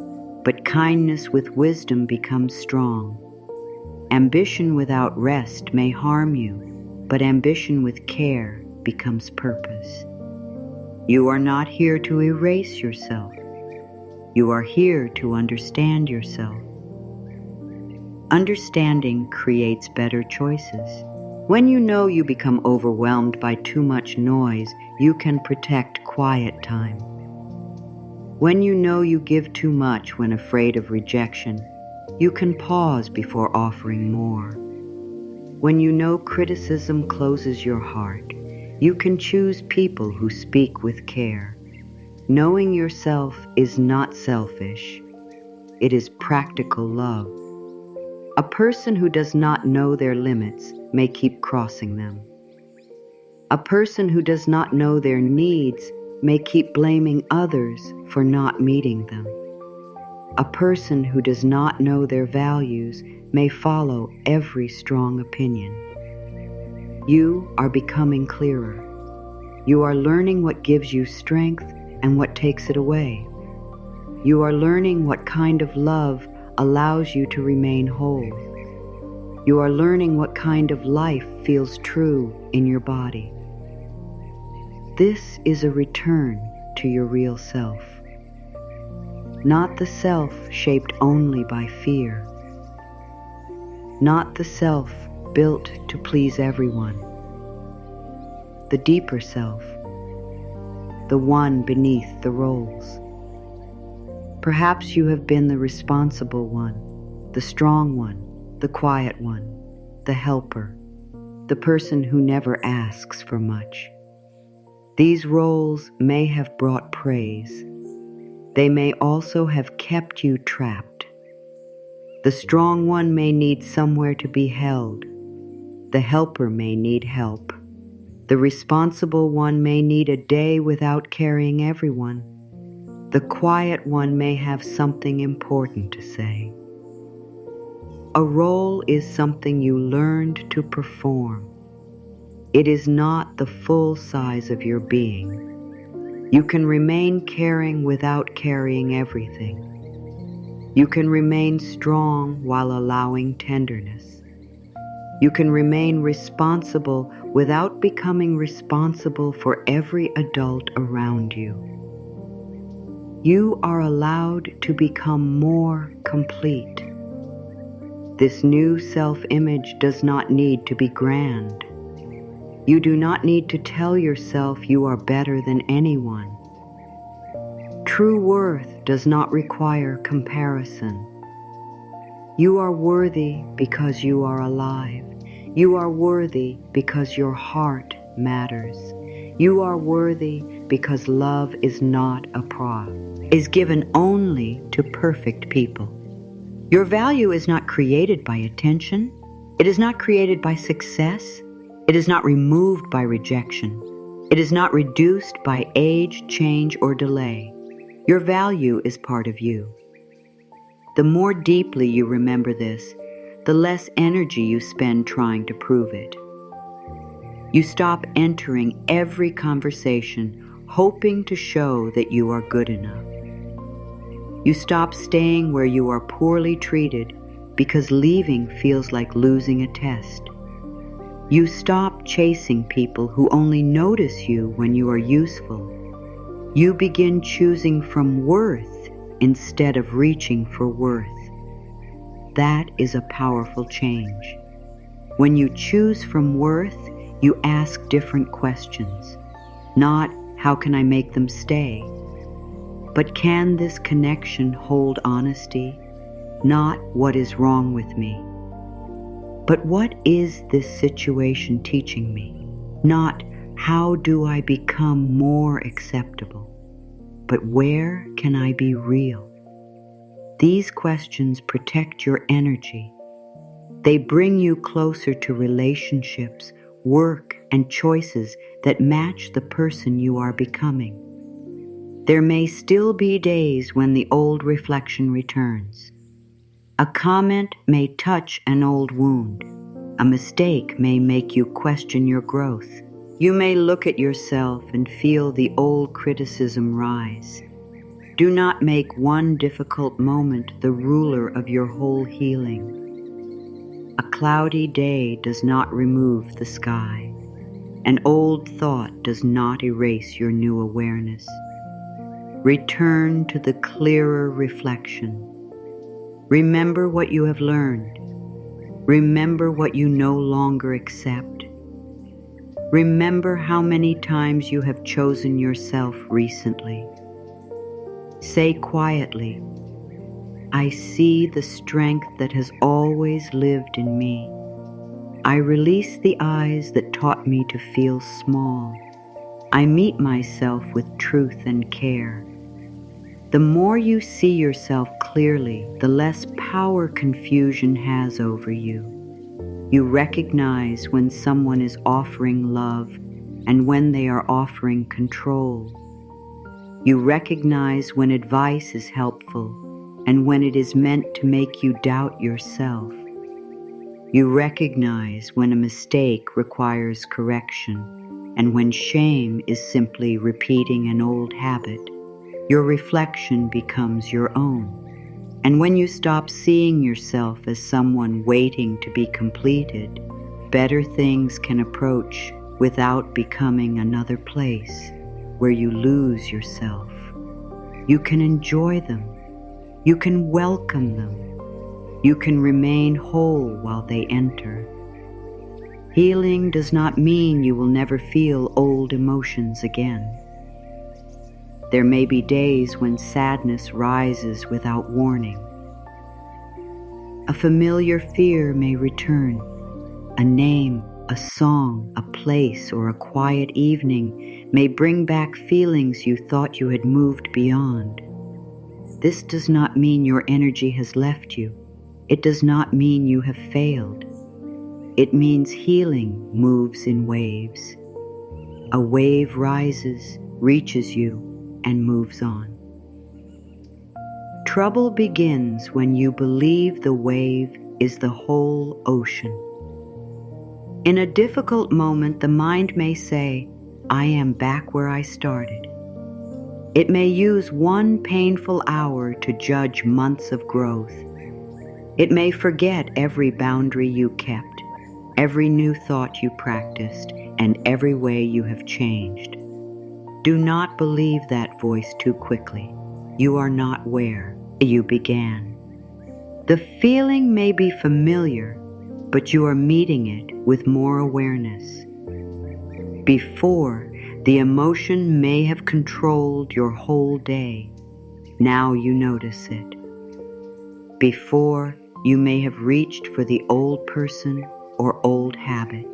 but kindness with wisdom becomes strong. Ambition without rest may harm you, but ambition with care becomes purpose. You are not here to erase yourself. You are here to understand yourself. Understanding creates better choices. When you know you become overwhelmed by too much noise, you can protect quiet time. When you know you give too much when afraid of rejection, you can pause before offering more. When you know criticism closes your heart, you can choose people who speak with care. Knowing yourself is not selfish. It is practical love. A person who does not know their limits may keep crossing them. A person who does not know their needs may keep blaming others for not meeting them. A person who does not know their values may follow every strong opinion. You are becoming clearer. You are learning what gives you strength and what takes it away. You are learning what kind of love allows you to remain whole. You are learning what kind of life feels true in your body. This is a return to your real self, not the self shaped only by fear, not the self built to please everyone, the deeper self, the one beneath the roles. Perhaps you have been the responsible one, the strong one, the quiet one, the helper, the person who never asks for much. These roles may have brought praise. They may also have kept you trapped. The strong one may need somewhere to be held. The helper may need help. The responsible one may need a day without carrying everyone. The quiet one may have something important to say. A role is something you learned to perform. It is not the full size of your being. You can remain caring without carrying everything. You can remain strong while allowing tenderness. You can remain responsible without becoming responsible for every adult around you. You are allowed to become more complete. This new self-image does not need to be grand. You do not need to tell yourself you are better than anyone. True worth does not require comparison. You are worthy because you are alive. You are worthy because your heart matters. You are worthy because love is not a prize, is given only to perfect people. Your value is not created by attention. It is not created by success. It is not removed by rejection. It is not reduced by age, change, or delay. Your value is part of you. The more deeply you remember this, the less energy you spend trying to prove it. You stop entering every conversation hoping to show that you are good enough. You stop staying where you are poorly treated because leaving feels like losing a test. You stop chasing people who only notice you when you are useful. You begin choosing from worth instead of reaching for worth. That is a powerful change. When you choose from worth, you ask different questions. Not, how can I make them stay? But can this connection hold honesty? Not, what is wrong with me? But what is this situation teaching me? Not, how do I become more acceptable? But where can I be real? These questions protect your energy. They bring you closer to relationships, work, and choices that match the person you are becoming. There may still be days when the old reflection returns. A comment may touch an old wound. A mistake may make you question your growth. You may look at yourself and feel the old criticism rise. Do not make one difficult moment the ruler of your whole healing. A cloudy day does not remove the sky. An old thought does not erase your new awareness. Return to the clearer reflection. Remember what you have learned. Remember what you no longer accept. Remember how many times you have chosen yourself recently. Say quietly, I see the strength that has always lived in me. I release the eyes that taught me to feel small. I meet myself with truth and care. The more you see yourself clearly, the less power confusion has over you. You recognize when someone is offering love and when they are offering control. You recognize when advice is helpful and when it is meant to make you doubt yourself. You recognize when a mistake requires correction and when shame is simply repeating an old habit. Your reflection becomes your own. And when you stop seeing yourself as someone waiting to be completed, better things can approach without becoming another place where you lose yourself. You can enjoy them. You can welcome them. You can remain whole while they enter. Healing does not mean you will never feel old emotions again. There may be days when sadness rises without warning. A familiar fear may return. A name, a song, a place, or a quiet evening may bring back feelings you thought you had moved beyond. This does not mean your energy has left you. It does not mean you have failed. It means healing moves in waves. A wave rises, reaches you, and moves on. Trouble begins when you believe the wave is the whole ocean. In a difficult moment, the mind may say, I am back where I started. It may use one painful hour to judge months of growth. It may forget every boundary you kept, every new thought you practiced, and every way you have changed. Do not believe that voice too quickly. You are not where you began. The feeling may be familiar, but you are meeting it with more awareness. Before, the emotion may have controlled your whole day. Now you notice it. Before, you may have reached for the old person or old habit.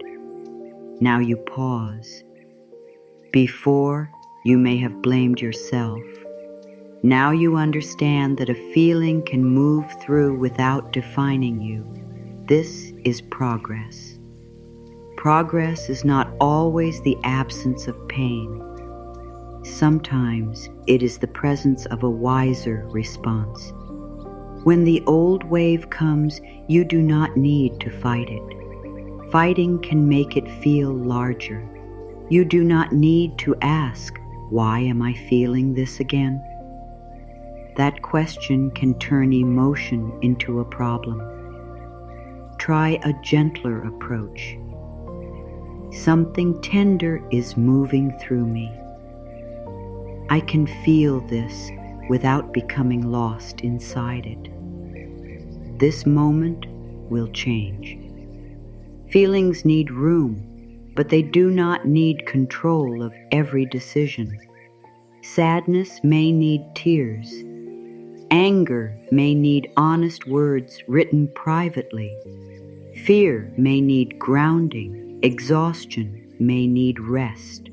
Now you pause. Before, you may have blamed yourself. Now you understand that a feeling can move through without defining you. This is progress. Progress is not always the absence of pain. Sometimes it is the presence of a wiser response. When the old wave comes, you do not need to fight it. Fighting can make it feel larger. You do not need to ask, "Why am I feeling this again?" That question can turn emotion into a problem. Try a gentler approach. Something tender is moving through me. I can feel this without becoming lost inside it. This moment will change. Feelings need room, but they do not need control of every decision. Sadness may need tears. Anger may need honest words written privately. Fear may need grounding. Exhaustion may need rest.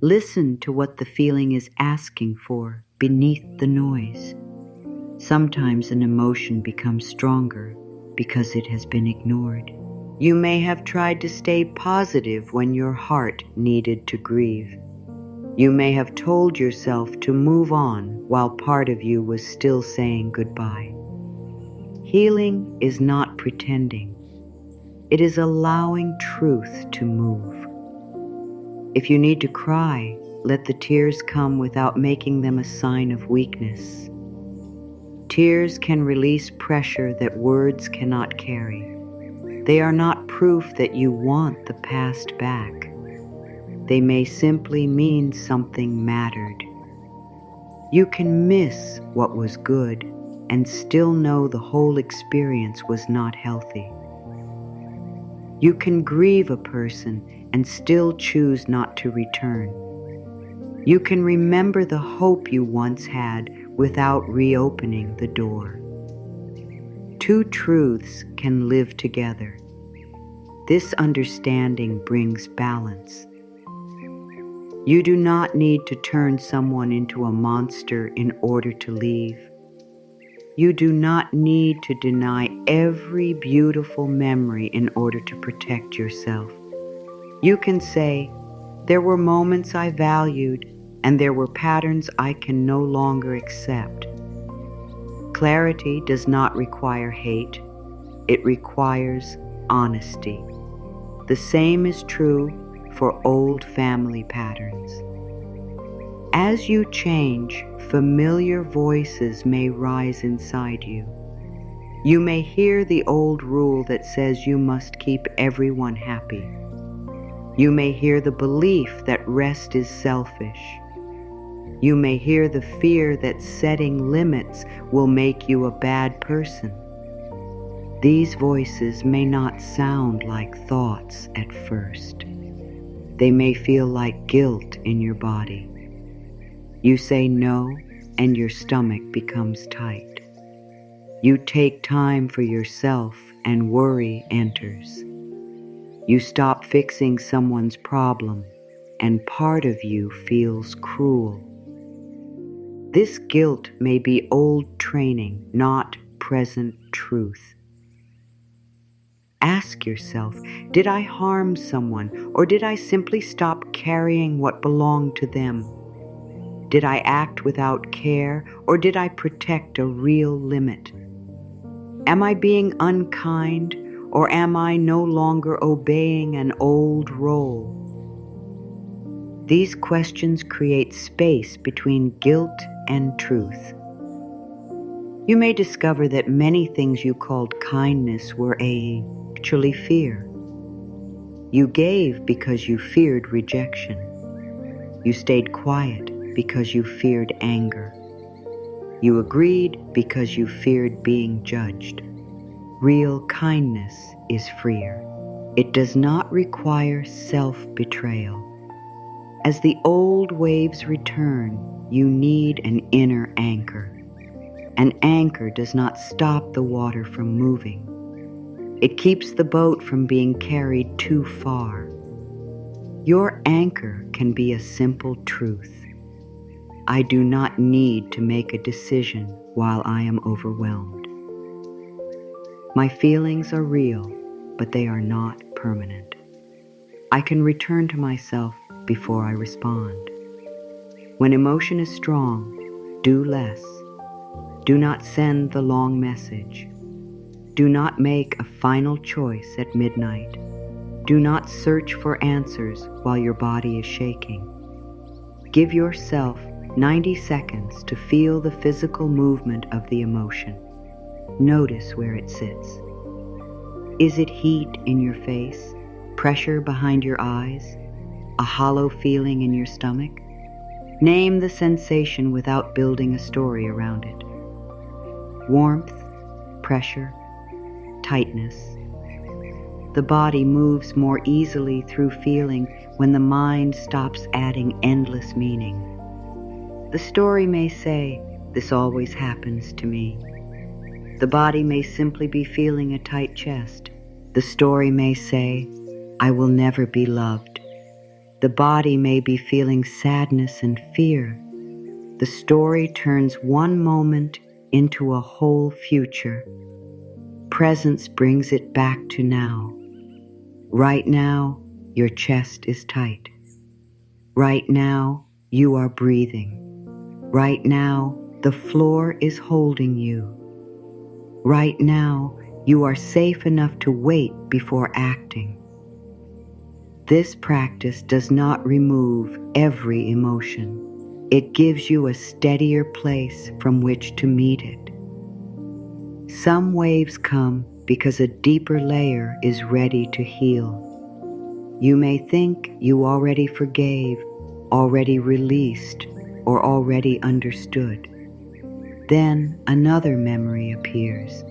Listen to what the feeling is asking for beneath the noise. Sometimes an emotion becomes stronger because it has been ignored. You may have tried to stay positive when your heart needed to grieve. You may have told yourself to move on while part of you was still saying goodbye. Healing is not pretending. It is allowing truth to move. If you need to cry, let the tears come without making them a sign of weakness. Tears can release pressure that words cannot carry. They are not proof that you want the past back. They may simply mean something mattered. You can miss what was good and still know the whole experience was not healthy. You can grieve a person and still choose not to return. You can remember the hope you once had without reopening the door. Two truths can live together. This understanding brings balance. You do not need to turn someone into a monster in order to leave. You do not need to deny every beautiful memory in order to protect yourself. You can say, "There were moments I valued, and there were patterns I can no longer accept." Clarity does not require hate. It requires honesty. The same is true for old family patterns. As you change, familiar voices may rise inside you. You may hear the old rule that says you must keep everyone happy. You may hear the belief that rest is selfish. You may hear the fear that setting limits will make you a bad person. These voices may not sound like thoughts at first. They may feel like guilt in your body. You say no, and your stomach becomes tight. You take time for yourself, and worry enters. You stop fixing someone's problem, and part of you feels cruel. This guilt may be old training, not present truth. Ask yourself, did I harm someone, or did I simply stop carrying what belonged to them? Did I act without care, or did I protect a real limit? Am I being unkind, or am I no longer obeying an old role? These questions create space between guilt and truth. You may discover that many things you called kindness were actually fear. You gave because you feared rejection. You stayed quiet because you feared anger. You agreed because you feared being judged. Real kindness is freer. It does not require self-betrayal. As the old waves return, you need an inner anchor. An anchor does not stop the water from moving. It keeps the boat from being carried too far. Your anchor can be a simple truth. I do not need to make a decision while I am overwhelmed. My feelings are real, but they are not permanent. I can return to myself before I respond. When emotion is strong, do less. Do not send the long message. Do not make a final choice at midnight. Do not search for answers while your body is shaking. Give yourself 90 seconds to feel the physical movement of the emotion. Notice where it sits. Is it heat in your face, pressure behind your eyes, a hollow feeling in your stomach? Name the sensation without building a story around it. Warmth, pressure, tightness. The body moves more easily through feeling when the mind stops adding endless meaning. The story may say, "This always happens to me." The body may simply be feeling a tight chest. The story may say, "I will never be loved." The body may be feeling sadness and fear. The story turns one moment into a whole future. Presence brings it back to now. Right now, your chest is tight. Right now, you are breathing. Right now, the floor is holding you. Right now, you are safe enough to wait before acting. This practice does not remove every emotion. It gives you a steadier place from which to meet it. Some waves come because a deeper layer is ready to heal. You may think you already forgave, already released, or already understood. Then another memory appears.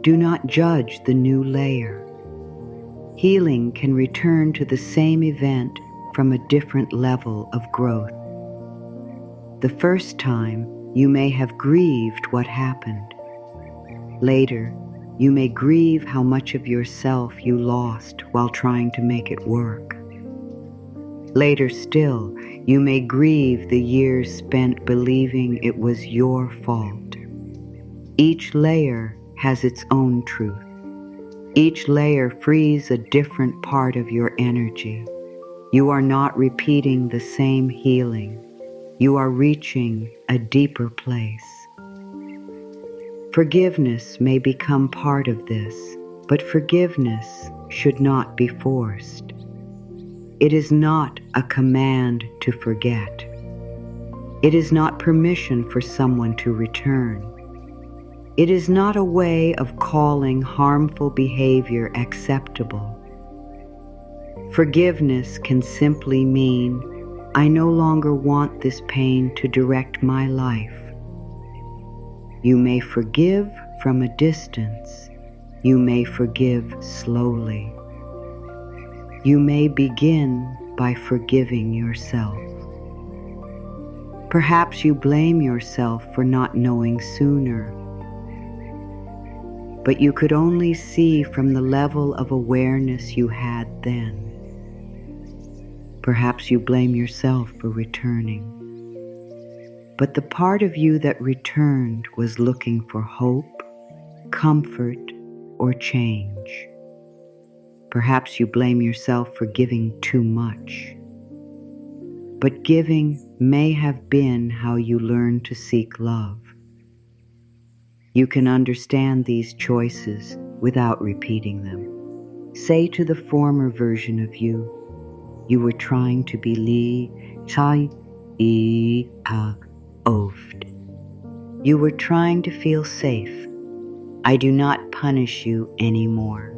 Do not judge the new layer. Healing can return to the same event from a different level of growth. The first time, you may have grieved what happened. Later, you may grieve how much of yourself you lost while trying to make it work. Later still, you may grieve the years spent believing it was your fault. Each layer has its own truth. Each layer frees a different part of your energy. You are not repeating the same healing. You are reaching a deeper place. Forgiveness may become part of this, but forgiveness should not be forced. It is not a command to forget. It is not permission for someone to return. It is not a way of calling harmful behavior acceptable. Forgiveness can simply mean, I no longer want this pain to direct my life. You may forgive from a distance. You may forgive slowly. You may begin by forgiving yourself. Perhaps you blame yourself for not knowing sooner. But you could only see from the level of awareness you had then. Perhaps you blame yourself for returning. But the part of you that returned was looking for hope, comfort, or change. Perhaps you blame yourself for giving too much. But giving may have been how you learned to seek love. You can understand these choices without repeating them. Say to the former version of you, you were trying to be li chai I a oved. You were trying to feel safe. I do not punish you anymore.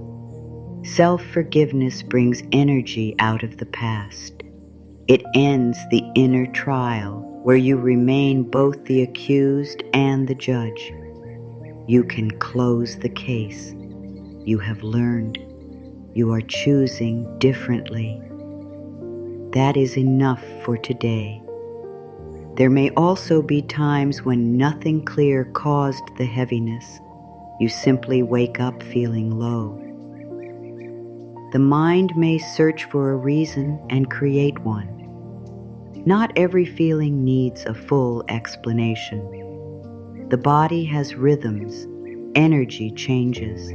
Self-forgiveness brings energy out of the past. It ends the inner trial where you remain both the accused and the judge. You can close the case. You have learned. You are choosing differently. That is enough for today. There may also be times when nothing clear caused the heaviness. You simply wake up feeling low. The mind may search for a reason and create one. Not every feeling needs a full explanation. The body has rhythms, energy changes.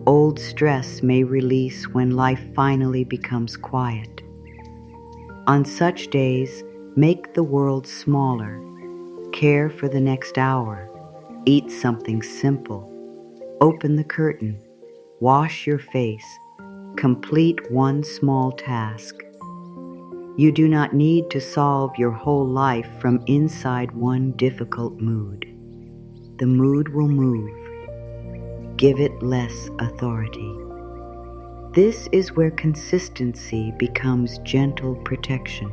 Old stress may release when life finally becomes quiet. On such days, make the world smaller. Care for the next hour. Eat something simple. Open the curtain. Wash your face. Complete one small task. You do not need to solve your whole life from inside one difficult mood. The mood will move. Give it less authority. This is where consistency becomes gentle protection.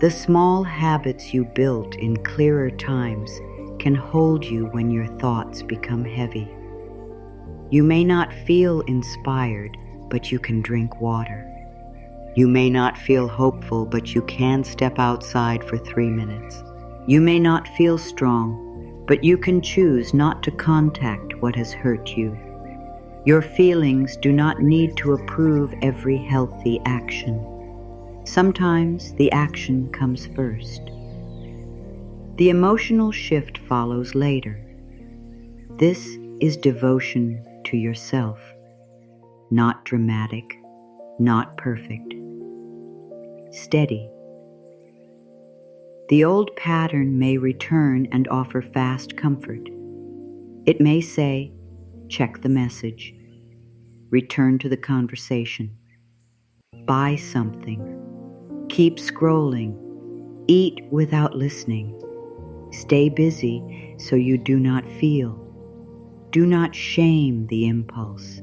The small habits you built in clearer times can hold you when your thoughts become heavy. You may not feel inspired, but you can drink water. You may not feel hopeful, but you can step outside for 3 minutes. You may not feel strong, but you can choose not to contact what has hurt you. Your feelings do not need to approve every healthy action. Sometimes the action comes first. The emotional shift follows later. This is devotion to yourself, not dramatic, not perfect. Steady. The old pattern may return and offer fast comfort. It may say, check the message, return to the conversation, buy something, keep scrolling, eat without listening, stay busy so you do not feel. Do not shame the impulse.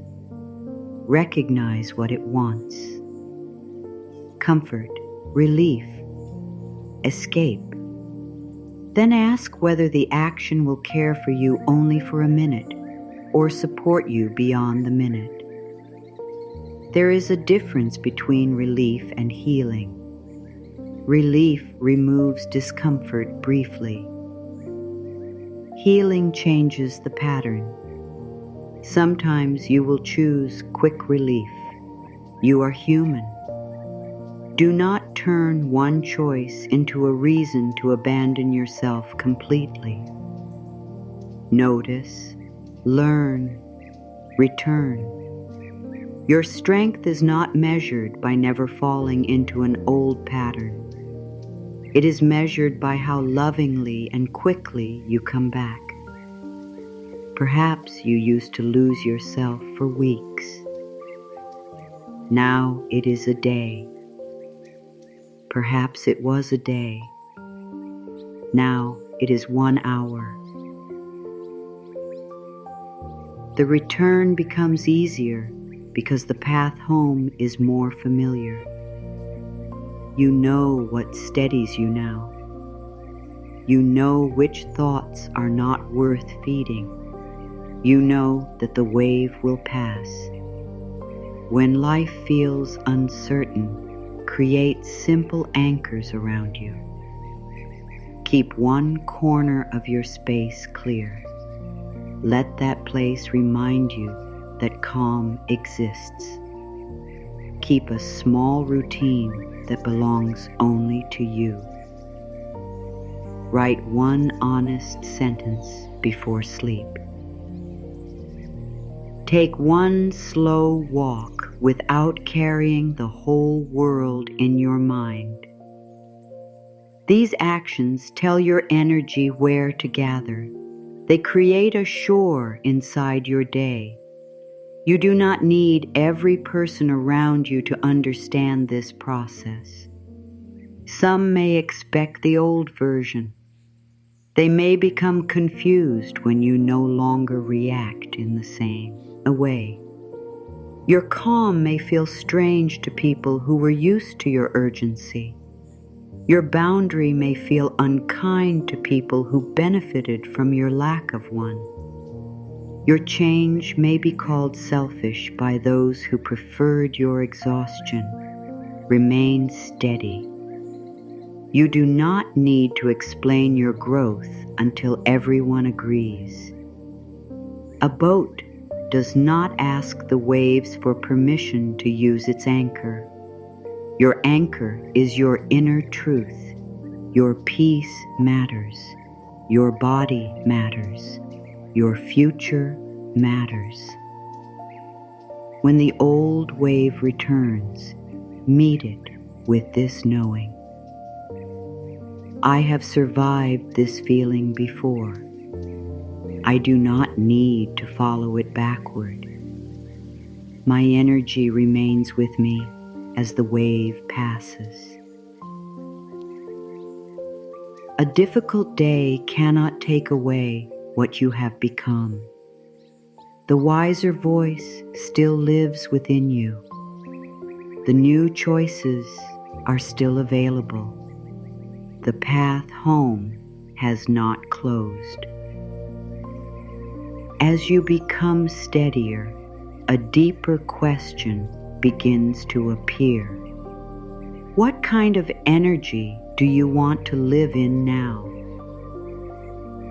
Recognize what it wants. Comfort, relief, escape. Then ask whether the action will care for you only for a minute or support you beyond the minute. There is a difference between relief and healing. Relief removes discomfort briefly. Healing changes the pattern. Sometimes you will choose quick relief. You are human. Do not turn one choice into a reason to abandon yourself completely. Notice, learn, return. Your strength is not measured by never falling into an old pattern. It is measured by how lovingly and quickly you come back. Perhaps you used to lose yourself for weeks. Now it is a day. Perhaps it was a day. Now it is 1 hour. The return becomes easier because the path home is more familiar. You know what steadies you now. You know which thoughts are not worth feeding. You know that the wave will pass. When life feels uncertain, create simple anchors around you. Keep one corner of your space clear. Let that place remind you that calm exists. Keep a small routine that belongs only to you. Write one honest sentence before sleep. Take one slow walk without carrying the whole world in your mind. These actions tell your energy where to gather. They create a shore inside your day. You do not need every person around you to understand this process. Some may expect the old version. They may become confused when you no longer react in the same way. Your calm may feel strange to people who were used to your urgency. Your boundary may feel unkind to people who benefited from your lack of one. Your change may be called selfish by those who preferred your exhaustion. Remain steady. You do not need to explain your growth until everyone agrees. A boat does not ask the waves for permission to use its anchor. Your anchor is your inner truth. Your peace matters. Your body matters. Your future matters. When the old wave returns, meet it with this knowing. I have survived this feeling before. I do not need to follow it backward. My energy remains with me as the wave passes. A difficult day cannot take away what you have become. The wiser voice still lives within you. The new choices are still available. The path home has not closed. As you become steadier, a deeper question begins to appear. What kind of energy do you want to live in now?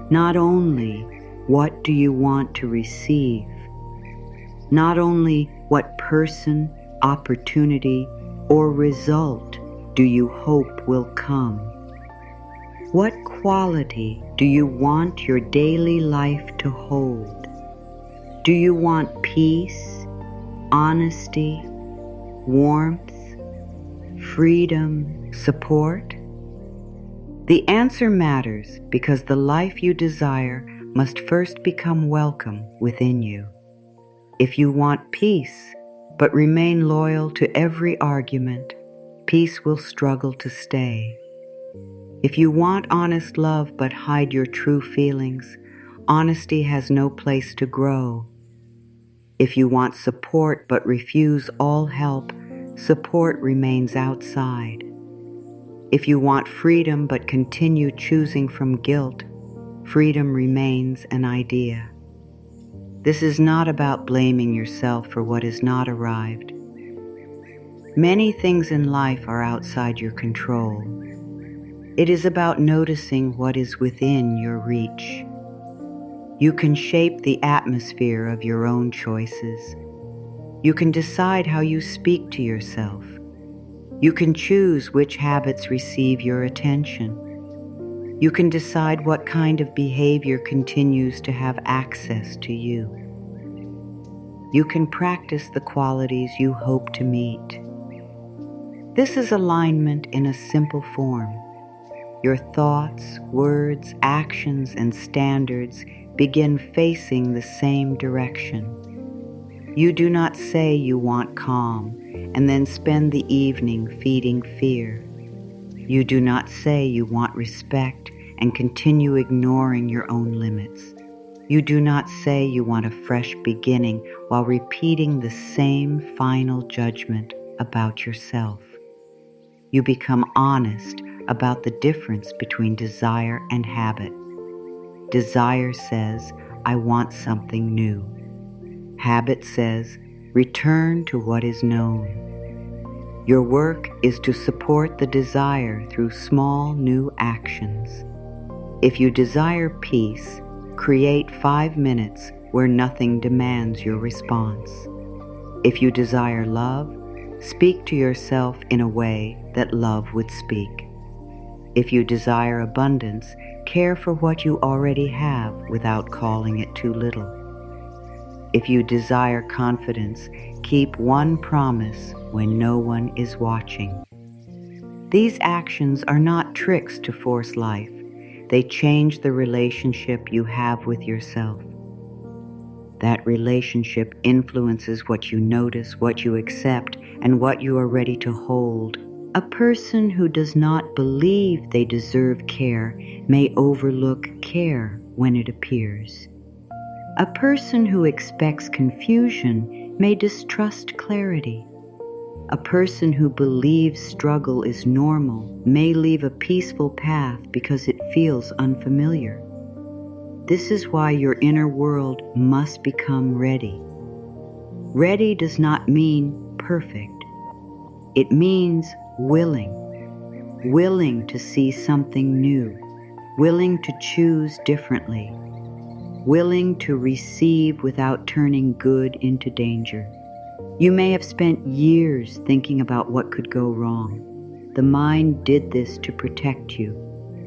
Not only what do you want to receive, not only what person, opportunity, or result do you hope will come? What quality do you want your daily life to hold? Do you want peace, honesty, warmth, freedom, support? The answer matters because the life you desire must first become welcome within you. If you want peace, but remain loyal to every argument, peace will struggle to stay. If you want honest love but hide your true feelings, honesty has no place to grow. If you want support but refuse all help, support remains outside. If you want freedom but continue choosing from guilt, freedom remains an idea. This is not about blaming yourself for what has not arrived. Many things in life are outside your control. It is about noticing what is within your reach. You can shape the atmosphere of your own choices. You can decide how you speak to yourself. You can choose which habits receive your attention. You can decide what kind of behavior continues to have access to you. You can practice the qualities you hope to meet. This is alignment in a simple form. Your thoughts, words, actions, and standards begin facing the same direction. You do not say you want calm and then spend the evening feeding fear. You do not say you want respect and continue ignoring your own limits. You do not say you want a fresh beginning while repeating the same final judgment about yourself. You become honest about the difference between desire and habit. Desire says, I want something new. Habit says, return to what is known. Your work is to support the desire through small new actions. If you desire peace, create 5 minutes where nothing demands your response. If you desire love, speak to yourself in a way that love would speak. If you desire abundance, care for what you already have without calling it too little. If you desire confidence, keep one promise when no one is watching. These actions are not tricks to force life. They change the relationship you have with yourself. That relationship influences what you notice, what you accept, and what you are ready to hold. A person who does not believe they deserve care may overlook care when it appears. A person who expects confusion may distrust clarity. A person who believes struggle is normal may leave a peaceful path because it feels unfamiliar. This is why your inner world must become ready. Ready does not mean perfect. It means willing. Willing to see something new. Willing to choose differently. willing to receive without turning good into danger. You may have spent years thinking about what could go wrong. The mind did this to protect you.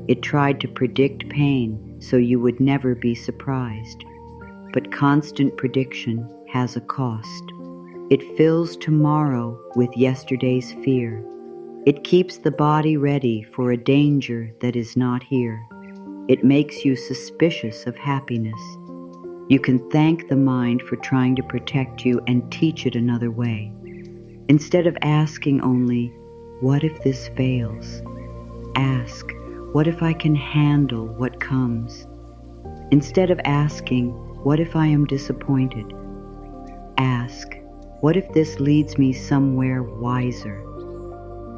It tried to predict pain so you would never be surprised. But constant prediction has a cost. It fills tomorrow with yesterday's fear. It keeps the body ready for a danger that is not here. It makes you suspicious of happiness. You can thank the mind for trying to protect you and teach it another way. Instead of asking only, "What if this fails?" Ask, "What if I can handle what comes?" Instead of asking, "What if I am disappointed?" Ask, "What if this leads me somewhere wiser?"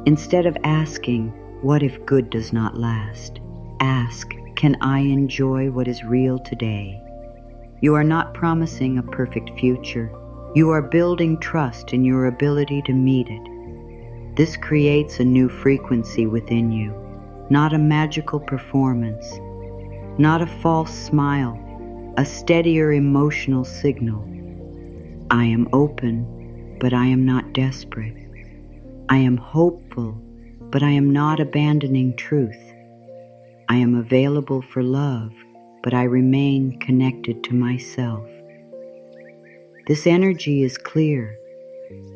Instead of asking, "What if good does not last?" Ask, "Can I enjoy what is real today?" You are not promising a perfect future. You are building trust in your ability to meet it. This creates a new frequency within you, not a magical performance, not a false smile, a steadier emotional signal. I am open, but I am not desperate. I am hopeful, but I am not abandoning truth. I am available for love, but I remain connected to myself. This energy is clear.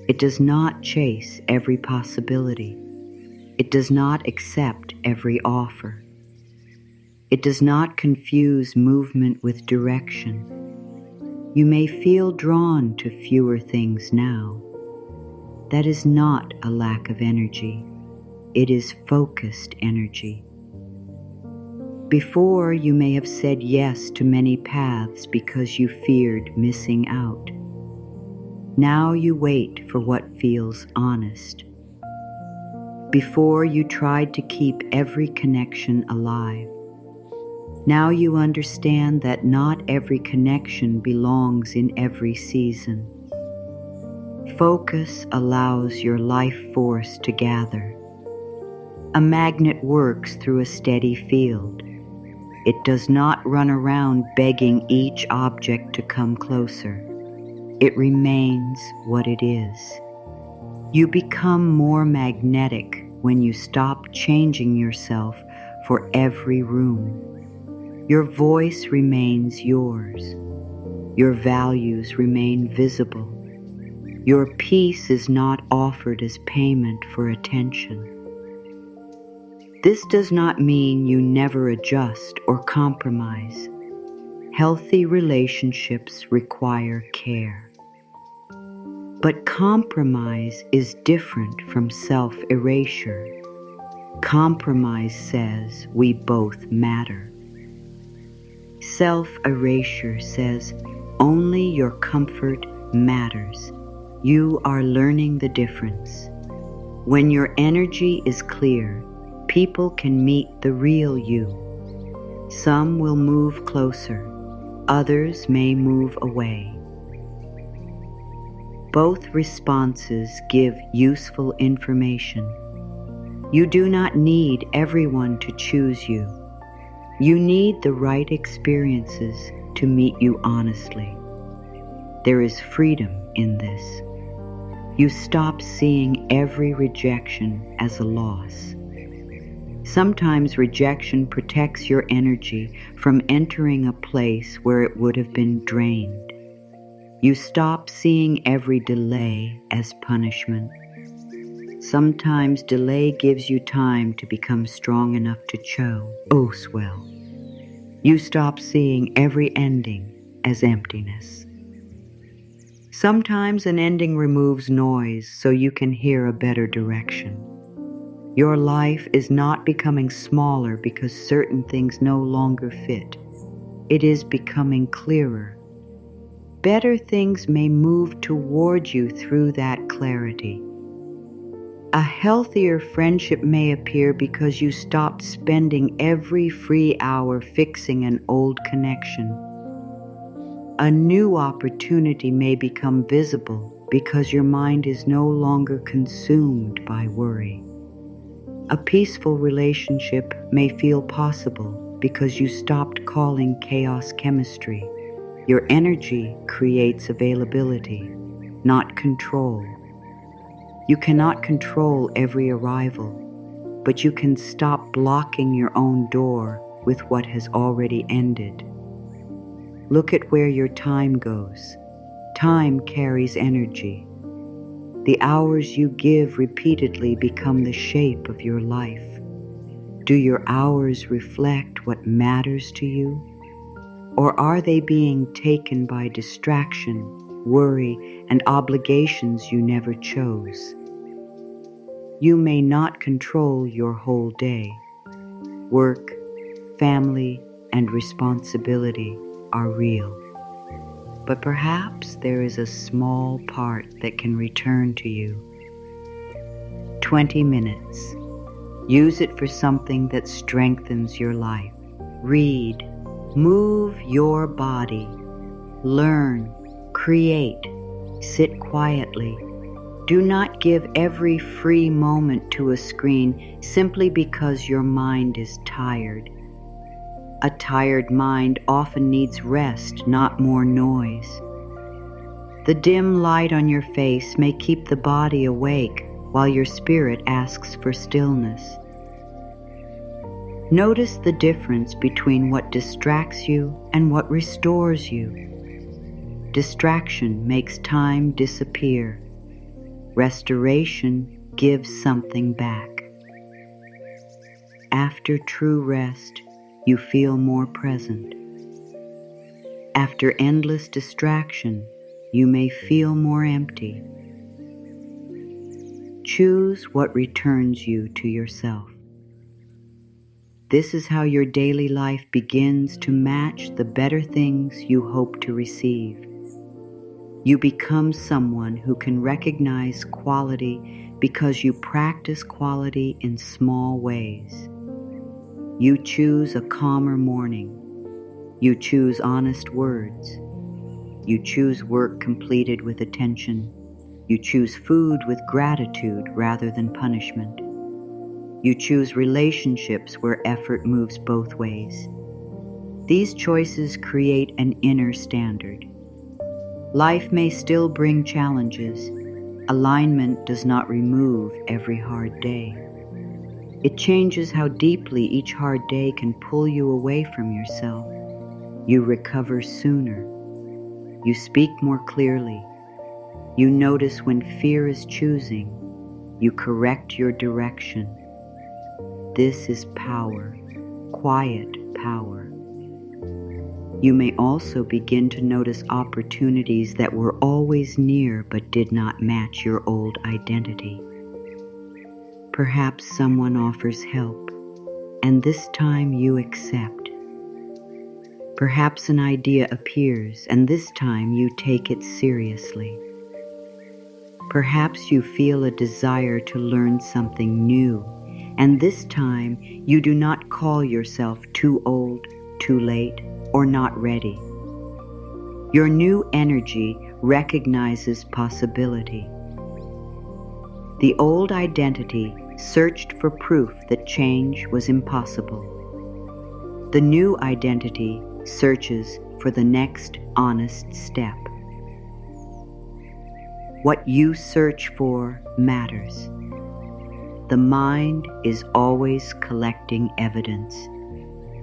It does not chase every possibility. It does not accept every offer. It does not confuse movement with direction. You may feel drawn to fewer things now. That is not a lack of energy. It is focused energy. Before, you may have said yes to many paths because you feared missing out. Now you wait for what feels honest. Before, you tried to keep every connection alive. Now you understand that not every connection belongs in every season. Focus allows your life force to gather. A magnet works through a steady field. It does not run around begging each object to come closer. It remains what it is. You become more magnetic when you stop changing yourself for every room. Your voice remains yours. Your values remain visible. Your peace is not offered as payment for attention. This does not mean you never adjust or compromise. Healthy relationships require care. But compromise is different from self-erasure. Compromise says we both matter. Self-erasure says only your comfort matters. You are learning the difference. When your energy is clear, people can meet the real you. Some will move closer, others may move away. Both responses give useful information. You do not need everyone to choose you. You need the right experiences to meet you honestly. There is freedom in this. You stop seeing every rejection as a loss. Sometimes rejection protects your energy from entering a place where it would have been drained. You stop seeing every delay as punishment. Sometimes delay gives you time to become strong enough to swell. You stop seeing every ending as emptiness. Sometimes an ending removes noise so you can hear a better direction. Your life is not becoming smaller because certain things no longer fit. It is becoming clearer. Better things may move toward you through that clarity. A healthier friendship may appear because you stopped spending every free hour fixing an old connection. A new opportunity may become visible because your mind is no longer consumed by worry. A peaceful relationship may feel possible because you stopped calling chaos chemistry Your energy creates availability, not control. You cannot control every arrival, but you can stop blocking your own door with what has already ended. Look at where your time goes. Time carries energy. The hours you give repeatedly become the shape of your life. Do your hours reflect what matters to you? Or are they being taken by distraction, worry, and obligations you never chose? You may not control your whole day. Work, family, and responsibility are real. But perhaps there is a small part that can return to you. 20 minutes. Use it for something that strengthens your life. Read. Move your body. Learn. Create. Sit quietly. Do not give every free moment to a screen simply because your mind is tired. A tired mind often needs rest, not more noise. The dim light on your face may keep the body awake while your spirit asks for stillness. Notice the difference between what distracts you and what restores you. Distraction makes time disappear. Restoration gives something back. After true rest, you feel more present. After endless distraction, you may feel more empty. Choose what returns you to yourself. This is how your daily life begins to match the better things you hope to receive. You become someone who can recognize quality because you practice quality in small ways. You choose a calmer morning. You choose honest words. You choose work completed with attention. You choose food with gratitude rather than punishment. You choose relationships where effort moves both ways. These choices create an inner standard. Life may still bring challenges. Alignment does not remove every hard day. It changes how deeply each hard day can pull you away from yourself. You recover sooner. You speak more clearly. You notice when fear is choosing. You correct your direction. This is power, quiet power. You may also begin to notice opportunities that were always near but did not match your old identity. Perhaps someone offers help, and this time you accept. Perhaps an idea appears, and this time you take it seriously. Perhaps you feel a desire to learn something new, and this time you do not call yourself too old, too late, or not ready. Your new energy recognizes possibility. The old identity searched for proof that change was impossible. The new identity searches for the next honest step. What you search for matters. The mind is always collecting evidence.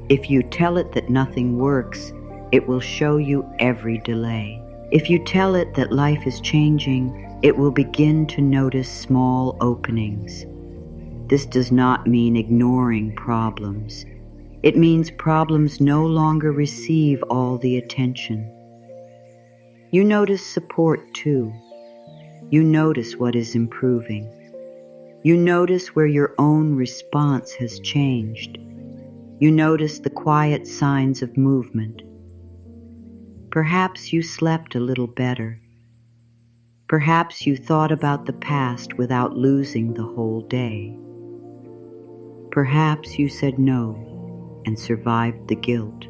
If you tell it that nothing works, it will show you every delay. If you tell it that life is changing, it will begin to notice small openings. This does not mean ignoring problems. It means problems no longer receive all the attention. You notice support too. You notice what is improving. You notice where your own response has changed. You notice the quiet signs of movement. Perhaps you slept a little better. Perhaps you thought about the past without losing the whole day. Perhaps you said no and survived the guilt.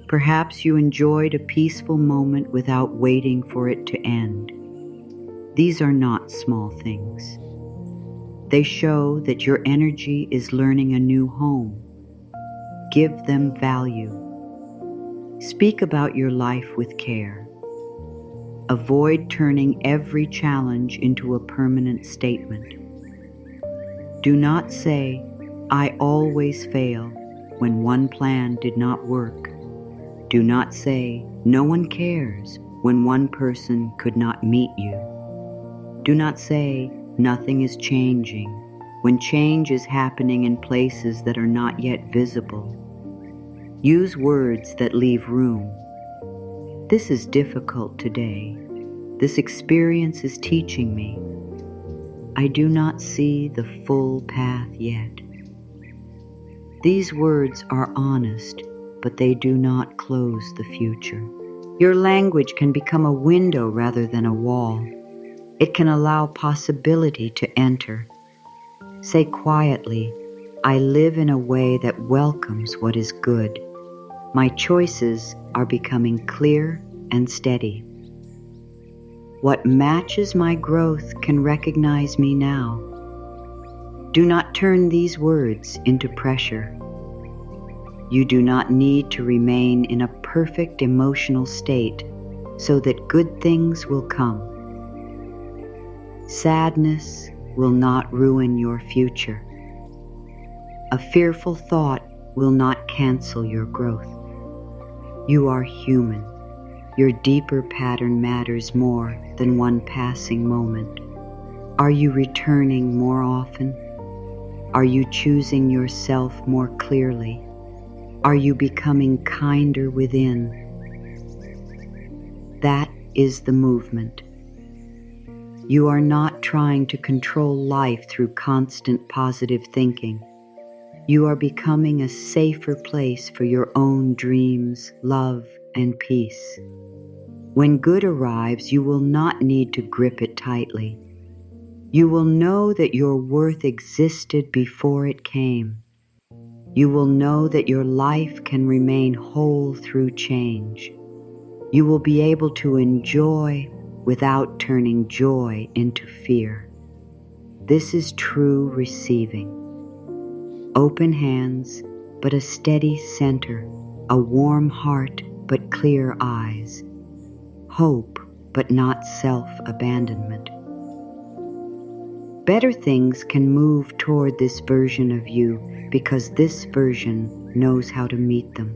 Perhaps you enjoyed a peaceful moment without waiting for it to end. These are not small things. They show that your energy is learning a new home. Give them value. Speak about your life with care. Avoid turning every challenge into a permanent statement. Do not say, "I always fail," when one plan did not work. Do not say, "No one cares," when one person could not meet you. Do not say, "Nothing is changing," when change is happening in places that are not yet visible. Use words that leave room. This is difficult today. This experience is teaching me. I do not see the full path yet. These words are honest, but they do not close the future. Your language can become a window rather than a wall. It can allow possibility to enter. Say quietly, "I live in a way that welcomes what is good. My choices are becoming clear and steady. What matches my growth can recognize me now." Do not turn these words into pressure. You do not need to remain in a perfect emotional state so that good things will come. Sadness will not ruin your future. A fearful thought will not cancel your growth. You are human. Your deeper pattern matters more than one passing moment. Are you returning more often? Are you choosing yourself more clearly? Are you becoming kinder within? That is the movement. You are not trying to control life through constant positive thinking. You are becoming a safer place for your own dreams, love, and peace. When good arrives, you will not need to grip it tightly. You will know that your worth existed before it came. You will know that your life can remain whole through change. You will be able to enjoy without turning joy into fear. This is true receiving. Open hands, but a steady center, a warm heart, but clear eyes. Hope, but not self-abandonment. Better things can move toward this version of you because this version knows how to meet them.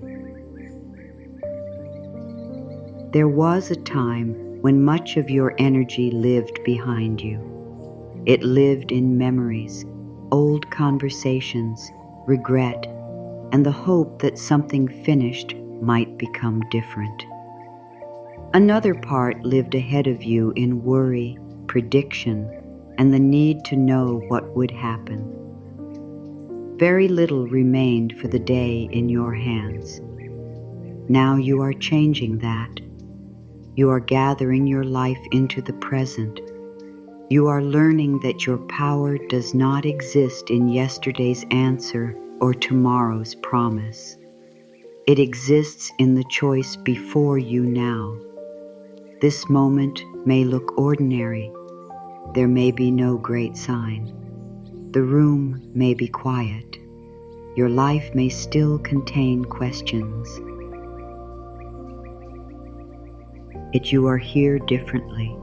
There was a time when much of your energy lived behind you. It lived in memories, old conversations, regret, and the hope that something finished might become different. Another part lived ahead of you in worry, prediction, and the need to know what would happen. Very little remained for the day in your hands. Now you are changing that. You are gathering your life into the present. You are learning that your power does not exist in yesterday's answer or tomorrow's promise. It exists in the choice before you now. This moment may look ordinary. There may be no great sign. The room may be quiet. Your life may still contain questions. Yet you are here differently.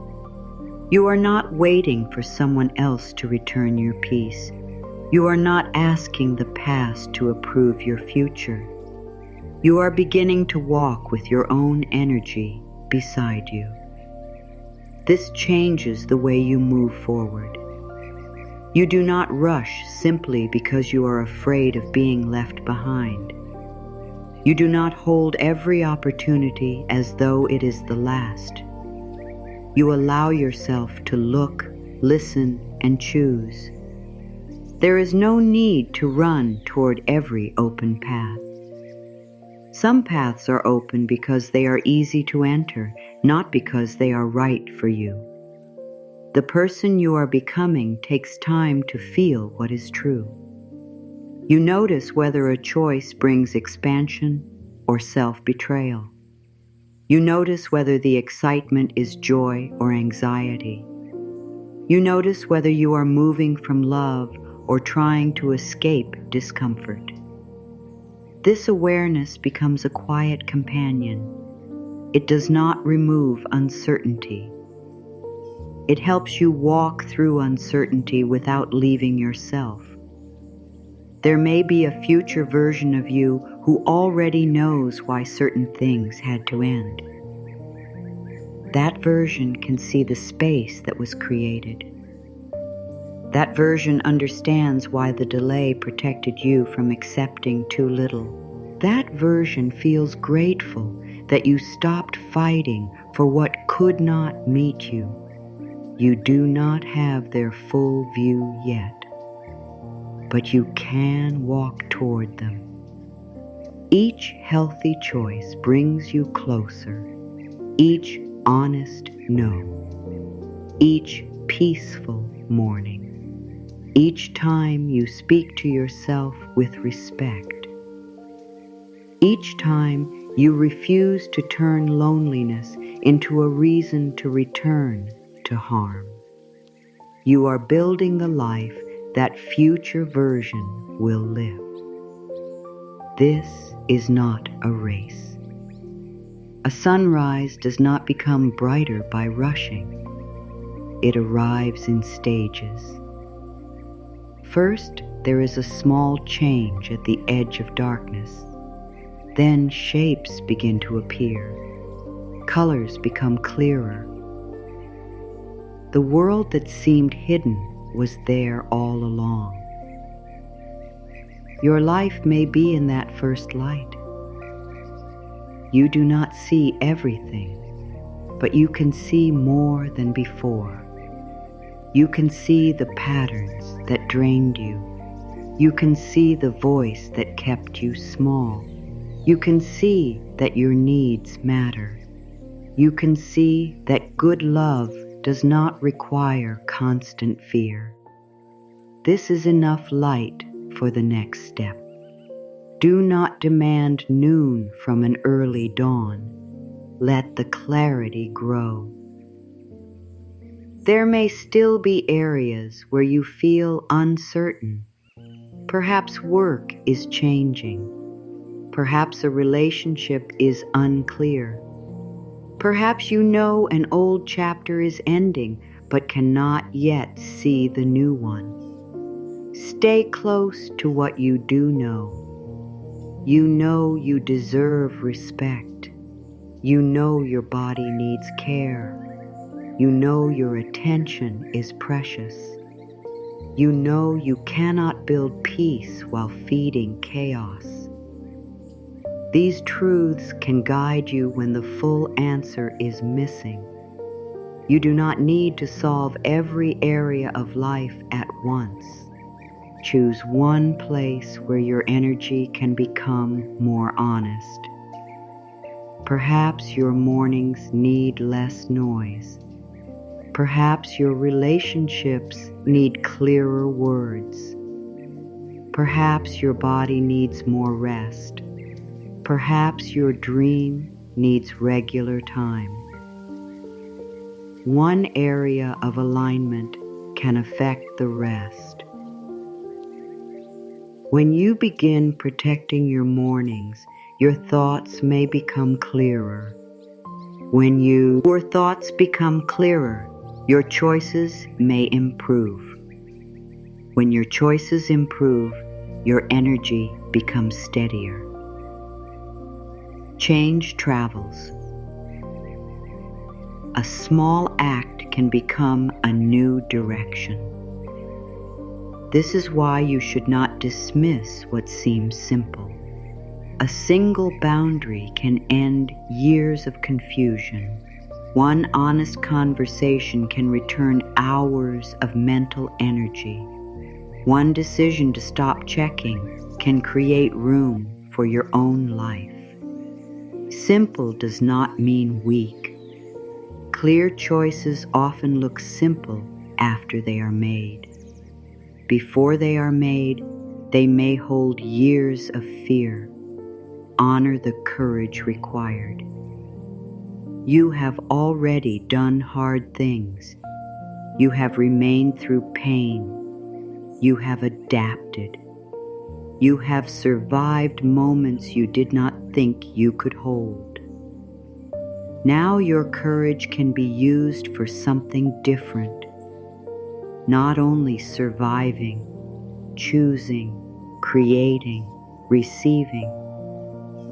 You are not waiting for someone else to return your peace. You are not asking the past to approve your future. You are beginning to walk with your own energy beside you. This changes the way you move forward. You do not rush simply because you are afraid of being left behind. You do not hold every opportunity as though it is the last. You allow yourself to look, listen, and choose. There is no need to run toward every open path. Some paths are open because they are easy to enter, not because they are right for you. The person you are becoming takes time to feel what is true. You notice whether a choice brings expansion or self-betrayal. You notice whether the excitement is joy or anxiety. You notice whether you are moving from love or trying to escape discomfort. This awareness becomes a quiet companion. It does not remove uncertainty. It helps you walk through uncertainty without leaving yourself. There may be a future version of you who already knows why certain things had to end. That version can see the space that was created. That version understands why the delay protected you from accepting too little. That version feels grateful that you stopped fighting for what could not meet you. You do not have their full view yet, but you can walk toward them. Each healthy choice brings you closer. Each honest no. Each peaceful morning. Each time you speak to yourself with respect. Each time you refuse to turn loneliness into a reason to return to harm. You are building the life that future version will live. This is not a race. A sunrise does not become brighter by rushing. It arrives in stages. First, there is a small change at the edge of darkness. Then shapes begin to appear. Colors become clearer. The world that seemed hidden was there all along. Your life may be in that first light. You do not see everything, but you can see more than before. You can see the patterns that drained you. You can see the voice that kept you small. You can see that your needs matter. You can see that good love does not require constant fear. This is enough light for the next step. Do not demand noon from an early dawn. Let the clarity grow. There may still be areas where you feel uncertain. Perhaps work is changing. Perhaps a relationship is unclear. Perhaps you know an old chapter is ending, but cannot yet see the new one. Stay close to what you do know. You know you deserve respect. You know your body needs care. You know your attention is precious. You know you cannot build peace while feeding chaos. These truths can guide you when the full answer is missing. You do not need to solve every area of life at once. Choose one place where your energy can become more honest. Perhaps your mornings need less noise. Perhaps your relationships need clearer words. Perhaps your body needs more rest. Perhaps your dream needs regular time. One area of alignment can affect the rest. When you begin protecting your mornings, your thoughts may become clearer. When your thoughts become clearer, your choices may improve. When your choices improve, your energy becomes steadier. Change travels. A small act can become a new direction. This is why you should not dismiss what seems simple. A single boundary can end years of confusion. One honest conversation can return hours of mental energy. One decision to stop checking can create room for your own life. Simple does not mean weak. Clear choices often look simple after they are made. Before they are made, they may hold years of fear. Honor the courage required. You have already done hard things. You have remained through pain. You have adapted. You have survived moments you did not think you could hold. Now your courage can be used for something different. Not only surviving, choosing, creating, receiving.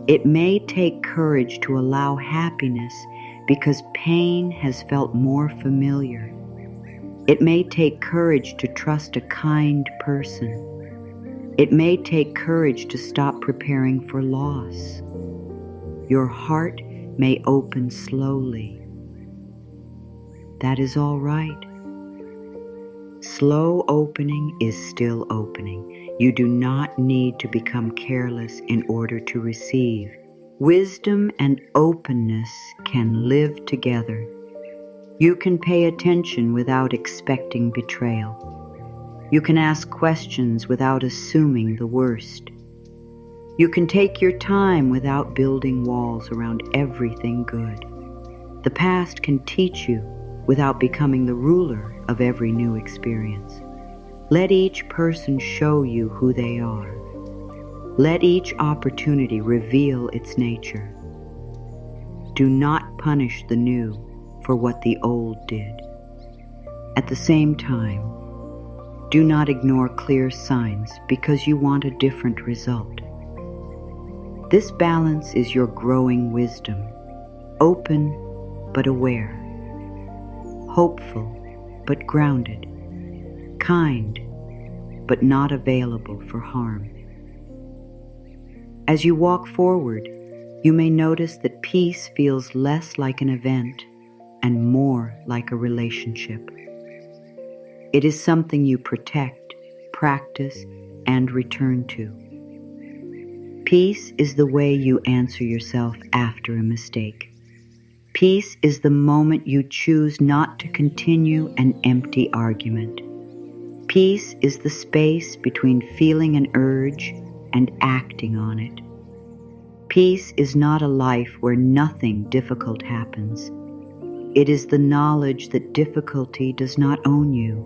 It may take courage to allow happiness because pain has felt more familiar. It may take courage to trust a kind person. It may take courage to stop preparing for loss. Your heart may open slowly. That is all right. Slow opening is still opening. You do not need to become careless in order to receive. Wisdom and openness can live together. You can pay attention without expecting betrayal. You can ask questions without assuming the worst. You can take your time without building walls around everything good. The past can teach you without becoming the ruler of every new experience. Let each person show you who they are. Let each opportunity reveal its nature. Do not punish the new for what the old did. At the same time, do not ignore clear signs because you want a different result. This balance is your growing wisdom, open but aware, hopeful but grounded, kind but not available for harm. As you walk forward, you may notice that peace feels less like an event and more like a relationship. It is something you protect, practice, and return to. Peace is the way you answer yourself after a mistake. Peace is the moment you choose not to continue an empty argument. Peace is the space between feeling an urge and acting on it. Peace is not a life where nothing difficult happens. It is the knowledge that difficulty does not own you.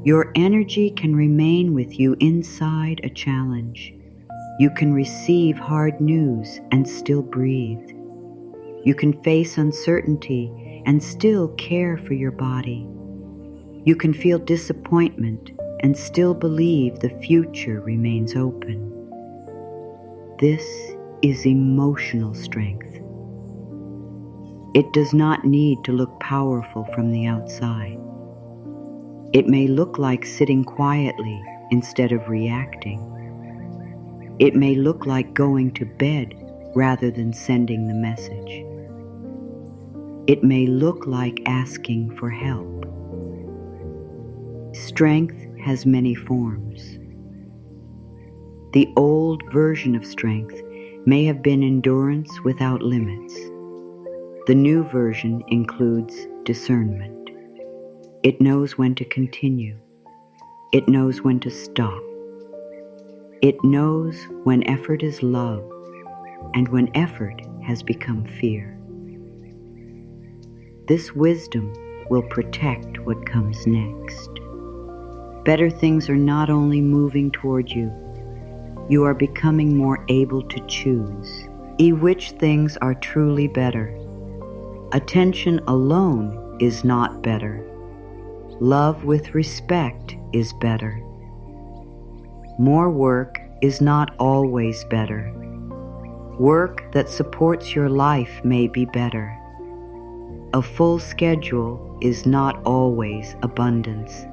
Your energy can remain with you inside a challenge. You can receive hard news and still breathe. You can face uncertainty and still care for your body. You can feel disappointment and still believe the future remains open. This is emotional strength. It does not need to look powerful from the outside. It may look like sitting quietly instead of reacting. It may look like going to bed rather than sending the message. It may look like asking for help. Strength has many forms. The old version of strength may have been endurance without limits. The new version includes discernment. It knows when to continue. It knows when to stop. It knows when effort is love and when effort has become fear. This wisdom will protect what comes next. Better things are not only moving toward you, you are becoming more able to choose which things are truly better. Attention alone is not better. Love with respect is better. More work is not always better. Work that supports your life may be better. A full schedule is not always abundance.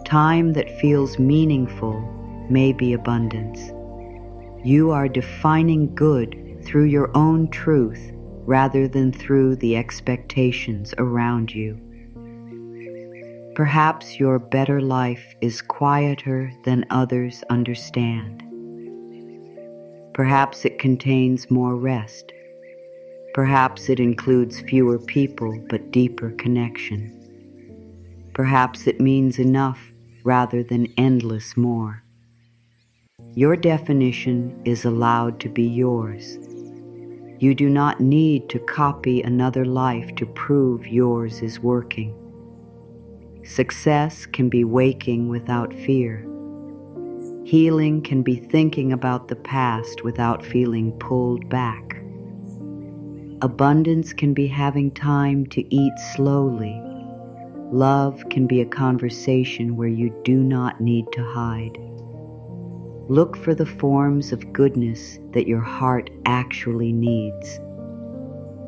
Time that feels meaningful may be abundance. You are defining good through your own truth rather than through the expectations around you. Perhaps your better life is quieter than others understand. Perhaps it contains more rest. Perhaps it includes fewer people but deeper connection. Perhaps it means enough rather than endless more. Your definition is allowed to be yours. You do not need to copy another life to prove yours is working. Success can be waking without fear. Healing can be thinking about the past without feeling pulled back. Abundance can be having time to eat slowly. Love can be a conversation where you do not need to hide. Look for the forms of goodness that your heart actually needs.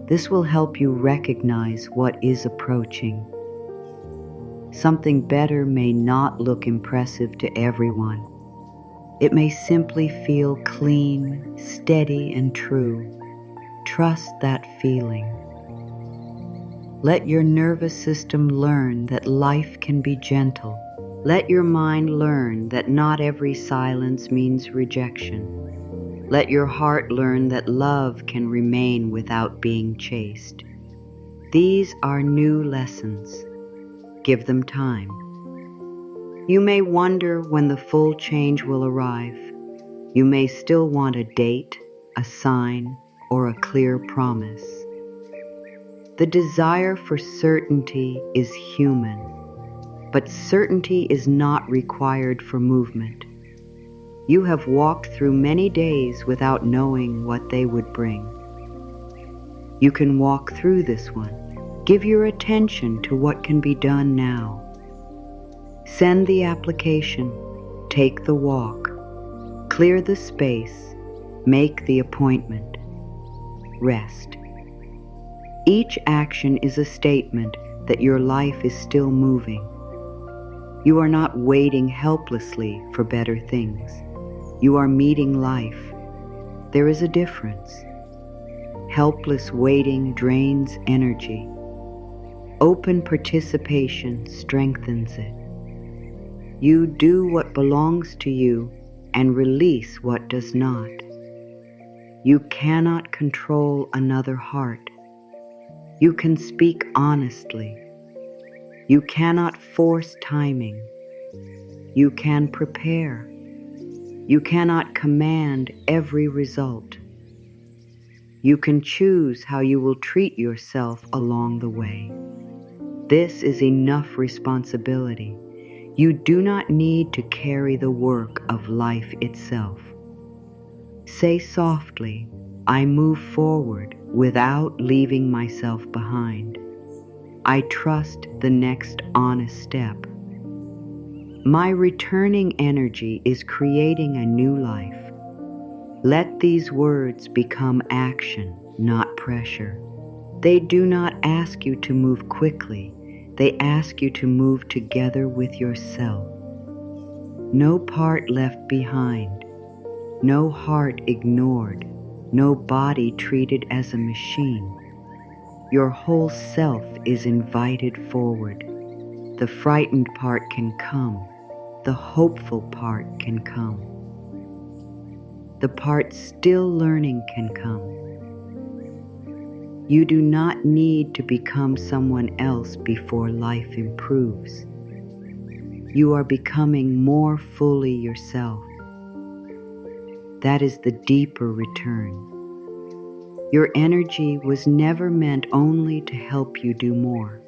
This will help you recognize what is approaching. Something better may not look impressive to everyone. It may simply feel clean, steady, and true. Trust that feeling. Let your nervous system learn that life can be gentle. Let your mind learn that not every silence means rejection. Let your heart learn that love can remain without being chased. These are new lessons. Give them time. You may wonder when the full change will arrive. You may still want a date, a sign, or a clear promise. The desire for certainty is human, but certainty is not required for movement. You have walked through many days without knowing what they would bring. You can walk through this one. Give your attention to what can be done now. Send the application, take the walk, clear the space, make the appointment, rest. Each action is a statement that your life is still moving. You are not waiting helplessly for better things. You are meeting life. There is a difference. Helpless waiting drains energy. Open participation strengthens it. You do what belongs to you and release what does not. You cannot control another heart. You can speak honestly. You cannot force timing. You can prepare. You cannot command every result. You can choose how you will treat yourself along the way. This is enough responsibility. You do not need to carry the work of life itself. Say softly, I move forward without leaving myself behind. I trust the next honest step. My returning energy is creating a new life. Let these words become action, not pressure. They do not ask you to move quickly. They ask you to move together with yourself. No part left behind, no heart ignored, no body treated as a machine. Your whole self is invited forward. The frightened part can come. The hopeful part can come. The part still learning can come. You do not need to become someone else before life improves. You are becoming more fully yourself. That is the deeper return. Your energy was never meant only to help you do more.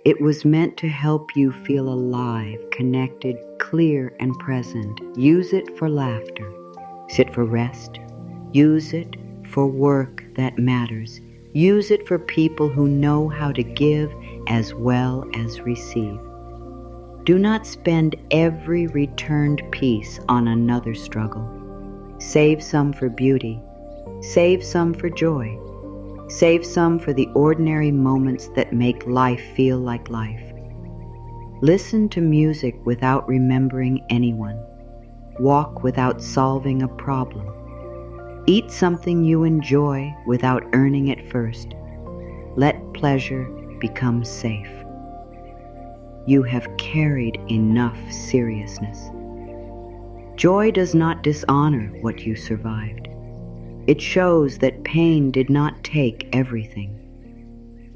It was meant to help you feel alive, connected, clear, and present. Use it for laughter. Sit for rest. Use it for work that matters. Use it for people who know how to give as well as receive. Do not spend every returned piece on another struggle. Save some for beauty. Save some for joy. Save some for the ordinary moments that make life feel like life. Listen to music without remembering anyone. Walk without solving a problem. Eat something you enjoy without earning it first. Let pleasure become safe. You have carried enough seriousness. Joy does not dishonor what you survived. It shows that pain did not take everything.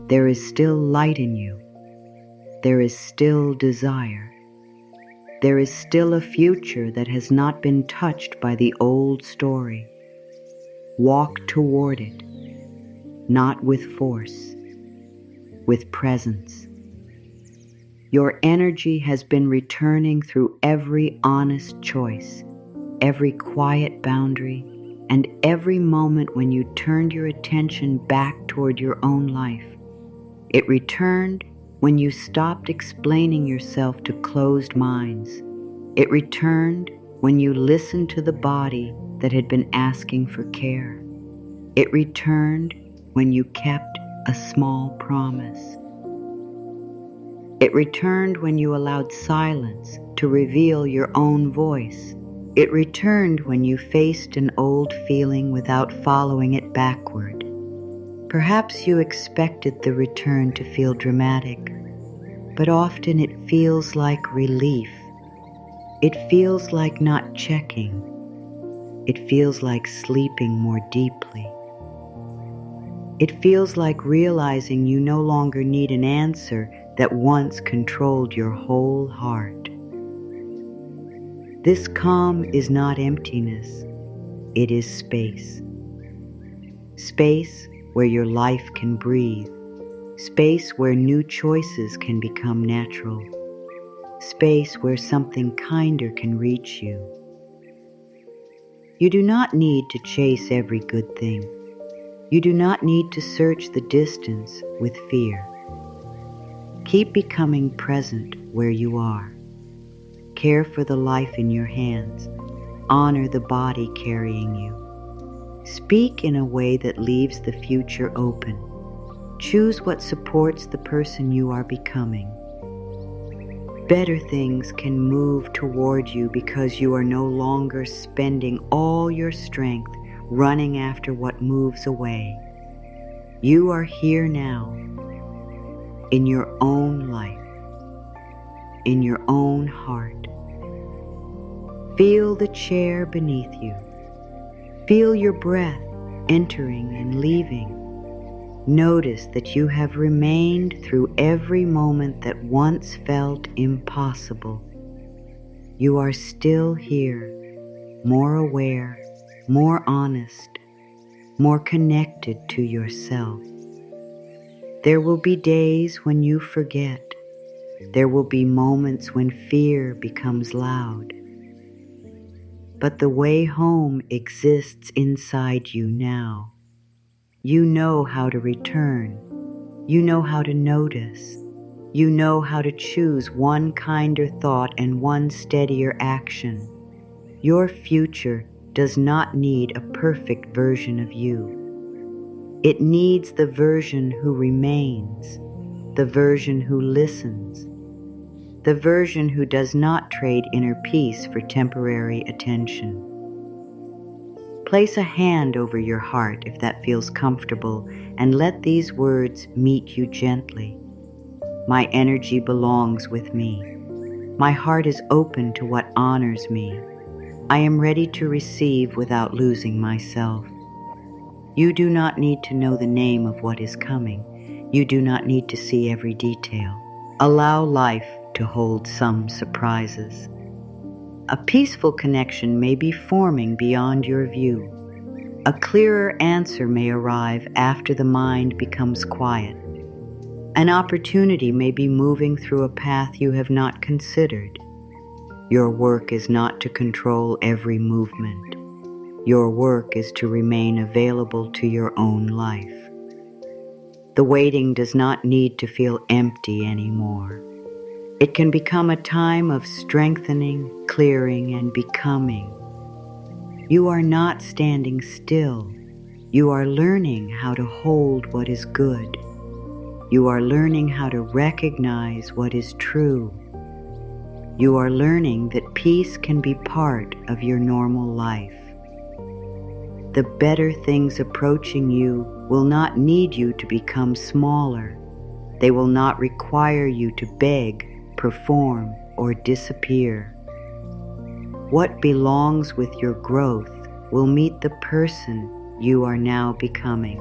There is still light in you. There is still desire. There is still a future that has not been touched by the old story. Walk toward it, not with force, with presence. Your energy has been returning through every honest choice, every quiet boundary, and every moment when you turned your attention back toward your own life. It returned when you stopped explaining yourself to closed minds. It returned when you listened to the body that had been asking for care. It returned when you kept a small promise. It returned when you allowed silence to reveal your own voice. It returned when you faced an old feeling without following it backward. Perhaps you expected the return to feel dramatic, but often it feels like relief. It feels like not checking. It feels like sleeping more deeply. It feels like realizing you no longer need an answer that once controlled your whole heart. This calm is not emptiness, it is space. Space where your life can breathe. Space where new choices can become natural. Space where something kinder can reach you. You do not need to chase every good thing. You do not need to search the distance with fear. Keep becoming present where you are. Care for the life in your hands. Honor the body carrying you. Speak in a way that leaves the future open. Choose what supports the person you are becoming. Better things can move toward you because you are no longer spending all your strength running after what moves away. You are here now, in your own life, in your own heart. Feel the chair beneath you. Feel your breath entering and leaving. Notice that you have remained through every moment that once felt impossible. You are still here, more aware, more honest, more connected to yourself. There will be days when you forget. There will be moments when fear becomes loud. But the way home exists inside you now. You know how to return. You know how to notice. You know how to choose one kinder thought and one steadier action. Your future does not need a perfect version of you. It needs the version who remains, the version who listens, the version who does not trade inner peace for temporary attention. Place a hand over your heart if that feels comfortable, and let these words meet you gently. My energy belongs with me. My heart is open to what honors me. I am ready to receive without losing myself. You do not need to know the name of what is coming. You do not need to see every detail. Allow life to hold some surprises. A peaceful connection may be forming beyond your view. A clearer answer may arrive after the mind becomes quiet. An opportunity may be moving through a path you have not considered. Your work is not to control every movement. Your work is to remain available to your own life. The waiting does not need to feel empty anymore. It can become a time of strengthening, clearing, and becoming. You are not standing still. You are learning how to hold what is good. You are learning how to recognize what is true. You are learning that peace can be part of your normal life. The better things approaching you will not need you to become smaller. They will not require you to beg, perform, or disappear. What belongs with your growth will meet the person you are now becoming.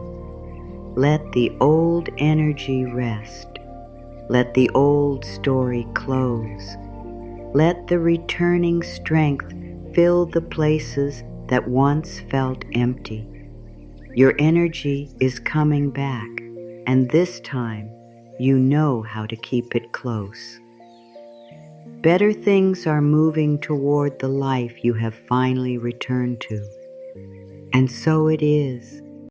Let the old energy rest. Let the old story close. Let the returning strength fill the places that once felt empty. Your energy is coming back, and this time you know how to keep it close. Better things are moving toward the life you have finally returned to. And so it is.